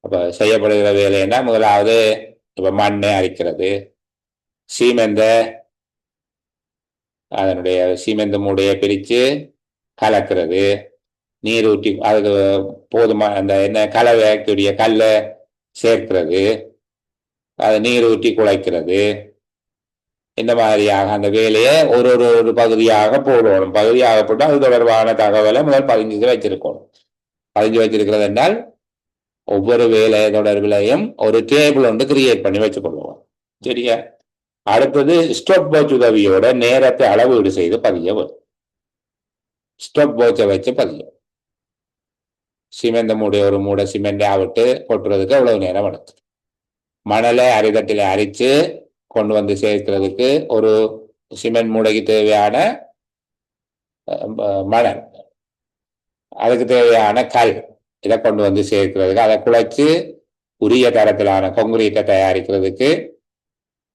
அப்ப செய்யப்படுகிற வேலைன்னா முதலாவது இப்ப மண்ணை அரிக்கிறது, சீமெந்த அதனுடைய சீமெந்த மூடையை பிரித்து கலக்கிறது, நீர் ஊற்றி அதுக்கு போதுமா அந்த என்ன கலவைக்கூடிய கல்லை சேர்க்கிறது, அதை நீர் ஊற்றி குழைக்கிறது, இந்த மாதிரியாக அந்த வேலையை ஒரு பகுதியாக போடணும். பகுதியாக போட்டு அது தொடர்பான தகவலை முதல் பதிஞ்சு வச்சிருக்கணும். பதிஞ்சு வச்சிருக்கிறது என்றால் ஒவ்வொரு வேலை தொடர்பிலையும் ஒரு டேபிள் ஒன்று கிரியேட் பண்ணி வச்சுக்கொள்வோம். சரியா? அடுத்தது ஸ்டாப் வாட்ச் உதவியோட நேரத்தை அளவீடு செய்து பதிய வரும். ஸ்டாப் வாட்சை வச்சு பதியும். சிமெண்ட் ஒரு மூடை சிமெண்ட் ஆவிட்டு கொட்டுறதுக்கு எவ்வளவு நேரம் எடுக்கும், மணலை அரிதட்டில் அரிச்சு கொண்டு வந்து சேர்க்கிறதுக்கு ஒரு சிமெண்ட் மூடைக்கு தேவையான மணல், அதுக்கு தேவையான கல், இதை கொண்டு வந்து சேர்க்கிறதுக்கு, அதை குழைச்சு உரிய தரத்திலான கான்கிரீட்டை தயாரிக்கிறதுக்கு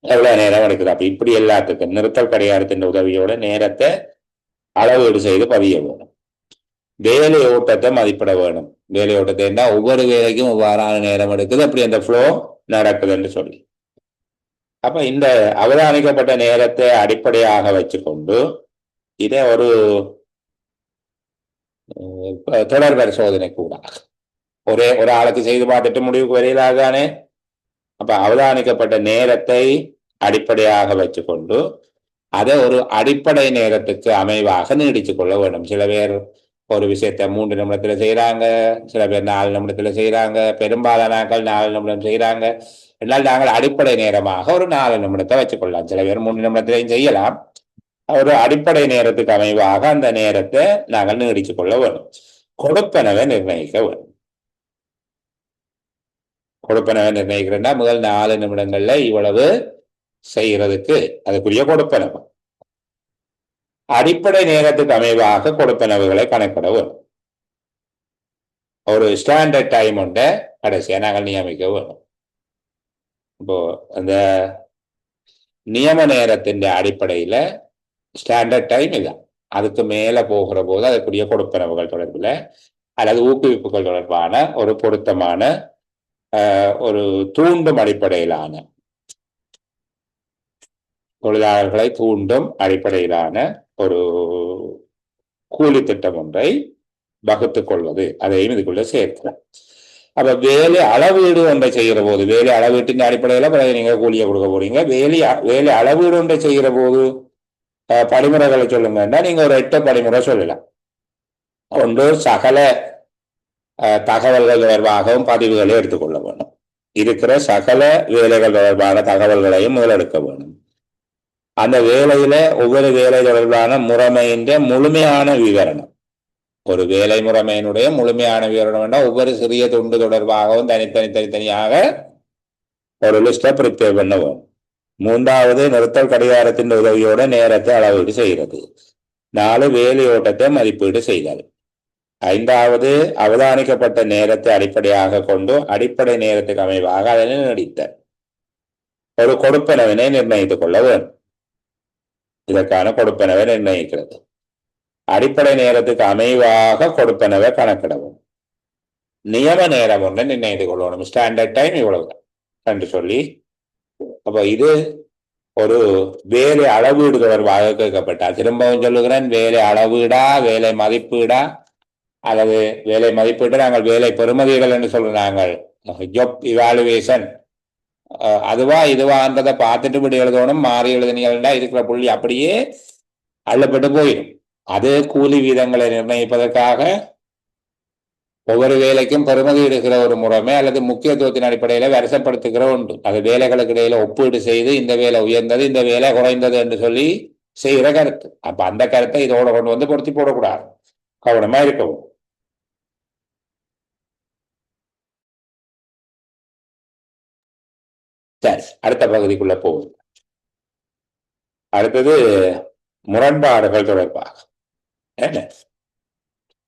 எவ்வளவு நேரம் எடுக்குது. அப்ப இப்படி எல்லாத்துக்கும் நிறுத்தல் கடிகாரத்தின் உதவியோட நேரத்தை அளவீடு செய்து பதிய வேணும். வேலை ஓட்டத்தை மதிப்பிட வேணும். வேலை ஓட்டத்தை என்ன, ஒவ்வொரு வேலைக்கும் ஒவ்வாறான நேரம் எடுக்குது, அப்படி அந்த ஃப்ளோ நடக்குதுன்னு சொல்லி. அப்ப இந்த அவதானிக்கப்பட்ட நேரத்தை அடிப்படையாக வச்சுக்கொண்டு இதை ஒரு தொடர் பரிசோதனை கூட ஒரு ஆளுக்கு செய்து பார்த்துட்டு முடிவுக்கு வரையிலாதானே. அப்ப அவதானிக்கப்பட்ட நேரத்தை அடிப்படையாக வச்சுக்கொண்டு அதை ஒரு அடிப்படை நேரத்துக்கு அமைவாக நீடிச்சு கொள்ள வேண்டும். சில பேர் ஒரு விஷயத்த 3 நிமிடத்துல செய்யறாங்க, சில பேர் 4 நிமிடத்துல செய்யறாங்க, பெரும்பாலான நாட்கள் 4 நிமிடம் செய்யறாங்க. என்னால் நாங்கள் அடிப்படை நேரமாக ஒரு 4 நிமிடத்தை வச்சுக்கொள்ளலாம். சில பேர் 3 நிமிடத்திலையும் செய்யலாம். ஒரு அடிப்படை நேரத்துக்கு அமைவாக அந்த நேரத்தை நாங்கள் நீடிச்சு கொள்ள வேண்டும். கொடுப்பனவை நிர்ணயிக்க வேண்டும். கொடுப்பனவை நிர்ணயிக்கிறேன்னா முதல் 4 நிமிடங்கள்ல இவ்வளவு செய்யறதுக்கு அதுக்குரிய கொடுப்பனவு. அடிப்படை நேரத்துக்கு அமைவாக கொடுப்பனவுகளை கணக்கிட வேணும். ஒரு ஸ்டாண்டர்ட் டைம் உண்ட கடைசியா நாங்கள் நியமிக்க வேணும். இப்போ அந்த நியம நேரத்தின் அடிப்படையில ஸ்டாண்டர்ட் டைம் இல்லை, அதுக்கு மேல போகிற போது அதற்குரிய கொடுப்பனவுகள் தொடர்பில் அல்லது ஊக்குவிப்புகள் தொடர்பான ஒரு பொருத்தமான ஒரு தூண்டும் அடிப்படையிலான தொழிலாளர்களை தூண்டும் அடிப்படையிலான ஒரு கூலி திட்டம் ஒன்றை வகுத்துக் கொள்வது, அதையும் இதுக்குள்ள சேர்க்கிறோம். அப்ப வேலை அளவீடு ஒன்றை செய்கிற போது, வேலை அளவீட்டின் அடிப்படையில பிறகு நீங்க கூலியை கொடுக்க போறீங்க. வேலை அளவீடு ஒன்றை செய்கிற போது படிமுறைகளை சொல்லுங்கன்னா நீங்க ஒரு 8 படிமுறை சொல்லலாம். ஒன்று, சகல தகவல்கள் தொடர்பாகவும் பதிவுகளை எடுத்துக்கொள்ள வேணும். இருக்கிற சகல வேலைகள் தொடர்பான தகவல்களையும் முதலெடுக்க வேணும். அந்த வேலையில ஒவ்வொரு வேலை தொடர்பான முறைமையின் முழுமையான விவரணம், ஒரு வேலை முறைமையினுடைய முழுமையான விவரணம் என்றால் ஒவ்வொரு சிறிய துண்டு தொடர்பாகவும் தனித்தனியாக ஒரு லிஸ்டை ப்ரிப்பேர் பண்ண வேணும். 3வது, நிறுத்தல் கடிகாரத்தின் உதவியோட நேரத்தை அளவீடு செய்கிறது. 4, வேலையோட்டத்தை மதிப்பீடு செய்தல். 5வது, அவதானிக்கப்பட்ட நேரத்தை அடிப்படையாக கொண்டு அடிப்படை நேரத்துக்கு அமைவாக அதனை நடித்தல். ஒரு கொடுப்பனவினை நிர்ணயித்துக் கொள்ள வேண்டும். இதற்கான கொடுப்பனவை நிர்ணயிக்கிறது. அடிப்படை நேரத்துக்கு அமைவாக கொடுப்பனவை கணக்கிடவும். நியம நேரம் ஒன்று நிர்ணயித்துக் கொள்ளணும். ஸ்டாண்டர்ட் டைம் இவ்வளவுதான் என்று சொல்லி, அப்ப இது ஒரு வேலை அளவீடு தொடர்பாக கேட்கப்பட்டார். திரும்பவும் சொல்லுகிறேன், வேலை அளவீடா வேலை மதிப்பீடா அல்லது வேலை மதிப்பீடு நாங்கள் வேலை பெறுமதிகள் என்று சொல்றோம். நாங்கள் ஜாப் இவாலுவேஷன் அதுவா இதுவான்றதை பார்த்துட்டு விட எழுதணும். மாறி எழுதினீங்கன்னா இருக்கிற புள்ளி அப்படியே அள்ளப்பட்டு போயிடும். அது கூலி வீதங்களை நிர்ணயிப்பதற்காக ஒவ்வொரு வேலைக்கும் பெறுமதி எடுக்கிற ஒரு முறைமை அல்லது முக்கியத்துவத்தின் அடிப்படையில வரிசைப்படுத்துகிற ஒன்று. அது வேலைகளுக்கு இடையில ஒப்பீடு செய்து இந்த வேலை உயர்ந்தது இந்த வேலை குறைந்தது என்று சொல்லி செய்கிற கருத்து. அப்ப அந்த கருத்தை இதோட கொண்டு வந்து பொருத்தி போடக்கூடாது, கவனமா இருக்கவும். சரி, அடுத்த பகுதிக்குள்ள போகுது. அடுத்தது முரண்பாடுகள் தொடர்பாக. என்ன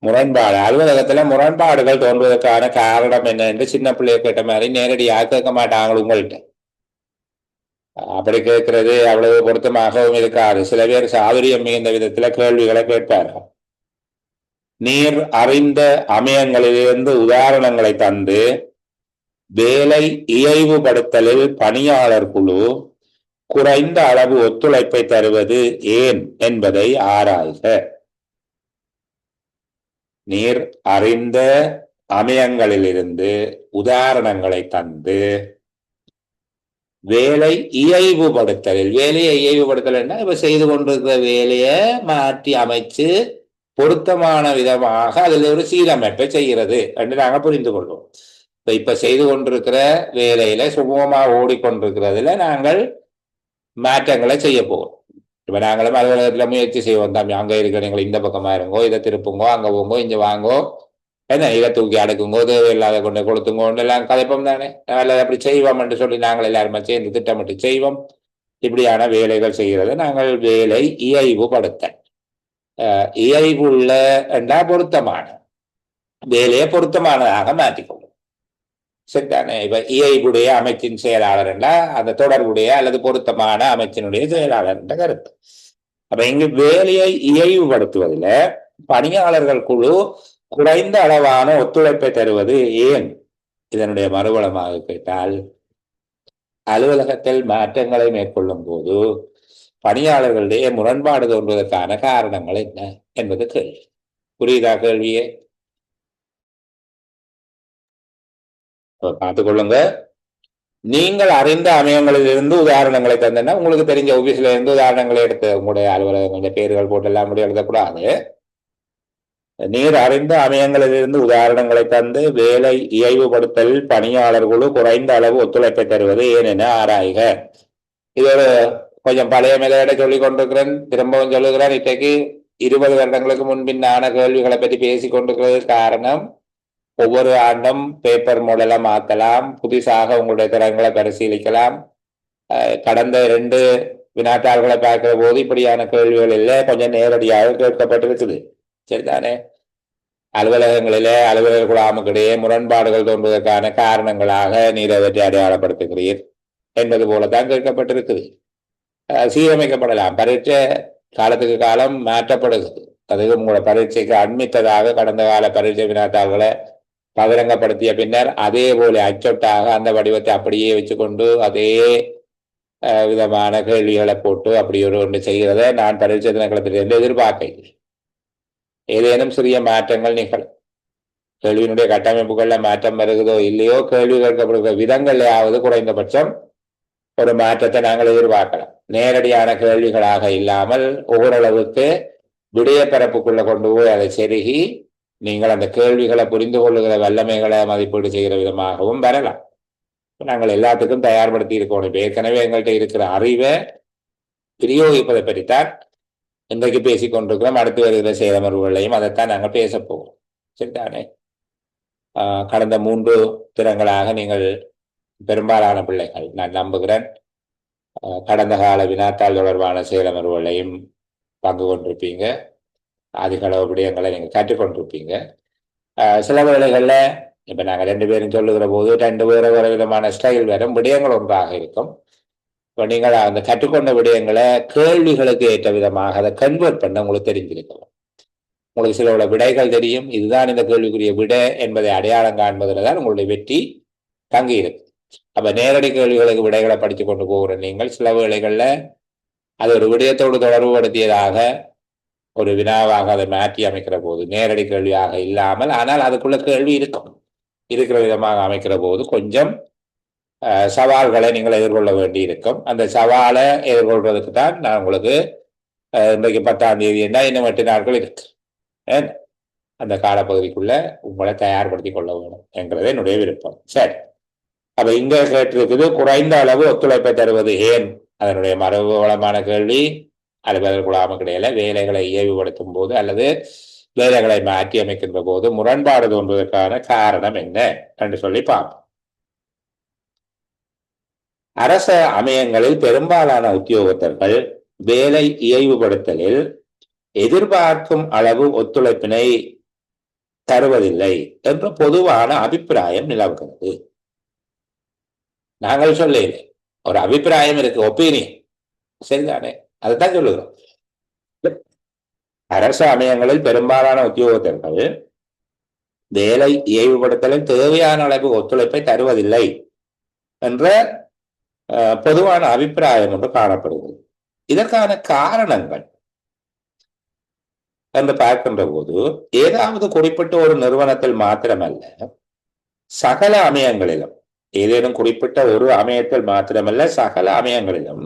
முரண்பாடு, அலுவலகத்துல முரண்பாடுகள் தோன்றுவதற்கான காரணம் என்ன என்று சின்ன பிள்ளைய கேட்ட மாதிரி நேரடியாக கேட்க மாட்டாங்க உங்கள்கிட்ட. அப்படி கேட்கறது அவ்வளவு பொருத்தமாகவும் இருக்காது. சில பேர் சாதுரியம் மிகுந்த விதத்துல கேள்விகளை கேட்பார்கள். நீர் அறிந்த அமையங்களிலிருந்து உதாரணங்களை தந்து வேலை இயைவுபடுத்தலில் பணியாளர் குழு குறைந்த அளவு ஒத்துழைப்பை தருவது ஏன் என்பதை ஆராய்க. நீர் அறிந்த அமையங்களிலிருந்து உதாரணங்களை தந்து வேலை இயைவுபடுத்தலில், வேலையை இயைவுபடுத்தல் இப்ப செய்து கொண்டிருக்கிற வேலையை மாற்றி அமைச்சு பொருத்தமான விதமாக அதில் ஒரு சீரமைப்பை செய்கிறது என்று நாங்கள் புரிந்து கொள்வோம். இப்ப செய்து கொண்டிருக்கிற வேலையில சுமூகமாக ஓடிக்கொண்டிருக்கிறதுல நாங்கள் மாற்றங்களை செய்ய போகிறோம். இப்ப நாங்களும் அலுவலகத்துல முயற்சி செய்வோம். தம்பி அங்க இருக்கிறீங்க இந்த பக்கமா இருங்கோ, இதை திருப்புங்கோ, அங்க போங்கோ, இங்க வாங்கோ, என்ன இதை தூக்கி அடுக்குங்கோ, தேவையில்லாத கொண்டு கொடுத்துங்கோன்னு எல்லாம் கதைப்போம் தானே. அல்லது அப்படி செய்வோம் என்று சொல்லி நாங்கள் எல்லாருமே சேர்ந்து திட்டமிட்டு செய்வோம். இப்படியான வேலைகள் செய்கிறது நாங்கள் வேலை இயைவுபடுத்த. இயைவுள்ள என்றா பொருத்தமான வேலையை பொருத்தமானதாக மாற்றிக்கொள்ளும். சரிதானே. இப்ப இயைவுடைய அமைச்சின் செயலாளர் என்றா அந்த தொடர்புடைய அல்லது பொருத்தமான அமைச்சினுடைய செயலாளர் என்ற கருத்து. அப்ப இங்கு வேலையை இயைவுபடுத்துவதில் பணியாளர்கள் குழு குறைந்த அளவான ஒத்துழைப்பை தருவது ஏன்? இதனுடைய மறுவளமாக கேட்டால், அலுவலகத்தில் மாற்றங்களை மேற்கொள்ளும் போது பணியாளர்களுடைய முரண்பாடு தோன்றுவதற்கான காரணங்கள் என்ன என்பது கேள்வி. புரியுதா கேள்வியே? பார்த்துக்கொள்ளுங்க. நீங்கள் அறிந்த அமையங்களில் இருந்து உதாரணங்களை தந்தனா உங்களுக்கு தெரிஞ்ச ஆபீஸ்ல இருந்து உதாரணங்களை எடுத்து உங்களுடைய அலுவலகங்களுடைய பேர்கள் போட்டு எல்லாம் முடிவு எழுதக்கூடாது. நீர் அறிந்த அமையங்களில் இருந்து உதாரணங்களை தந்து வேலை இயைவுபடுத்தல் பணியாளர் குழு குறைந்த அளவு ஒத்துழைப்பை தருவது ஏன் என ஆராய்க. இது ஒரு கொஞ்சம் பழைய மெதேடை சொல்லிக் கொண்டிருக்கிறேன், திரும்பவும் சொல்லுகிறேன். இன்றைக்கு 20 வருடங்களுக்கு முன்பின்னான கேள்விகளை பற்றி பேசி கொண்டிருக்கிறது காரணம் ஒவ்வொரு ஆண்டும் பேப்பர் மாடலை மாற்றலாம், புதுசாக உங்களுடைய திறன்களை பரிசீலிக்கலாம். கடந்த 2 வினாத்தாள்களை பார்க்கிற போது இப்படியான கேள்விகள் இல்லை, கொஞ்சம் நேரடியாக கேட்கப்பட்டிருக்குது. சரிதானே? அலுவலகங்களிலே அலுவலர் குழாமுக்கிடையே முரண்பாடுகள் தோன்றுவதற்கான காரணங்களாக நீர் அவற்றை அடையாளப்படுத்துகிறீர் என்பது போலத்தான் கேட்கப்பட்டிருக்குது. சீரமைக்கப்படலாம். பரீட்சை காலத்துக்கு காலம் மாற்றப்படுகிறது. அது உங்களோட பரீட்சைக்கு அண்மித்ததாக கடந்த கால பரீட்சை வினாத்தாள்களை பகிரங்கப்படுத்திய பின்னர் அதே போல அச்சொட்டாக அந்த வடிவத்தை அப்படியே வச்சுக்கொண்டு அதே விதமான கேள்விகளை போட்டு அப்படி ஒன்று செய்கிறத நான் பரீட்சை தினக்களத்திலிருந்து எதிர்பார்க்க. ஏதேனும் சிறிய மாற்றங்கள் நிகழும். கேள்வியினுடைய கட்டமைப்புகள்ல மாற்றம் வருகிறதோ இல்லையோ, கேள்வி கேட்கப்படுகிற விதங்களையாவது குறைந்தபட்சம் ஒரு மாற்றத்தை நாங்கள் எதிர்பார்க்கலாம். நேரடியான கேள்விகளாக இல்லாமல் ஓரளவுக்கு விடய பரப்புக்குள்ள கொண்டு போய் அதை செருகி நீங்கள் அந்த கேள்விகளை புரிந்து கொள்ளுகிற வல்லமைகளை மதிப்பீடு செய்கிற விதமாகவும் வரலாம். நாங்கள் எல்லாத்துக்கும் தயார்படுத்தி இருக்கணும். ஏற்கனவே எங்கள்கிட்ட இருக்கிற அறிவை பிரயோகிப்பதை பற்றித்தான் இன்றைக்கு பேசிக் கொண்டிருக்கிறோம். அடுத்து வருகிற செயலமர்வுகளையும் அதைத்தான் நாங்கள் பேச போகிறோம். சரிதானே? கடந்த 3 தினங்களாக நீங்கள் பெரும்பாலான பிள்ளைகள், நான் நம்புகிறேன், கடந்த கால வினாத்தாள் தொடர்பான செயலமர்வுகளையும் பங்கு கொண்டிருப்பீங்க. அதிக அளவு விடயங்களை நீங்கள் கற்றுக்கொண்டிருப்பீங்க. சில வேளைகளில் இப்போ நாங்கள் 2 பேரும் சொல்லுகிற போது 2 வேறு வேறு விதமான ஸ்டைல் வரும், விடயங்கள் ஒன்றாக இருக்கும். இப்போ நீங்கள் அந்த கற்றுக்கொண்ட விடயங்களை கேள்விகளுக்கு ஏற்ற விதமாக அதை கன்வெர்ட் பண்ண உங்களுக்கு தெரிஞ்சிருக்கலாம். உங்களுக்கு சில விடைகள் தெரியும், இதுதான் இந்த கேள்விக்குரிய விடை என்பதை அடையாளம் காண்பதில் தான் உங்களுடைய வெற்றி தங்கி இருக்கு. அப்போ நேரடி கேள்விகளுக்கு விடைகளை படித்து கொண்டு போகிற நீங்கள் சில வேளைகளில் அது ஒரு விடயத்தோடு தொடர்புபடுத்தியதாக ஒரு வினாவாக அதை மாற்றி அமைக்கிற போது, நேரடி கேள்வியாக இல்லாமல் ஆனால் அதுக்குள்ள கேள்வி இருக்கிற விதமாக அமைக்கிற போது கொஞ்சம் சவால்களை நீங்கள் எதிர்கொள்ள வேண்டி இருக்கும். அந்த சவாலை எதிர்கொள்வதற்கு தான் நான் உங்களுக்கு இன்றைக்கு 10ஆம் தேதி என்ன இன்னும் 8 நாட்கள் இருக்கு, அந்த காலப்பகுதிக்குள்ள உங்களை தயார்படுத்தி கொள்ள வேணும் என்கிறது என்னுடைய விருப்பம். சரி, அப்ப இங்க கேட்டிருக்குது, குறைந்த அளவு ஒத்துழைப்பை தருவது ஏன்? அதனுடைய மரபு வளமான கேள்வி. அலுவலர் குழாமுக்கிடையில வேலைகளை இயல்புபடுத்தும் போது அல்லது வேலைகளை மாற்றி அமைக்கின்ற போது முரண்பாடு தோன்றுவதற்கான காரணம் என்ன என்று சொல்லி பார்ப்போம். அரச அமையங்களில் பெரும்பாலான உத்தியோகத்தர்கள் வேலை இயல்புபடுத்தலில் எதிர்பார்க்கும் அளவு ஒத்துழைப்பினை தருவதில்லை என்ற பொதுவான அபிப்பிராயம் நிலவுகிறது. நாங்கள் சொல்ல ஒரு அபிப்பிராயம் இருக்கு, ஒப்பீனியன். சரிதானே? அதுதான் சொல்லுகிறோம். அரசு அமையங்களில் பெரும்பாலான உத்தியோகத்தர்கள் வேலை இயல்புபடுத்தலில் தேவையான அளவு ஒத்துழைப்பை தருவதில்லை என்ற பொதுவான அபிப்பிராயம் ஒன்று காணப்படுகிறது. இதற்கான காரணங்கள் என்று பார்க்கின்ற போது ஏதாவது குறிப்பிட்ட ஒரு நிறுவனத்தில் மாத்திரமல்ல, சகல அமையங்களிலும், ஏதேனும் குறிப்பிட்ட ஒரு அமையத்தில் மாத்திரமல்ல சகல அமையங்களிலும்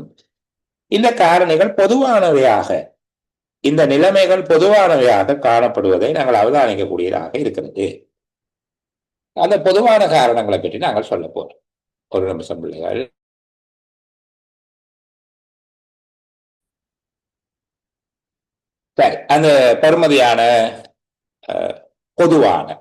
இந்த காரணிகள் பொதுவானவையாக, இந்த நிலைமைகள் பொதுவானவையாக காணப்படுவதை நாங்கள் அவதானிக்கக்கூடியதாக இருக்கிறது. அந்த பொதுவான காரணங்களை பற்றி நாங்கள் சொல்ல போறோம். ஒரு நிமிஷம் பிள்ளைகள். சரி, அந்த பெருமதியான பொதுவான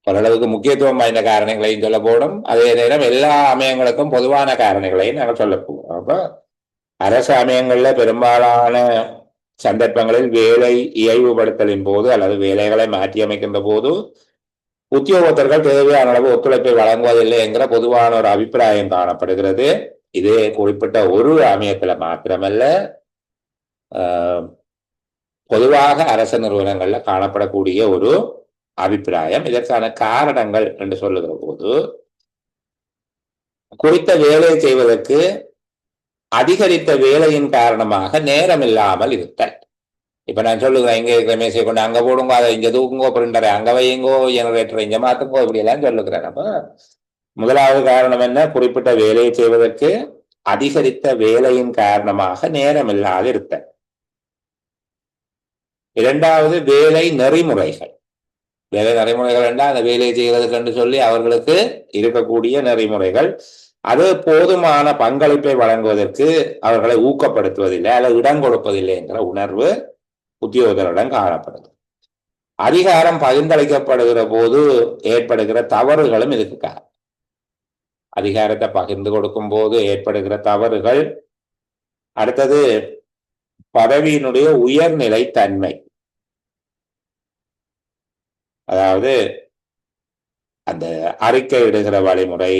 ஓரளவுக்கு முக்கியத்துவம் வாய்ந்த காரணிகளையும் சொல்ல போடும், அதே நேரம் எல்லா அமையங்களுக்கும் பொதுவான காரணிகளையும் நாங்கள் சொல்ல போகிறோம். அப்போ அரசு அமையங்கள்ல பெரும்பாலான சந்தர்ப்பங்களில் வேலை இயல்புபடுத்தலின் போது அல்லது வேலைகளை மாற்றி அமைக்கின்ற போது உத்தியோகத்தர்கள் தேவையான அளவு ஒத்துழைப்பை வழங்குவதில்லை என்கிற பொதுவான ஒரு அபிப்பிராயம் காணப்படுகிறது. இது குறிப்பிட்ட ஒரு அமையத்துல மாத்திரமல்ல, பொதுவாக அரசு நிறுவனங்கள்ல காணப்படக்கூடிய ஒரு அபிப்பிராயம். இதற்கான காரணங்கள் என்று சொல்லுகிற போது, குறித்த வேலையை செய்வதற்கு அதிகரித்த வேலையின் காரணமாக நேரம் இல்லாமல் இருத்தல். இப்ப நான் சொல்லுகிறேன், இங்க இருக்கிற மேசை கொண்டு அங்க போடுங்க, அதை இங்க தூக்குங்கோ, பிரிண்டரை அங்க வையுங்கோ, ஜெனரேட்டரை இங்க மாத்துங்கோ, இப்படி எல்லாம் சொல்லுகிறேன். அப்ப முதலாவது காரணம் என்ன? குறிப்பிட்ட வேலையை செய்வதற்கு அதிகரித்த வேலையின் காரணமாக நேரம் இல்லாது இருத்தல். இரண்டாவது, வேலை நெறிமுறைகள். வேலை நெறிமுறைகள் என்றால் அந்த வேலையை செய்வதற்கு என்று சொல்லி அவர்களுக்கு இருக்கக்கூடிய நெறிமுறைகள், அது போதுமான பங்களிப்பை வழங்குவதற்கு அவர்களை ஊக்கப்படுத்துவதில்லை அல்லது இடம் கொடுப்பதில்லை என்கிற உணர்வு உத்தியோகத்தரிடம் காணப்படுது. அதிகாரம் பகிர்ந்தளிக்கப்படுகிற போது ஏற்படுகிற தவறுகளும் இதுக்கு காரணம். அதிகாரத்தை பகிர்ந்து கொடுக்கும் போது ஏற்படுகிற தவறுகள். அடுத்தது பதவியினுடைய உயர்நிலை தன்மை. அதாவது அந்த அறிக்கை இடுகிற வழிமுறை,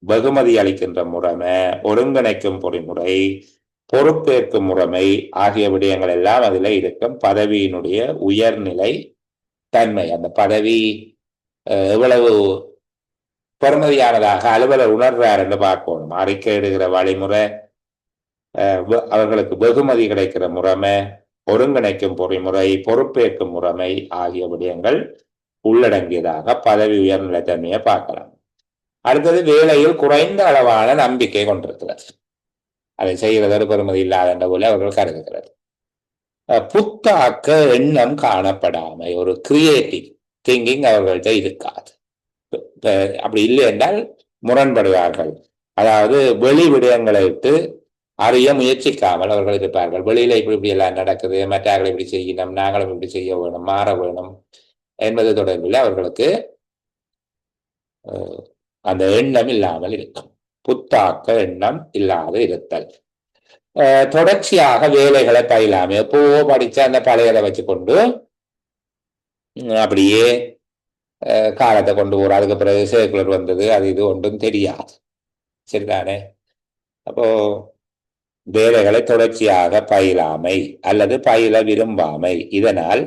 வெகுமதி அளிக்கின்ற முறைமை, ஒருங்கிணைக்கும் பொறிமுறை, பொறுப்பேற்கும் முறைமை ஆகிய விடயங்கள் எல்லாம் அதில் இருக்கும். பதவியினுடைய உயர்நிலை தன்மை, அந்த பதவி எவ்வளவு பெருமதியானதாக அலுவலர் உணர்றார் என்று பார்க்கணும். அறிக்கை இடுகிற வழிமுறை, அவர்களுக்கு வெகுமதி கிடைக்கிற முறைமை, ஒருங்கிணைக்கும் பொறிமுறை, பொறுப்பேற்கும் முறைமை ஆகிய விடயங்கள் உள்ளடங்கியதாக பதவி உயர்நிலை தன்மையை பார்க்கலாம். அடுத்தது வேலையில் குறைந்த அளவான நம்பிக்கை கொண்டிருக்கிறது. அதை செய்கிறது பெருமதி இல்லாத போல அவர்கள் கருதுகிறது. புத்தாக்க எண்ணம் காணப்படாமை, ஒரு கிரியேட்டிவ் திங்கிங் அவர்கள்ட்ட இருக்காது. அப்படி இல்லை என்றால் முரண்படுவார்கள். அதாவது வெளி விடயங்களை விட்டு அறிய முயற்சிக்காமல் அவர்கள் இருப்பார்கள். வெளியில இப்படி எல்லாம் நடக்குது, மற்றவர்கள் இப்படி செய்யணும், நாங்களும் இப்படி செய்ய வேணும், மாற வேணும் என்பது தொடர்பில் அவர்களுக்கு அந்த எண்ணம் இல்லாமல் இருக்கும். புத்தாக்க எண்ணம் இல்லாது இருத்தல். தொடர்ச்சியாக வேலைகளை பயிலாம எப்போ படிச்ச அந்த பழையதை வச்சு கொண்டு அப்படியே காலத்தை கொண்டு போற. அதுக்கு பிறகு சர்க்குலர் வந்தது, அது இது ஒன்றும் தெரியாது. சரிதானே? அப்போ வேலைகளை தொடர்ச்சியாக பயிலாமை அல்லது பயில விரும்பாமை, இதனால்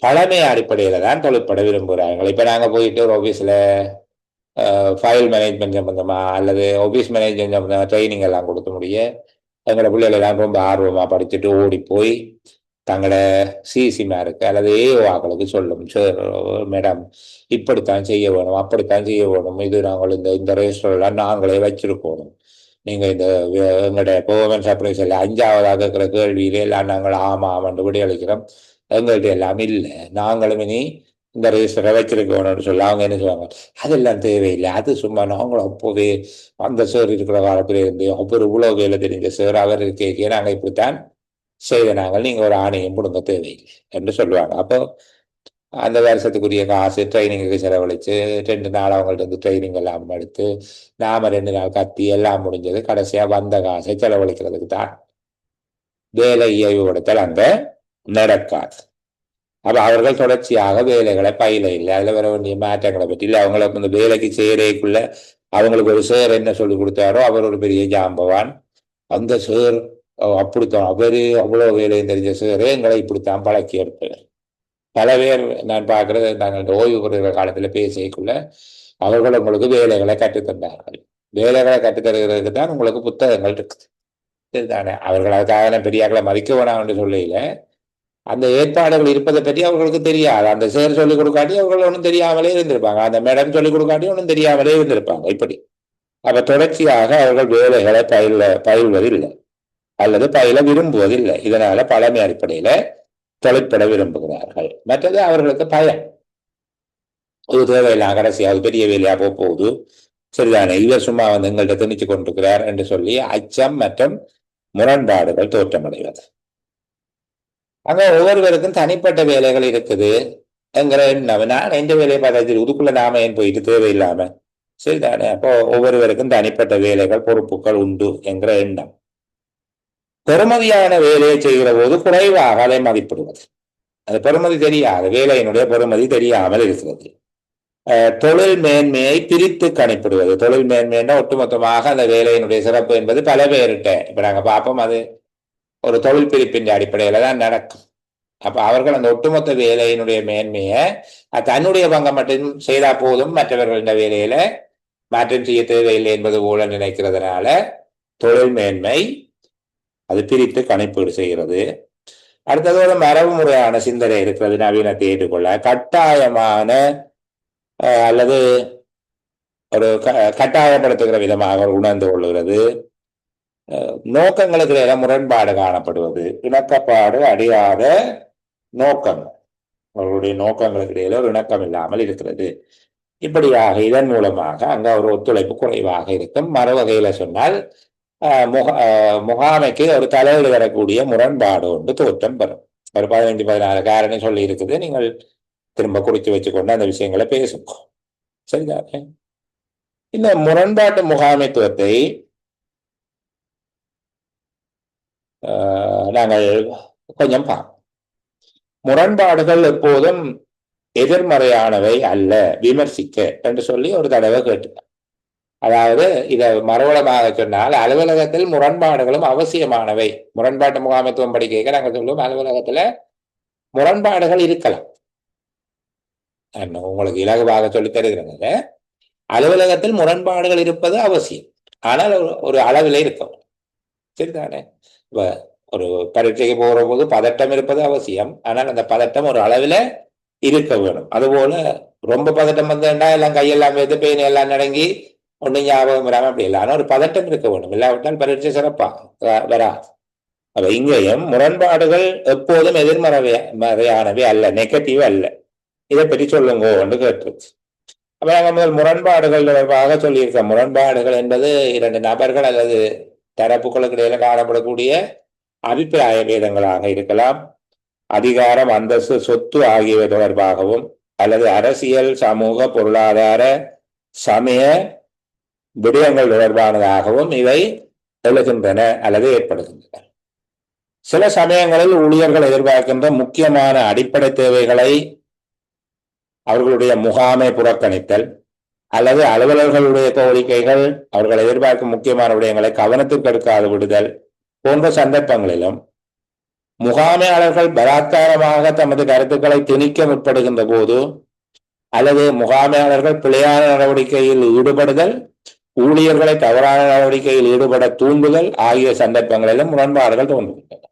பழமை அடிப்படையில தான் தொழிற்பட விரும்புகிறார்கள். இப்ப நாங்க போயிட்டு ஒரு ஆபீஸ்ல ஃபைல் மேனேஜ்மெண்ட் சம்பந்தமா அல்லது ஆபீஸ் மேனேஜ்மெண்ட் சம்பந்தமா ட்ரைனிங் எல்லாம் கொடுக்க முடிய எங்களோட பிள்ளைகள் எல்லாம் ரொம்ப ஆர்வமா படிச்சுட்டு ஓடி போய் தங்களோட சிசிமாருக்கு அல்லது ஏஓக்களுக்கு சொல்லும், சார் மேடம் இப்படித்தான் செய்ய வேணும், அப்படித்தான் செய்ய வேணும், இது நாங்கள் இந்த ரெஜிஸ்டர்லாம் நாங்களே வச்சிருக்கணும், நீங்க இந்த எங்களுடைய பெர்ஃபார்மன்ஸ் அப்ரைஸ் எல்லாம் 5ஆவதாக இருக்கிற கேள்வியிலே எல்லாம் நாங்கள் ஆமாம் விடையளிக்கிறோம், எங்கள்கிட்ட எல்லாம் இல்லை, நாங்களும் இனி இந்த ரெஜிஸ்டரை வச்சிருக்கணும்னு சொல்ல அவங்க என்ன சொல்லுவாங்க, அதெல்லாம் தேவையில்லை, அது சும்மா நாங்களும் அப்போவே அந்த சார் இருக்கிற காலத்துல இருந்து அப்புறம் இவ்வளவு வேலை தெரிஞ்ச சார் அவர் கேட்க நாங்கள் இப்படித்தான் செய்த, நாங்கள் நீங்க ஒரு ஆணையம் கொடுங்க தேவையில்லை என்று சொல்லுவாங்க. அப்போ அந்த வருஷத்துக்குரிய காசு ட்ரைனிங்குக்கு செலவழிச்சு 2 நாள் அவங்கள்ட்ட இருந்து ட்ரைனிங் எல்லாம் எடுத்து நாம 2 நாள் கத்தி எல்லாம் முடிஞ்சது. கடைசியா வந்த காசை செலவழிக்கிறதுக்கு தான். வேலை இயல்புபடுத்தல் அங்க நடக்காது. அப்ப அவர்கள் தொடர்ச்சியாக வேலைகளை பயில இல்லை, அதுல வர வேண்டிய மாற்றங்களை பற்றி இல்லை. அவங்கள இந்த வேலைக்கு செய்யறதுக்குள்ள அவங்களுக்கு ஒரு சேர் என்ன சொல்லி கொடுத்தாரோ அவர் ஒரு பெரிய ஜாம்பவான், அந்த சேர் அப்படித்தான் அவரு அவ்வளவு வேலையும் தெரிஞ்ச சேரே எங்களை இப்படித்தான் பழக்கி எடுப்பார். பல பேர் நான் பார்க்கறது, நாங்கள் ஓய்வு பெறுகிற காலத்துல பேசிக்குள்ள அவர்கள் உங்களுக்கு வேலைகளை கற்றுத்தந்தார்கள். வேலைகளை கற்றுத்தருகிறதுக்கு தான் உங்களுக்கு புத்தகங்கள் இருக்குது. சரிதானே? அவர்கள் அதுக்காக பெரியாக்களை மதிக்க வேணாம் என்று சொல்லையில அந்த ஏற்பாடுகள் இருப்பதை பற்றி அவர்களுக்கு தெரியாது. அந்த சேர் சொல்லிக் கொடுக்காட்டி அவர்கள் ஒன்றும் தெரியாமலே இருந்திருப்பாங்க, அந்த மேடம் சொல்லிக் கொடுக்காட்டி ஒன்றும் தெரியாமலே இருந்திருப்பாங்க. இப்படி அப்ப தொடர்ச்சியாக அவர்கள் வேலைகளை பயில்வதில்லை அல்லது பயில விரும்புவதில்லை. இதனால பழமை அடிப்படையில தொழிற்பட விரும்புகிறார்கள். மற்றது அவர்களுக்கு பயம், ஒரு தேவையில்லாம் கடைசியாக பெரிய வேலையா போகுது, சரிதானே, இவர் சும்மா வந்து எங்கள்கிட்ட திணிச்சு கொண்டிருக்கிறார் என்று சொல்லி அச்சம் மற்றும் முரண்பாடுகள் தோற்றமடைவது. அங்க ஒவ்வொருவருக்கும் தனிப்பட்ட வேலைகள் இருக்குது என்கிற எண்ணம். நான் எந்த வேலையை பார்த்தாச்சு இதுக்குள்ள நாம ஏன் போயிட்டு தேவையில்லாம, சரிதானே? அப்போ ஒவ்வொருவருக்கும் தனிப்பட்ட வேலைகள் பொறுப்புகள் உண்டு என்கிற எண்ணம். பெருமதியான வேலையை செய்கிற போது குறைவாக அதை மதிப்பிடுவது, அது பெருமதி தெரியாது, வேலையினுடைய பெருமதி தெரியாமல் இருக்கிறது. தொழில் மேன்மையை பிரித்து கணிப்பிடுவது. தொழில் மேன்மைன்னா ஒட்டுமொத்தமாக அந்த வேலையினுடைய சிறப்பு என்பது பல பேருட்ட இப்ப நாங்க பார்ப்போம், அது ஒரு தொழில் பிரிப்பின் அடிப்படையில தான் நடக்கும். அப்ப அவர்கள் அந்த ஒட்டுமொத்த வேலையினுடைய மேன்மையை தன்னுடைய பங்கம் மட்டும் செய்தா போதும், மற்றவர்களின் வேலையில மாற்றம் செய்ய தேவையில்லை என்பது போல நினைக்கிறதுனால தொழில் மேன்மை அது பிரித்து கணிப்பீடு செய்கிறது. அடுத்தது ஒரு மரபு முறையான சிந்தனை இருக்கிறது. நவீனத்தை ஏற்றுக்கொள்ள கட்டாயமான அல்லது ஒரு கட்டாயப்படுத்துகிற விதமாக உணர்ந்து கொள்கிறது. நோக்கங்களுக்கு இடையில முரண்பாடு காணப்படுவது, இணக்கப்பாடு அடையாத நோக்கங்கள், அவர்களுடைய நோக்கங்களுக்கு இடையில ஒரு இணக்கம் இல்லாமல் இருக்கிறது. இப்படியாக இதன் மூலமாக அங்க ஒரு ஒத்துழைப்பு குறைவாக இருக்கும். மறுவகையில சொன்னால் முகாமைக்கு ஒரு தலையீடு வரக்கூடிய முரண்பாடு ஒன்று தோற்றம் பெறும். ஒரு 15-16 காரணம் சொல்லி இருக்குது. நீங்கள் திரும்ப குறித்து வச்சுக்கொண்டு அந்த விஷயங்களை பேசுவோம். சரிதானே? இந்த முரண்பாட்டு முகாமைத்துவத்தை நாங்கள் கொஞ்சம் பார்ப்போம். முரண்பாடுகள் எப்போதும் எதிர்மறையானவை அல்ல, விமர்சிக்க என்று சொல்லி ஒரு தடவை கேட்டுட்டார். அதாவது இதை மறுவளமாக சொன்னால், அலுவலகத்தில் முரண்பாடுகளும் அவசியமானவை. முரண்பாட்டு முகாமைத்துவம் படிக்க நாங்கள் சொல்லுவோம், அலுவலகத்துல முரண்பாடுகள் இருக்கலாம். உங்களுக்கு இலகுவாக சொல்லி தருகிறேங்க. அலுவலகத்தில் முரண்பாடுகள் இருப்பது அவசியம், ஆனால் ஒரு அளவில் இருக்கும். சரிதானே? இப்ப ஒரு பரீட்சைக்கு போகிற போது பதட்டம் இருப்பது அவசியம், ஆனால் அந்த பதட்டம் ஒரு அளவில் இருக்க வேணும். அதுபோல ரொம்ப பதட்டம் வந்தா எல்லாம் கையெல்லாம் வைத்து பெயின் எல்லாம் நடங்கி ஒன்றும் ஞாபகம் வராம அப்படி இல்லை. ஆனால் ஒரு பதட்டம் இருக்க வேணும், இல்லாவிட்டால் பரீட்சை சிறப்பா வரா. அப்ப இங்கேயும் முரண்பாடுகள் எப்போதும் எதிர்மறையானவை அல்ல, நெகட்டிவ் அல்ல. இதை பற்றி சொல்லுங்க என்று கேட்டுருச்சு. அப்ப நாங்கள் முதல் முரண்பாடுகள் தொடர்பாக சொல்லியிருக்கோம். முரண்பாடுகள் என்பது இரண்டு நபர்கள் அல்லது தரப்புகளுக்கு இடையில காணப்படக்கூடிய அபிப்பிராய பேதங்களாக இருக்கலாம், அதிகாரம், அந்தஸ்து, சொத்து ஆகியவை தொடர்பாகவும், அல்லது அரசியல், சமூக, பொருளாதார, சமய விடயங்கள் தொடர்பானதாகவும் இவை எழுகின்றன அல்லது ஏற்படுகின்றன. சில சமயங்களில் ஊழியர்கள் எதிர்பார்க்கின்ற முக்கியமான அடிப்படை தேவைகளை அவர்களுடைய முகாமை புறக்கணித்தல், அல்லது அலுவலர்களுடைய கோரிக்கைகள் அவர்கள் எதிர்பார்க்கும் முக்கியமான விடயங்களை கவனத்திற்கு எடுக்காது விடுதல் போன்ற சந்தர்ப்பங்களிலும் முகாமையாளர்கள் பலாத்காரமாக தமது கருத்துக்களை திணிக்க முற்படுகின்ற போது, அல்லது முகாமையாளர்கள் பிழையான நடவடிக்கையில் ஈடுபடுதல், ஊழியர்களை தவறான நடவடிக்கையில் ஈடுபட தூண்டுதல் ஆகிய சந்தர்ப்பங்களிலும் முரண்பாடுகள் தோன்றுகின்றன.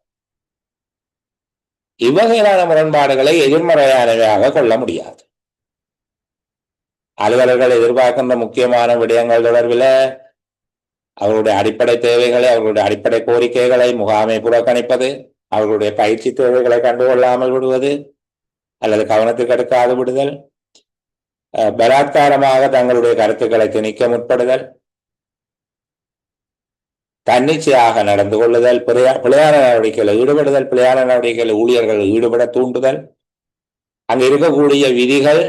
இவ்வகையிலான முரண்பாடுகளை எதிர்மறையானவையாக கொள்ள முடியாது. அலுவலர்கள் எதிர்பார்க்கின்ற முக்கியமான விடயங்கள் தொடர்பில் அவர்களுடைய அடிப்படை தேவைகளை, அவர்களுடைய அடிப்படை கோரிக்கைகளை முகாமை புறக்கணிப்பது, அவர்களுடைய பயிற்சி தேவைகளை கண்டுகொள்ளாமல் விடுவது அல்லது கவனத்துக்கு எடுக்காது விடுதல், பலாத்காரமாக தங்களுடைய கருத்துக்களை திணிக்க முற்படுதல், தன்னிச்சையாக நடந்து கொள்ளுதல், பிழையான நடவடிக்கைகளை ஈடுபடுதல், பிழையான நடவடிக்கைகளை ஊழியர்கள் ஈடுபட தூண்டுதல், அங்கு இருக்கக்கூடிய விதிகள்,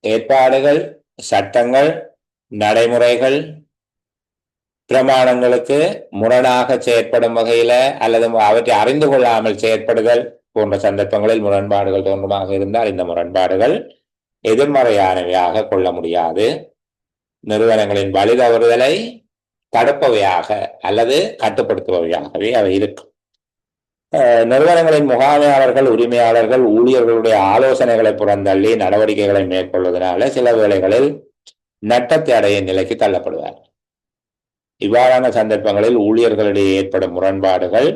ஏற்பாடுகள், சட்டங்கள், நடைமுறைகள், பிரமாணங்களுக்கு முரணாக செயற்படும் வகையில அல்லது அவற்றை அறிந்து கொள்ளாமல் செயற்படுதல் போன்ற சந்தர்ப்பங்களில் முரண்பாடுகள் தோன்றுமாக இருந்தால் இந்த முரண்பாடுகள் எதிர்மறையானவையாக கொள்ள முடியாது. நிறுவனங்களின் வழி தவறுதலை தடுப்பவையாக அல்லது கட்டுப்படுத்துபவையாகவே அவை இருக்கும். நிறுவனங்களின் முகாமையாளர்கள், உரிமையாளர்கள் ஊழியர்களுடைய ஆலோசனைகளை புறந்தள்ளி நடவடிக்கைகளை மேற்கொள்வதனால சில வேளைகளில் நட்டத்தை அடைய நிலைக்கு தள்ளப்படுவார். இவ்வாறான சந்தர்ப்பங்களில் ஊழியர்களிடையே ஏற்படும் முரண்பாடுகள்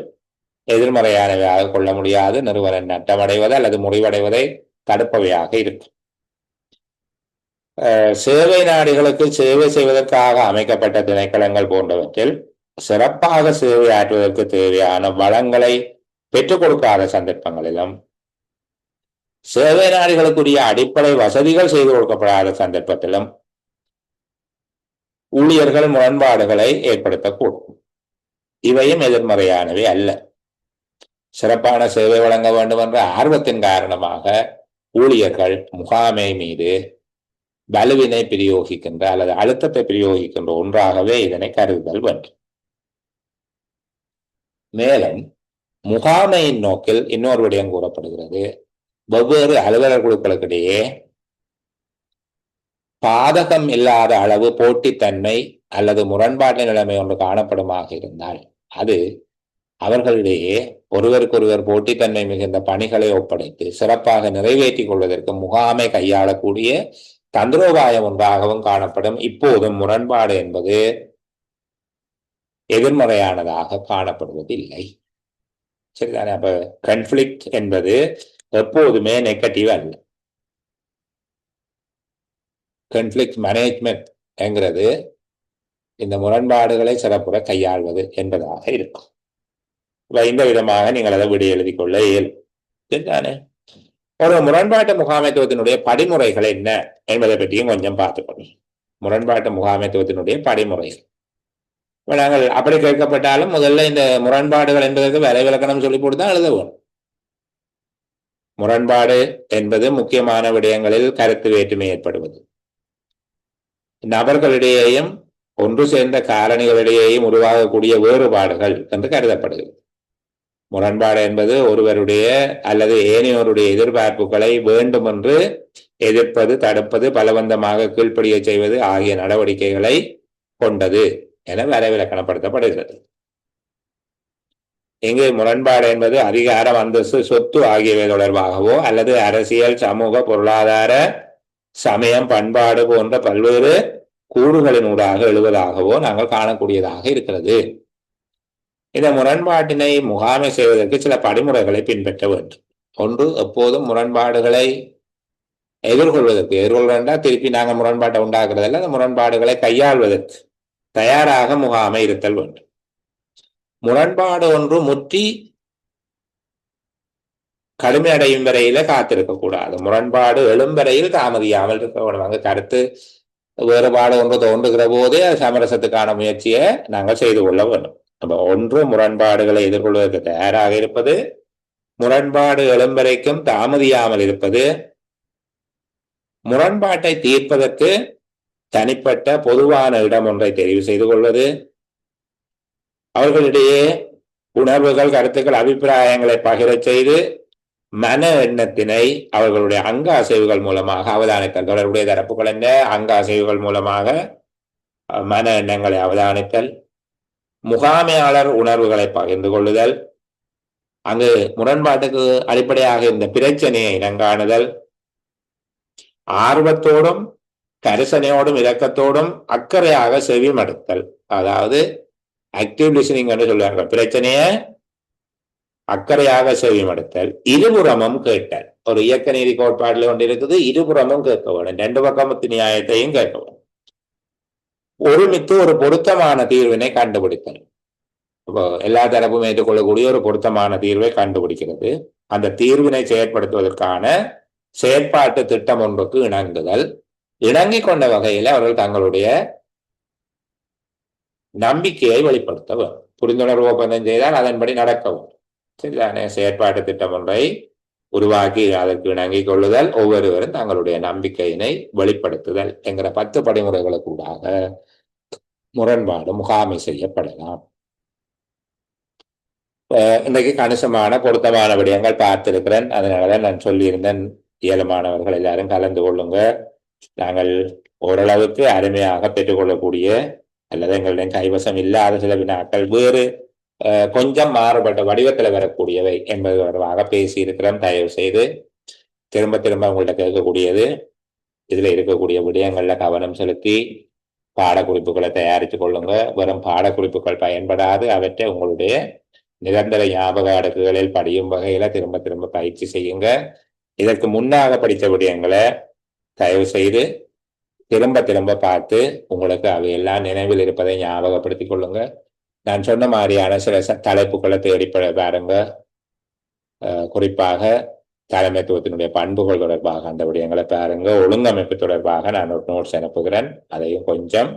எதிர்மறையானவையாக கொள்ள முடியாது, நிறுவனம் நட்டமடைவது அல்லது முறிவடைவதை தடுப்பவையாக இருக்கும். சேவை நாடுகளுக்கு சேவை செய்வதற்காக அமைக்கப்பட்ட திணைக்களங்கள் போன்றவற்றில் சிறப்பாக சேவை ஆற்றுவதற்கு தேவையான வளங்களை பெற்றுக் கொடுக்காத சந்தர்ப்பங்களிலும், சேவை நாடுகளுக்குரிய அடிப்படை வசதிகள் செய்து கொடுக்கப்படாத சந்தர்ப்பத்திலும் ஊழியர்கள் முரண்பாடுகளை ஏற்படுத்தக்கூடும். இவையும் எதிர்மறையானவை அல்ல. சிறப்பான சேவை வழங்க வேண்டும் என்ற ஆர்வத்தின் காரணமாக ஊழியர்கள் முகாமை மீது வலுவினை பிரயோகிக்கின்ற அல்லது அழுத்தத்தை பிரயோகிக்கின்ற ஒன்றாகவே இதனை கருதுதல் வேண்டும். மேலும் முகாமையின் நோக்கில் இன்னொரு விடயம் கூறப்படுகிறது. வெவ்வேறு அலுவலர் குழுக்களுக்கிடையே பாதகம் இல்லாத அளவு போட்டித்தன்மை அல்லது முரண்பாட்டு நிலைமை ஒன்று காணப்படுமாக இருந்தால் அது அவர்களிடையே ஒருவருக்கொருவர் போட்டித்தன்மை மிகுந்த பணிகளை ஒப்படைத்து சிறப்பாக நிறைவேற்றிக் கொள்வதற்கு முகாமை கையாளக்கூடிய தந்திரோபாயம் ஒன்றாகவும் காணப்படும். இப்போதும் முரண்பாடு என்பது எதிர்மறையானதாக காணப்படுவது இல்லை. சரிதானே? அப்ப கன்ஃபிளிக்ட் என்பது எப்போதுமே நெகட்டிவ் அல்ல. கன்ஃபிளிக்ட் மேனேஜ்மெண்ட் என்கிறது இந்த முரண்பாடுகளை சிறப்புற கையாள்வது என்பதாக இருக்கும். இந்த விதமாக நீங்கள் அதை விட எழுதி கொள்ள இயலும். சரிதானே? ஒரு முரண்பாட்டு முகாமைத்துவத்தினுடைய படிமுறைகள் என்ன என்பதை பற்றியும் கொஞ்சம் பார்த்துக்கணும். முரண்பாட்டு முகாமைத்துவத்தினுடைய படிமுறைகள் நாங்கள் அப்படி கேட்கப்பட்டாலும் முதல்ல இந்த முரண்பாடுகள் என்பதற்கு வேலை விளக்கணம் சொல்லி போட்டு தான் எழுத வேணும். முரண்பாடு என்பது முக்கியமான விடயங்களில் கருத்து வேற்றுமை ஏற்படுவது. நபர்களிடையேயும் ஒன்று சேர்ந்த காரணிகளிடையேயும் உருவாகக்கூடிய வேறுபாடுகள் என்று கருதப்படுகிறது. முரண்பாடு என்பது ஒருவருடைய அல்லது ஏனையோருடைய எதிர்பார்ப்புகளை வேண்டுமென்று எதிர்ப்பது, தடுப்பது, பலவந்தமாக கீழ்ப்படிய செய்வது ஆகிய நடவடிக்கைகளை கொண்டது என வரைவிலக்கணப்படுத்தப்படுகிறது. இங்கு முரண்பாடு என்பது அதிகாரம், அந்தஸ்து, சொத்து ஆகியவை தொடர்பாகவோ அல்லது அரசியல், சமூக, பொருளாதார, சமயம், பண்பாடு போன்ற பல்வேறு கூறுகளினூடாக எழுவதாகவோ நாங்கள் காணக்கூடியதாக இருக்கிறது. இந்த முரண்பாட்டினை முகாமை செய்வதற்கு சில படிமுறைகளை பின்பற்ற வேண்டும். ஒன்று, எப்போதும் முரண்பாடுகளை எதிர்கொள்வதற்கு திருப்பி நாங்கள் முரண்பாட்டை உண்டாக்குறதில்ல, அந்த முரண்பாடுகளை கையாள்வதற்கு தயாராக முகாமை இருத்தல் வேண்டும். முரண்பாடு ஒன்று முற்றி கடுமை அடையும் வரையில காத்திருக்க கூடாது. முரண்பாடு எழும் வரையில் தாமதியாமல் இருக்க வேண்டும். அங்கு கருத்து வேறுபாடு ஒன்று தோன்றுகிற போதே சமரசத்துக்கான முயற்சியை நாங்கள் செய்து கொள்ள வேண்டும். நம்ம ஒன்று, முரண்பாடுகளை எதிர்கொள்வதற்கு தயாராக இருப்பது. முரண்பாடு எழும் வரைக்கும் தாமதியாமல் இருப்பது. முரண்பாட்டை தீர்ப்பதற்கு தனிப்பட்ட பொதுவான இடம் ஒன்றை தெரிவு செய்து கொள்வது. அவர்களிடையே உணர்வுகள், கருத்துக்கள், அபிப்பிராயங்களை பகிரச் செய்து மன எண்ணத்தினை அவர்களுடைய அங்க அசைவுகள் மூலமாக அவதானித்தல். தொடர்புடைய தரப்புகள் என்ன, அங்க அசைவுகள் மூலமாக மன எண்ணங்களை அவதானித்தல். முகாமையாளர் உணர்வுகளை பகிர்ந்து கொள்ளுதல். அங்கு முரண்பாட்டுக்கு அடிப்படையாக இந்த பிரச்சனையை இனங்காணுதல். ஆர்வத்தோடும் கரிசனையோடும் இரக்கத்தோடும் அக்கறையாக செவி மடுத்தல். அதாவது ஆக்டிவ் லிசனிங் என்று சொல்லுவாங்க. பிரச்சனைய அக்கறையாக செவி மடுத்தல். இருபுறமும் கேட்டல். ஒரு இயக்க நீதி கோட்பாடுல ஒன்று இருக்குது, இருபுறமும் கேட்க வேண்டும். ரெண்டு பக்கமத்து நியாயத்தையும் கேட்க வேண்டும். ஒருமித்து ஒரு பொருத்தமான தீர்வினை கண்டுபிடித்தல். இப்போ எல்லா தரப்பும் ஏற்றுக்கொள்ளக்கூடிய ஒரு பொருத்தமான தீர்வை கண்டுபிடிக்கிறது. அந்த தீர்வினை செயற்படுத்துவதற்கான செயற்பாட்டு திட்டம் ஒன்றுக்கு இணங்குதல். இணங்கிக் கொண்ட வகையில் அவர்கள் தங்களுடைய நம்பிக்கையை வெளிப்படுத்தவும். புரிந்துணர்வு ஒப்பந்தம் செய்தால் அதன்படி நடக்கவும். சரிதானே? செயற்பாட்டு திட்டம் ஒன்றை உருவாக்கி அதற்கு இணங்கிக் கொள்ளுதல், ஒவ்வொருவரும் தங்களுடைய நம்பிக்கையினை வெளிப்படுத்துதல் என்கிற 10 படிமுறைகளுக்கூடாக முரண்பாடு முகாமை செய்யப்படலாம். இன்றைக்கு கணிசமான பொருத்தமான விடயங்கள் பார்த்திருக்கிறேன். அதனாலதான் நான் சொல்லியிருந்தேன், இயலுமானவர்கள் எல்லாரும் கலந்து கொள்ளுங்க. நாங்கள் ஓரளவுக்கு அருமையாக பெற்றுக்கொள்ளக்கூடிய அல்லது எங்களுடைய கைவசம் இல்லாத சில வினாக்கள் வேறு கொஞ்சம் மாறுபட்ட வடிவத்தில் வரக்கூடியவை என்பது தொடர்பாக பேசியிருக்கிறோம். தயவு செய்து திரும்ப திரும்ப உங்கள்கிட்ட கேட்கக்கூடியது, இதுல இருக்கக்கூடிய விடயங்கள்ல கவனம் செலுத்தி பாடக்குறிப்புகளை தயாரித்து கொள்ளுங்க. வெறும் பாடக்குறிப்புகள் பயன்படாது. அவற்றை உங்களுடைய நிரந்தர ஞாபக அடுக்குகளில் படியும் வகையில திரும்ப திரும்ப பயிற்சி செய்யுங்க. இதற்கு முன்னாக படித்த விடயங்களை தயவு செய்து திரும்ப திரும்ப பார்த்து உங்களுக்கு அவையெல்லாம் நினைவில் இருப்பதை ஞாபகப்படுத்திக் கொள்ளுங்க. நான் சொன்ன மாதிரியான சில தலைப்புகளை தேடி பாருங்க. குறிப்பாக தலைமைத்துவத்தினுடைய பண்புகள் தொடர்பாக அந்த விடயங்களை பாருங்க. ஒழுங்கமைப்பு தொடர்பாக நான் ஒரு நோட்ஸ் அனுப்புகிறேன், அதையும் கொஞ்சம்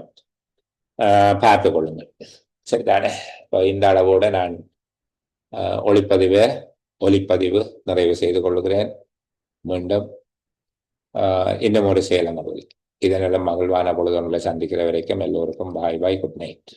பார்த்து கொள்ளுங்கள். சரிதானே? இப்போ இந்த அளவோடு நான் ஒளிப்பதிவு நிறைவு செய்து கொள்கிறேன். மீண்டும் இன்னும் ஒரு சேலம் அருள் இதனிடம் மகிழ்வான பொழுதுகளை சந்திக்கிற வரைக்கும் எல்லோருக்கும் பாய் பாய், குட் நைட்.